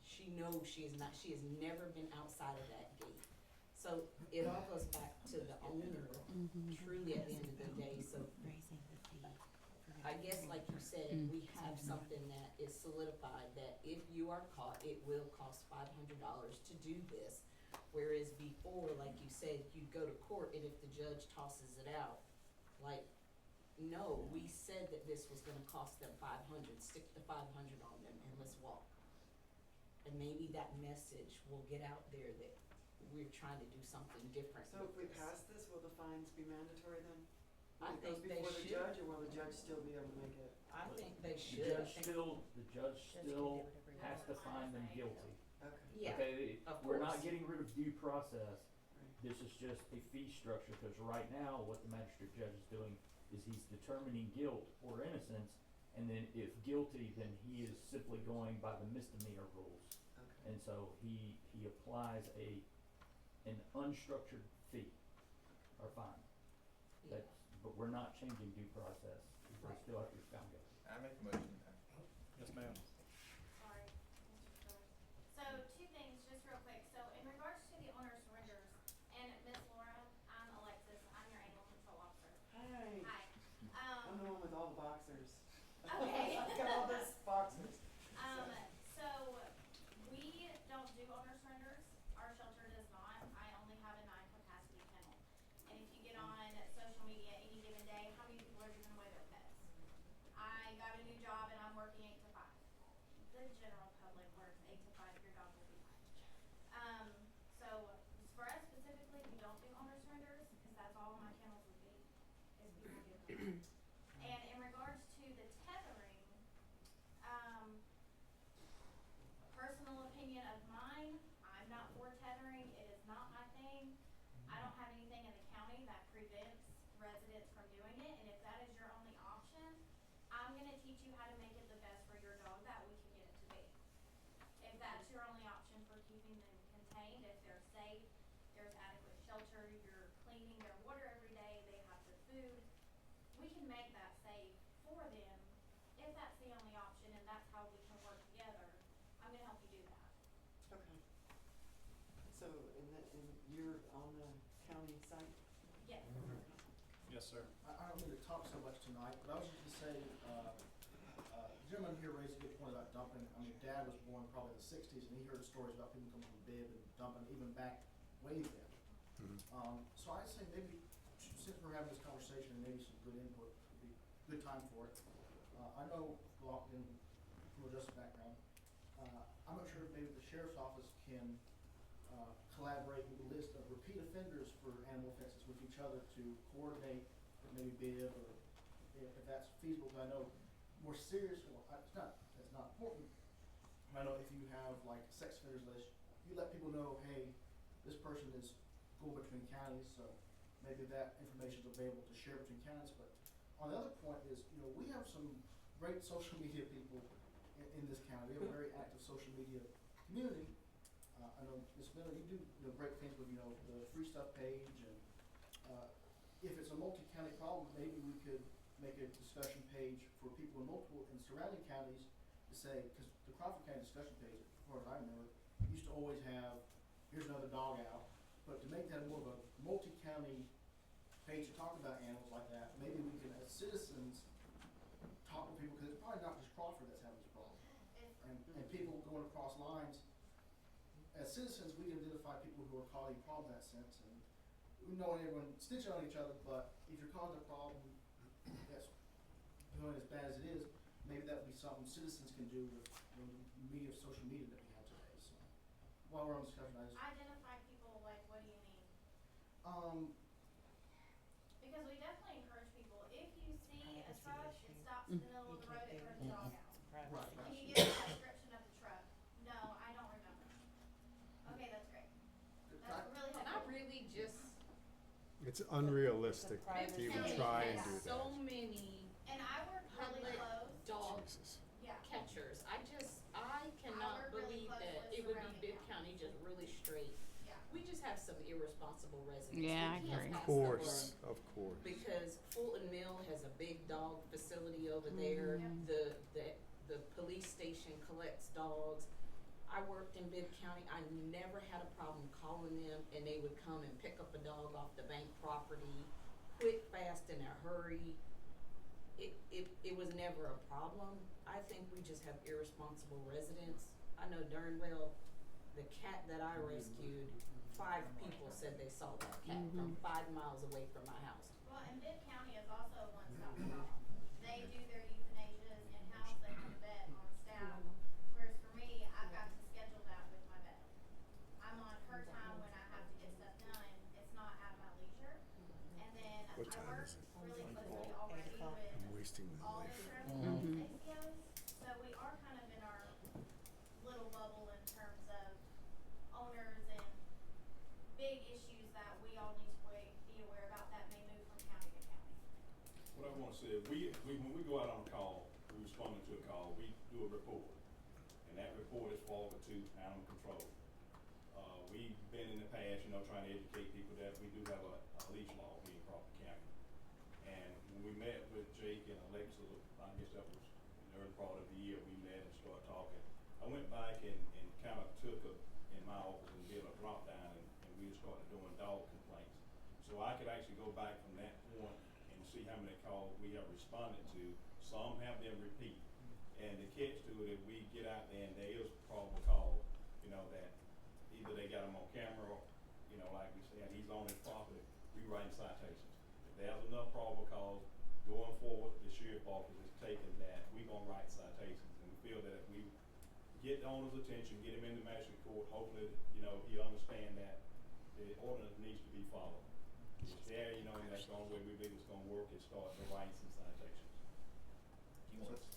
She knows she has never been outside of that gate. So it all goes back to the owner, truly at the end of the day, so I guess like you said, we have something that is solidified, that if you are caught, it will cost $500 to do this. Whereas before, like you said, you'd go to court, and if the judge tosses it out, like, no, we said that this was gonna cost them $500, stick the $500 on them and let's walk. And maybe that message will get out there that we're trying to do something different. So if we with this. pass this, will the fines be mandatory then? I When it goes think they before the should. judge, or will the judge still be able to make it? I Exactly. think they The should. judge still has to find them guilty. Okay. Yeah, Okay, of we're not course. getting rid of due process. This is just a fee structure, because right now, what the magistrate judge is doing is he's determining guilt or innocence, and then if guilty, then he is simply going by the misdemeanor rules. Okay. And so he applies an unstructured fee or fine. Yeah. But we're not changing due process. They Right. still have to be found guilty. I make a motion. Yes, ma'am. Sorry, Mr. Stewart. So two things, just real quick. So in regards to the owner surrenders, and Miss Laura, I'm Alexis, I'm your animal control officer. Hi. Hi. I'm the one with all the boxers. Okay. I've got all those boxers. So we don't do owner surrenders. Our shelter does not. I only have a 9-capacity kennel. And if you get on social media any given day, how many people are giving away their pets? I got a new job and I'm working 8 to 5. The general public works 8 to 5. Your dog will be fine. So for us specifically, we don't do owner surrenders because that's all my kennels would be, is people give them. And in regards to the tethering, personal opinion of mine, I'm not for tethering. It is not my thing. I don't have anything in the county that prevents residents from doing it, and if that is your only option, I'm gonna teach you how to make it the best for your dog that we can get it to be. If that's your only option for keeping them contained, if they're safe, there's adequate shelter, you're cleaning their water every day, they have the food, we can make that safe for them. If that's the only option and that's how we can work together, I'm gonna help you do that. Okay. So, and you're on the county site? Yes. Yes, sir. I don't mean to talk so much tonight, but I was just gonna say, the gentleman here raised a good point about dumping. I mean, Dad was born probably in the 60s, and he heard stories about people coming from bib and dumping even back way then. So I say maybe, since we're having this conversation, and maybe some good input, would be a good time for it. I know, in criminal justice background, I'm not sure if maybe the sheriff's office can collaborate with a list of repeat offenders for animal offenses with each other to coordinate, maybe bib, or if that's feasible. Because I know more serious, well, it's not important. I know if you have like a sex offenders list, you let people know, hey, this person is going between counties, so maybe that information is available to share between counties. But on the other point is, we have some great social media people in this county. We have a very active social media community. I know, Ms. Miller, you do great things with, the free stuff page, and if it's a multi-county problem, maybe we could make a discussion page for people in surrounding counties to say, because the Crawford County discussion page, as far as I remember, used to always have, here's another dog out, but to make that more of a multi-county page to talk about animals like that, maybe we can, as citizens, talk to people, because it's probably not just Crawford that's having this problem. And people going across lines, as citizens, we can identify people who are causing problems in that sense, and we know everyone snitching on each other, but if you're causing a problem that's going as bad as it is, maybe that would be something citizens can do with the social media that we have today. So while we're on discussion, Identify people, like, what do you mean? Because we definitely encourage people, if you see a truck that stops in the middle of the road, it turns a dog out. Right. Can you give me a description of the truck? No, I don't remember. Okay, that's great. That's really helpful. And I really just, It's unrealistic to even Bibb try County and do has that. so many And I work really public close. dog Jesus. Yeah. catchers. I cannot work really believe close that with it would be surrounding Bibb County just really straight. Yeah. We just have some irresponsible residents. Yeah, I We can't agree. pass Of them course, on. of course. Because Fulton Mill has a big dog facility over there. The police station collects dogs. I worked in Bibb County. I never had a problem calling them, and they would come and pick up a dog off the bank property, quick, fast, in a hurry. It was never a problem. I think we just have irresponsible residents. I know darn well the cat that I rescued, 5 people said they saw that cat from 5 miles away from my house. Well, and Bibb County is also a one-stop shop. They do their euthanasias in-house, they have a vet on staff. Whereas for me, I've got to schedule that with my vet. I'm on her time when I have to get stuff done. It's not at my leisure. And then What I time work is it? really closely already with I'm wasting my all life. the surrounding counties. big issues that we all need to be aware about that may move from county to county. What I wanna say, when we go out on a call, we responding to a call, we do a report. And that report is forwarded to animal control. We've been in the past, trying to educate people that we do have a leash law here in Crawford County. And when we met with Jake and Alexa, I guess that was in the early part of the year, we met and started talking. I went back and kind of took in my office and did a drop down and we started doing dog complaints. So I could actually go back from that point and see how many calls we have responded to. Some have been repeat. And the catch to it, if we get out there and there is probable cause, that either they got him on camera or, like we said, he's on his property, we write citations. If there's enough probable cause going forward, the sheriff office is taking that, we gonna write citations. And we feel that if we get the owner's attention, get him in the magistrate court, hopefully, he understand that the ordinance needs to be followed. It's there, and that's the only way we believe it's gonna work, is start to write some citations.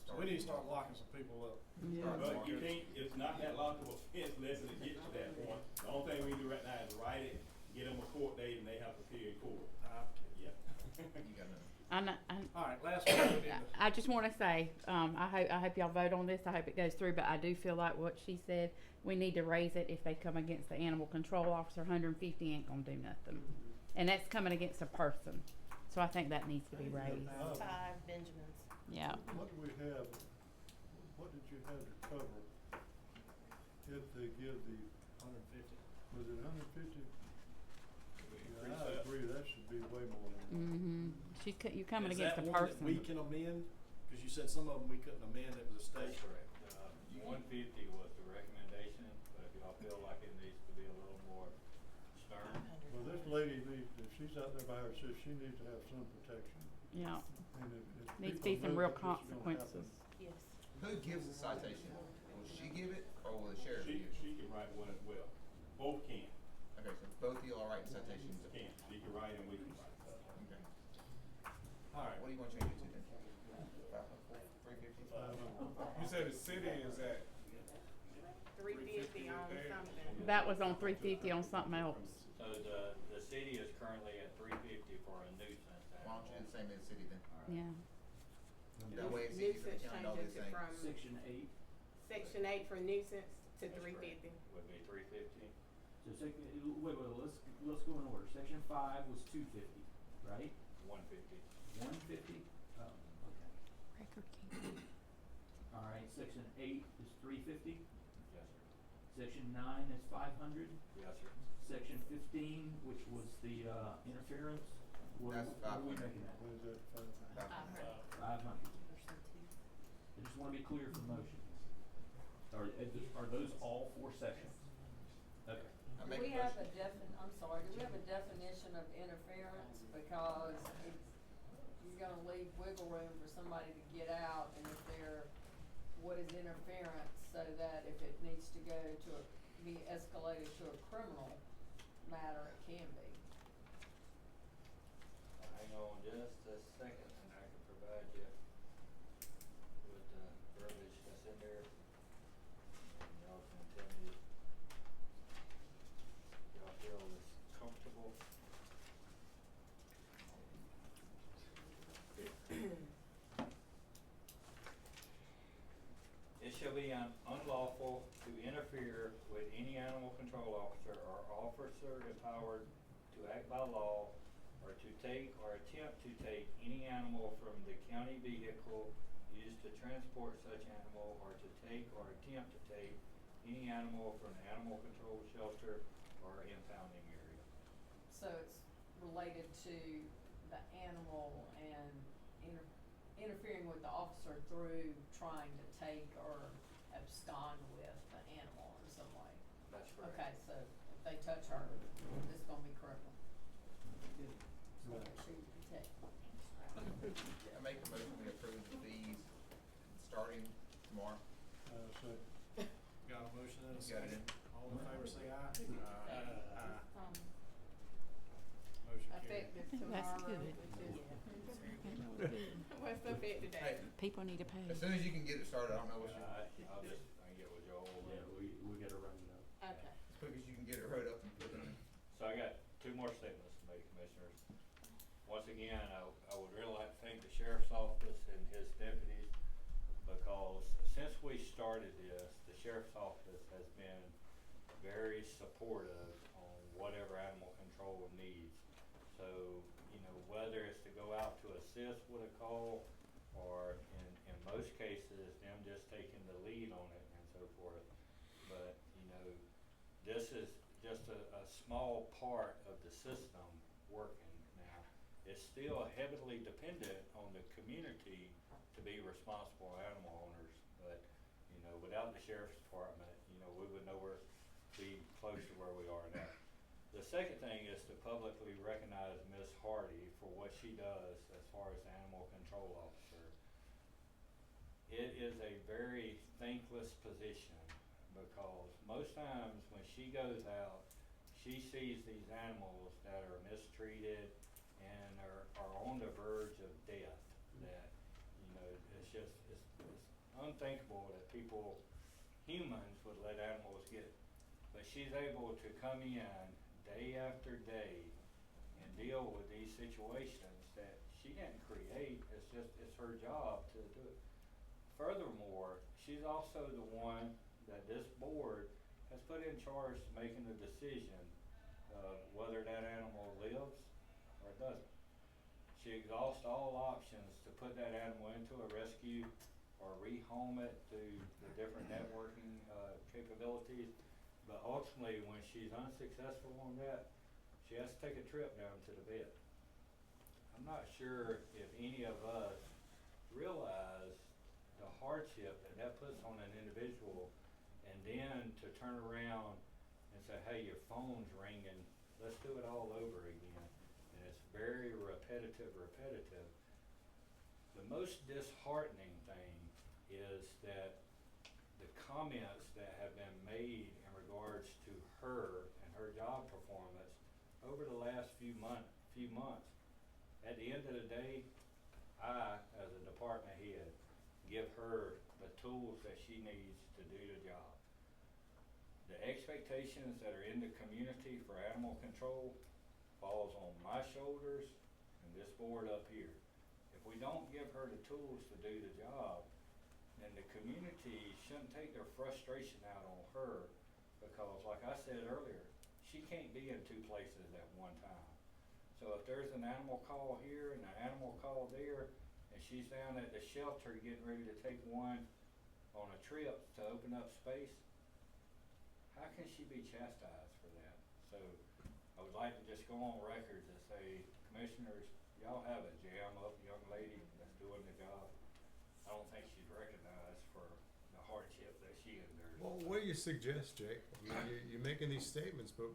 So we need to start locking some people up. Yeah. But you can't, it's not that lockable offense unless it gets to that point. The only thing we do right now is write it, get them a court date, and they have to appear in court. Yeah. You got another. All right, last one. I just want to say, I hope y'all vote on this. I hope it goes through, but I do feel like what she said, we need to raise it. If they come against the animal control officer, 150 ain't gonna do nothing, and that's coming against a person. So I think that needs to be raised. 5 Benjamins. Yeah. What do we have, what did you have to cover if they give the 150. Was it 150? Yeah, I agree, that should be way more than that. Mm-hmm. You're coming Is against that a one person. that we can amend? Because you said some of them we couldn't amend, it was a state. That's correct. 150 was the recommendation, but if y'all feel like it needs to be a little more stern. Well, this lady needs, if she's out there by herself, she needs to have some protection. Yeah. And if Needs to people be some know real that this is gonna consequences. happen. Yes. Who gives the citation? Will she give it, or will the sheriff give it? She can write one as well. Both can. Okay, so both of y'all are writing citations. Can. She can write and we can write. Okay. All right. What do you want to change it to then? 350? You said the city is at 350 on something. That was on 350 on something else. So the city is currently at 350 for a nuisance. Why don't you do the same as the city then? Yeah. That way it's easy for the Nuisance county to all do changes the it same. from Section 8. Section 8 for nuisance to That's 350. correct. Would be 350. So wait, let's go in order. Section 5 was 250, right? 150. 150? Oh, okay. Record keeping. All right, section 8 is 350. Yes, sir. Section 9 is 500. Yes, sir. Section 15, which was the interference, what That's are we 500. making that? What is that, 500? 500. I just want to be clear for motion. Are those all 4 sections? Okay. I Do make we a have motion. I'm sorry, do we have a definition of interference? Because you're gonna leave wiggle room for somebody to get out, and if what is interference, so that if it needs to go be escalated to a criminal matter, it can be. Hang on just a second and I can provide you with the verbiage that's in there. And y'all can tell me if y'all feel is comfortable. It shall be unlawful to interfere with any animal control officer or officer empowered to act by law or to take or attempt to take any animal from the county vehicle used to transport such animal, or to take or attempt to take any animal from the animal control shelter or impounding area. So it's related to the animal and interfering with the officer through trying to take or abscond with the animal in some way. That's correct. Okay, so if they touch her, it's gonna be criminal. So make sure you protect. I make a motion we approve these starting tomorrow. So, Got a motion and a You got it second. in? All in favor say aye. Motion carried. Effective That's tomorrow, good. which is, What's the fit today? People need to pay. As soon as you can get it started, I don't know what you, I can get with Joel. Yeah, we gotta run it up. okay. as quick as you can get it wrote up and put it in. So I more statements to make, Commissioners. Once again, I would really like to thank the Sheriff's Office and his deputies, because since we started this, the Sheriff's Office has been very supportive on whatever animal control needs. So, you know, whether it's to go out to assist with a call, or in most cases, them just taking the lead on it and so forth. But, you know, this is just a small part of the system working now. It's still heavily dependent on the community to be responsible animal owners. But, you know, without the Sheriff's Department, you know, we would nowhere be close to where we are now. The second thing is to publicly recognize Miss Hardy for what she does as far as animal control officer. It is a very thankless position, because most times when she goes out, she sees these animals that are mistreated and are on the verge of death. That, you know, it's unthinkable that humans would let animals get. But she's able to come in day after day and deal with these situations that she didn't create. It's her job to do it. Furthermore, she's also the one that this board has put in charge of making the decision of whether that animal lives or doesn't. She exhausts all options to put that animal into a rescue or rehome it through the different networking capabilities. But ultimately, when she's unsuccessful on that, she has to take a trip down to the vet. I'm not sure if any of us realize the hardship that puts on an individual, and then to turn around and say, hey, your phone's ringing, let's do it all over again. And it's very repetitive. The most disheartening thing is that the comments that have been made in regards to her and her job performance over the last few months. At the end of the day, I, as a department head, give her the tools that she needs to do the job. The expectations that are in the community for animal control falls on my shoulders and this board up here. If we don't give her the tools to do the job, then the community shouldn't take their frustration out on her, because like I said earlier, she can't be in two places at one time. So if there's an animal call here and an animal call there, and she's down at the shelter getting ready to take one on a trip to open up space, how can she be chastised for that? So I would like to just go on record to say, Commissioners, y'all have a jam up young lady that's doing the job. I don't think she's recognized for the hardship that she endures. Well, what do you suggest, Jake? I mean, you're making these statements, but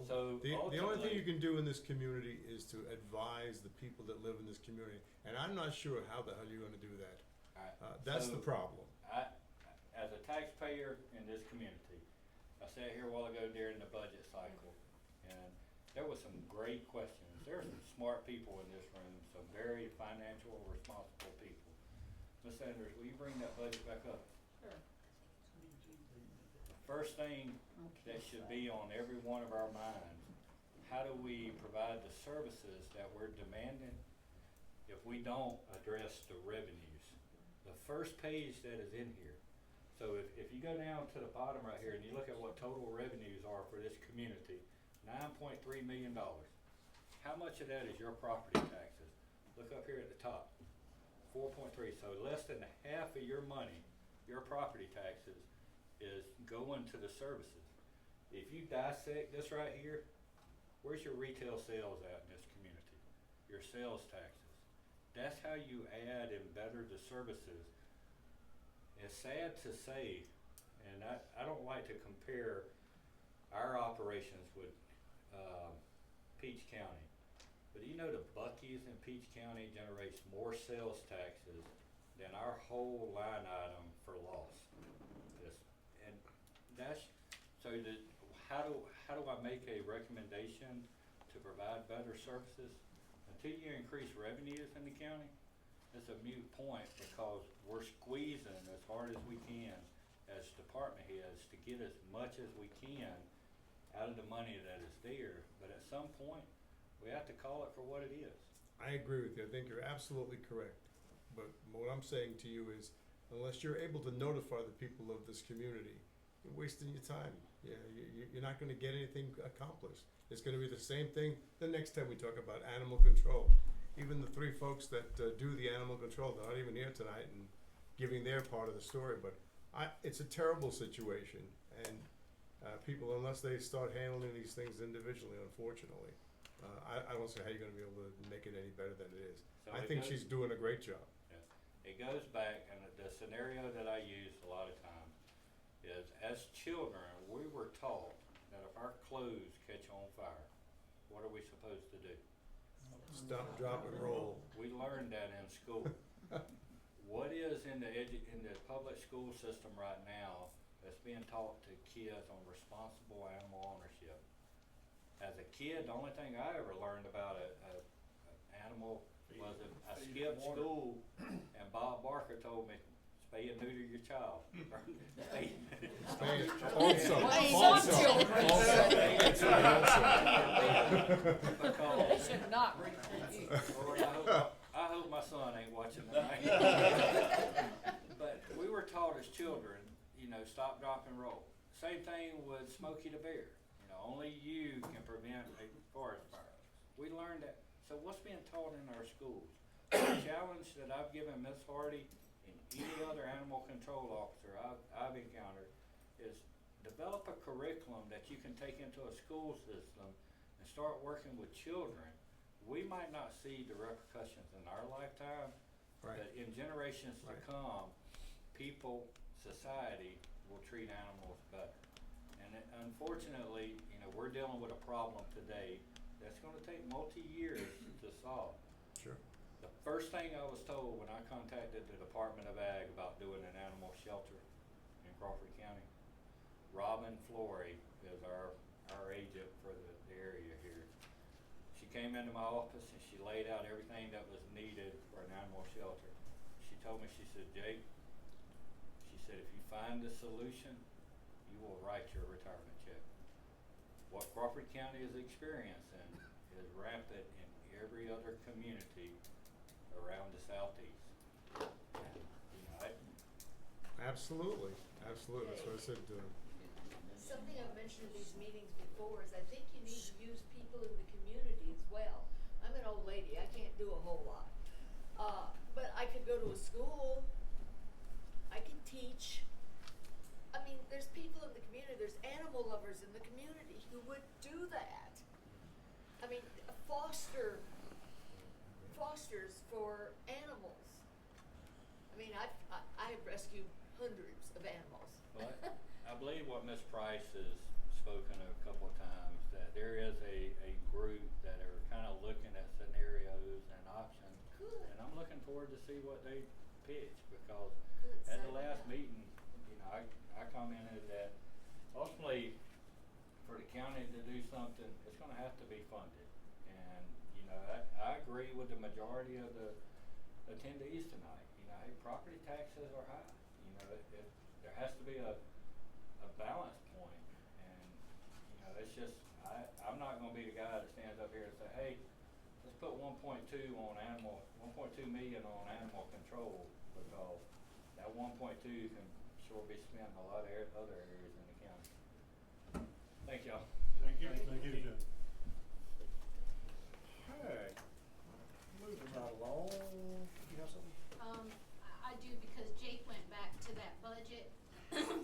So the only thing ultimately- you can do in this community is to advise the people that live in this community, and I'm not sure how the hell you're gonna do that. That's So the problem. As a taxpayer in this community, I sat here a while ago during the budget cycle, and there was some great questions. There are some smart people in this room, some very financial, responsible people. Ms. Sanders, will you bring that budget back up? Sure. First thing that should be on every one of our minds, how do we provide the services that we're demanding if we don't address the revenues? The first page that is in here. So if you go down to the bottom right here and you look at what total revenues are for this community, $9.3 million. How much of that is your property taxes? Look up here at the top, 4.3. So less than half of your money, your property taxes, is going to the services. If you dissect this right here, where's your retail sales at in this community? Your sales taxes. That's how you add and better the services. It's sad to say, and I don't like to compare our operations with Peach County, but you know the Buc-ee's in Peach County generates more sales taxes than our whole line item for loss. And that's so that how do I make a recommendation to provide better services? Until you increase revenues in the county, it's a moot point, because we're squeezing as hard as we can as department heads to get as much as we can out of the money that is there, but at some point, we have to call it for what it is. I agree with you. I think you're absolutely correct. But what I'm saying to you is, unless you're able to notify the people of this community, you're wasting your time. Yeah, you're not going to get anything accomplished. It's going to be the same thing the next time we talk about animal control. Even the three folks that do the animal control, they're not even here tonight and giving their part of the story. But it's a terrible situation, and people, unless they start handling these things individually, unfortunately, I don't see how you're going to be able to make it any better than it is. So I it think goes- she's doing a great job. It goes back, and the scenario that I use a lot of times is, as children, we were taught that if our clothes catch on fire, what are we supposed to do? Stop, drop, and roll. We learned that in school. What is in the public school system right now that's being taught to kids on responsible animal ownership? As a kid, the only thing I ever learned about an animal was I skipped school, and Bob Barker told me, spay and neuter your child. They should not repeat you. Lord, I hope my son ain't watching tonight. But we were taught as children, stop, drop, and roll. Same thing with Smokey the Bear. Only you can prevent a forest fire. We learned that. So what's being taught in our schools? The challenge that I've given Ms. Hardy and any other animal control officer I've encountered is develop a curriculum that you can take into a school system and start working with children. We might not see the repercussions in our lifetime, but in generations to come, people, society will treat animals better. And unfortunately, we're dealing with a problem today that's going to take multi-years to solve. Sure. The first thing I was told when I contacted the Department of Ag about doing an animal shelter in Crawford County, Robin Flory is our agent for the area here. She came into my office and she laid out everything that was needed for an animal shelter. She told me, she said, Jake, she said, if you find the solution, you will write your retirement check. What Crawford County is experiencing is rampant in every other community around the southeast. Absolutely. That's what I said. Something I've mentioned in these meetings before is I think you need to use people in the community as well. I'm an old lady, I can't do a whole lot. But I could go to a school, I could teach. I mean, there's people in the community, there's animal lovers in the community who would do that. I mean, fosters for animals. I mean, I have rescued hundreds of animals. Well, I believe what Ms. Price has spoken a couple of times, that there is a group that are kind of looking at scenarios and options. Good. And I'm looking forward to see what they pitch, because Good. at the Sign me last up. meeting, I commented that ultimately for the county to do something, it's gonna have to be funded. And, I agree with the majority of the attendees tonight. Hey, property taxes are high. There has to be a balance point. And, it's just, I'm not gonna be the guy that stands up here and say, hey, let's put 1.2 million on animal control, because that 1.2 can sure be spent in a lot of other areas in the county. Thank y'all. Thank you, Jim. Hey, moving right along. You have something? I do, because Jake went back to that budget.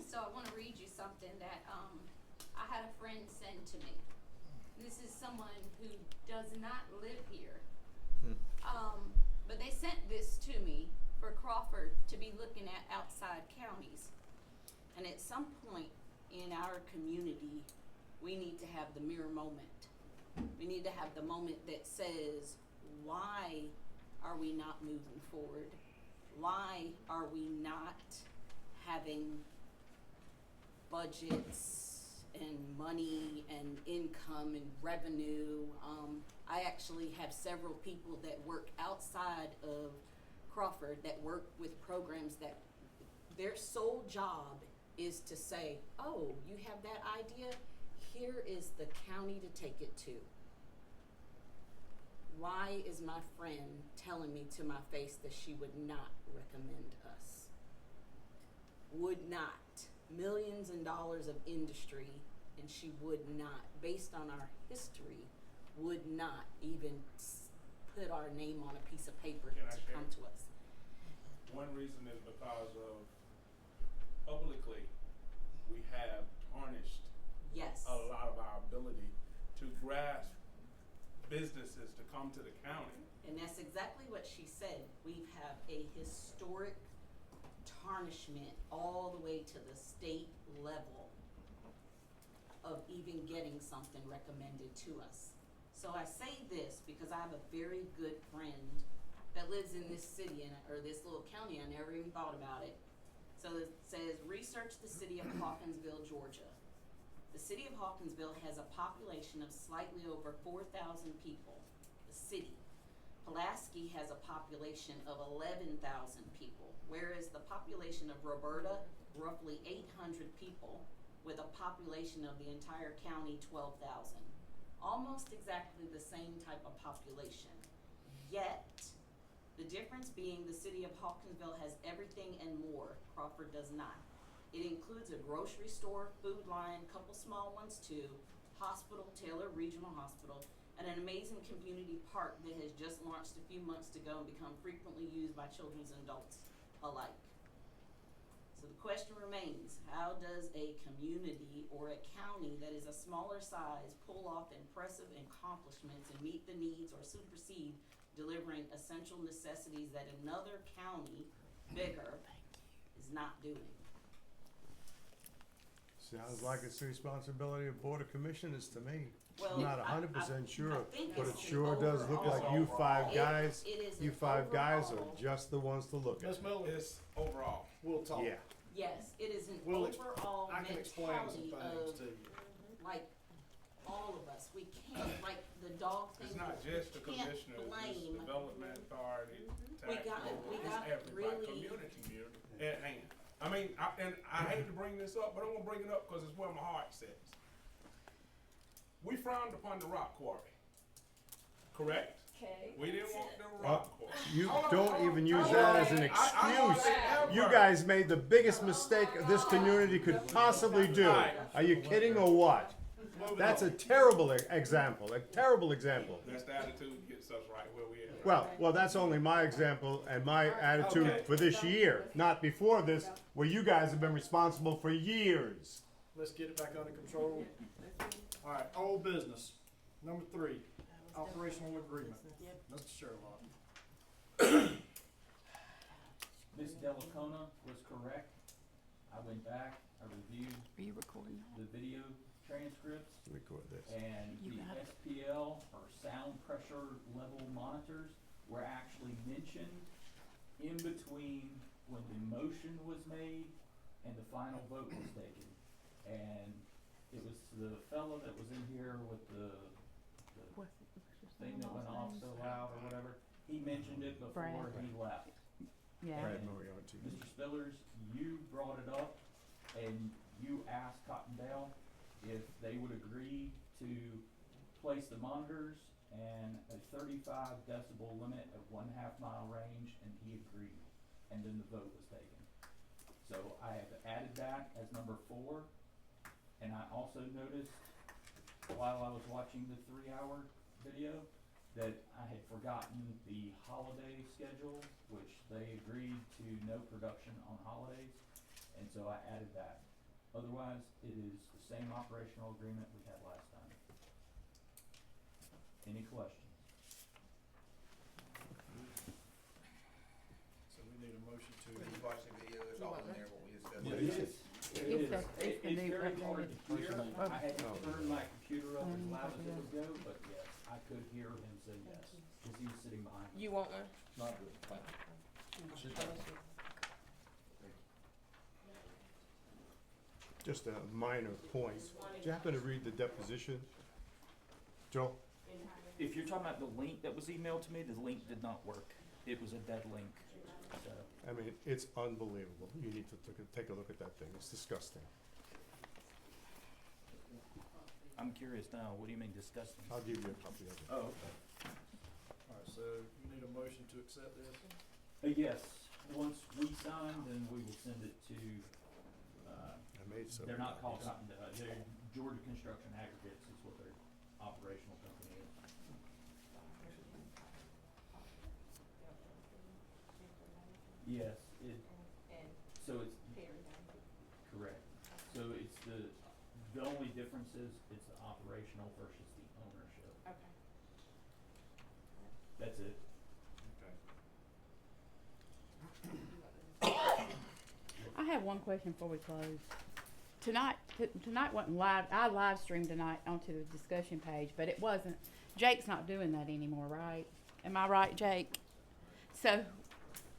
So I want to read you something that I had a friend send to me. This is someone who does not live here. But they sent this to me for Crawford to be looking at outside counties. And at some point in our community, we need to have the mirror moment. We need to have the moment that says, why are we not moving forward? Why are we not having budgets and money and income and revenue? I actually have several people that work outside of Crawford that work with programs that their sole job is to say, oh, you have that idea? here is the county to take it to. Why is my friend telling me to my face that she would not recommend us? Would not. Millions and dollars of industry, and she would not, based on our history, would not even put our name on a piece of paper Can I to share? come to us. One reason is because of publicly, we have tarnished Yes. a lot of our ability to grasp businesses to come to the county. And that's exactly what she said. We have a historic tarnishment all the way to the state level of even getting something recommended to us. So I say this because I have a very good friend that lives in this city or this little county. I never even thought about it. So it says, research the city of Hawkinsville, Georgia. The city of Hawkinsville has a population of slightly over 4,000 people. The city. Pulaski has a population of 11,000 people, whereas the population of Roberta, roughly 800 people, with a population of the entire county, 12,000. Almost exactly the same type of population. Yet, the difference being the city of Hawkinsville has everything and more. Crawford does not. It includes a grocery store, food line, couple small ones too, hospital, Taylor Regional Hospital, and an amazing community park that has just launched a few months ago and become frequently used by children and adults alike. So the question remains, how does a community or a county that is a smaller size pull off impressive accomplishments and meet the needs or supersede delivering essential necessities that another county, bigger, is not doing? Sounds like it's the responsibility of Board of Commissioners to me. Well, I'm not I 100% sure, think but it it's sure does look overall. like you five guys, It is you an five guys are overall. just the ones to look at. Ms. Miller, It's overall. we'll talk. Yeah. Yes, it is an We'll overall I can explain some mentality things of, to you. like, all of us. We can't, like, the dog thing. It's not just the we can't commissioners, it's blame. development authority, We tax got it. board, We it's got everybody, really- community. And I mean, I hate to bring this up, but I'm gonna bring it up because it's where my heart sits. We frowned upon the rock quarry, correct? Okay. We didn't want the rock quarry. You Hold on, don't hold on, even use hold that on. as an I excuse. said You ever. guys made the biggest mistake this community could possibly do. Are you kidding or what? Moving That's a on. terrible example, a terrible example. That's the attitude gets us right where we at. Well, that's only my example and my attitude Okay. for this year, not before this, where you guys have been responsible for years. Let's get it back under control. All right, old business. Number 3, operational agreement. Mr. Sherlock. Ms. Delacona was correct. I went back, I reviewed Are you recording? the video transcripts, Record this. and You the got it. SPL, or sound pressure level monitors, were actually mentioned in between when the motion was made and the final vote was taken. And it was the fellow that was in here with the thing that went off so loud or whatever, he mentioned it before Brad. he left. Yeah. Brad And Moriarty. Mr. Spillers, you brought it up, and you asked Cottondale if they would agree to place the monitors and a 35 decibel limit of 1/2 mile range, and he agreed, and then the vote was taken. So I have added that as number 4, and I also noticed while I was watching the 3-hour video that I had forgotten the holiday schedule, which they agreed to no production on holidays, and so I added that. Otherwise, it is the same operational agreement we had last time. Any questions? So we need a motion When you to, watch the video, it's all in there, what we discussed. It is. It It's is. the- it's the It's new very hard updated to hear. version. I had to Oh. turn my computer up as loud as it Yeah. would go, but yes, I could hear him say yes, because he was sitting behind me. You want one? Not good. Just a minor point. Did you happen to read the deposition? Joe? If you're talking about the link that was emailed to me, the link did not work. It was a dead link, so. I mean, it's unbelievable. You need to take a look at that thing. It's disgusting. I'm curious now, what do you mean disgusting? I'll give you a copy of it. Oh, okay. Alright, so you need a motion to accept this? Yes, once we sign, then we will send it to, I made some. they're not called copies. cotton, they're Georgia Construction Aggregates is what their operational company is. Yes, so it's, correct. So it's the only difference is it's the operational versus the ownership. Okay. That's it. Okay. I have one question before we close. Tonight wasn't live. I live streamed tonight onto the discussion page, but it wasn't. Jake's not doing that anymore, right? Am I right, Jake? So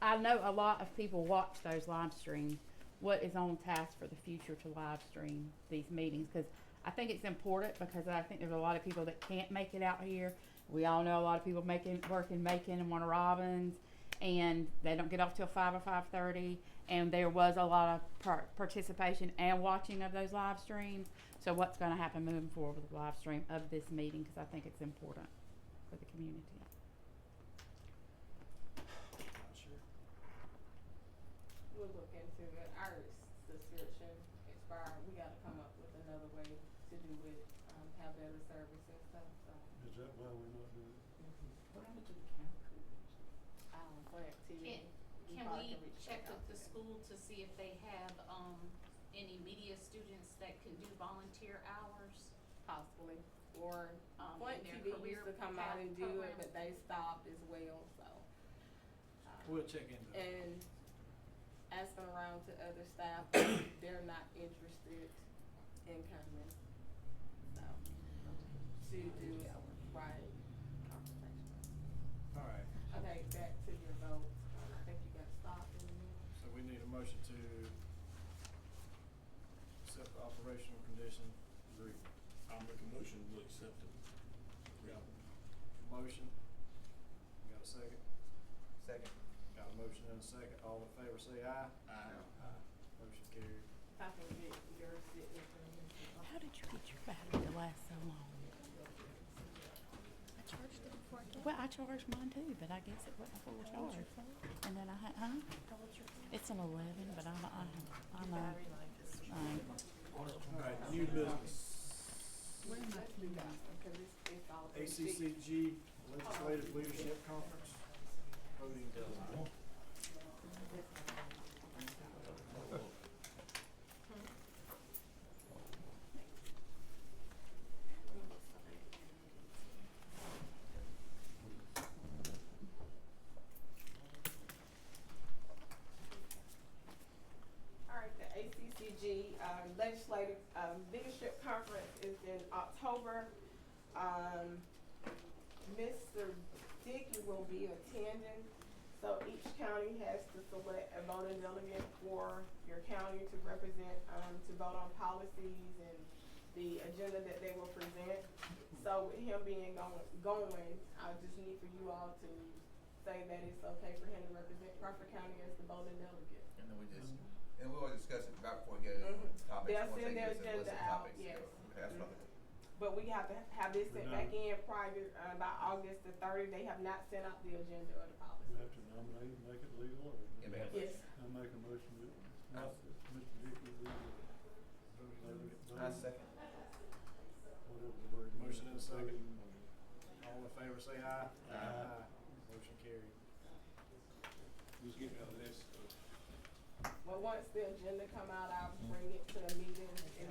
I know a lot of people watch those live streams. What is on task for the future to live stream these meetings? Because I think it's important, because I think there's a lot of people that can't make it out here. We all know a lot of people work in Macon and Warner Robins, and they don't get off till 5 or 5:30. And there was a lot of participation and watching of those live streams. So what's going to happen moving forward with the live stream of this meeting? Because I think it's important for the community. Not sure. We'll look into it. Our subscription expired. We gotta come up with another way to do it, have better service and stuff, so. Is that why we're not doing it? What happened to the camera crew? Flat TV. Can we check with the school to see if they have, any media students that can do volunteer hours? Possibly, or, Flint in their TV career used to come out path and do it, program? but they stopped as well, so. We'll check into it. And asking around to other staff, they're not interested in coming, so, to do right conversation. Alright, Okay, back to your vote. I think you got stopped in the middle. so we need a motion to accept the operational condition agreement. I'll make a motion to accept it. Motion, you got a second? Second. Got a motion and a second, all in favor say aye. Aye. Motion carried. I can get your signature. How did you get your battery to last so long? I charged it before I came. Well, I charged mine too, but I guess it wasn't full charge. And then I had, it's an 11, but I know. Alright, new business. Where am I putting that? Because it's all. ACCG Legislative Leadership Conference, voting deadline. Alright, the ACCG, Legislative, Leadership Conference is in October. Mr. Dickey will be attending, so each county has to select a voting delegate for your county to represent, to vote on policies and the agenda that they will present. So with him being going, I just need for you all to say that it's okay for him to represent Crawford County as the voting delegate. And then and we'll discuss it right before we go to topics. They'll once send they their give us a list agenda of out, topics. yes. Okay, that's fine. But we have to have this sent back in prior, by August the 30th. They have not sent out the agenda or the We policy. have to nominate and make it legal, or? Yeah, ma'am. Yes. I make a motion that, not that Mr. Dickey be the I second. whatever the word is. Motion and a second. Voting. All in favor say aye. Aye. Motion carried. Just get me a list of Well, once the agenda come out, I'll bring it to the meeting and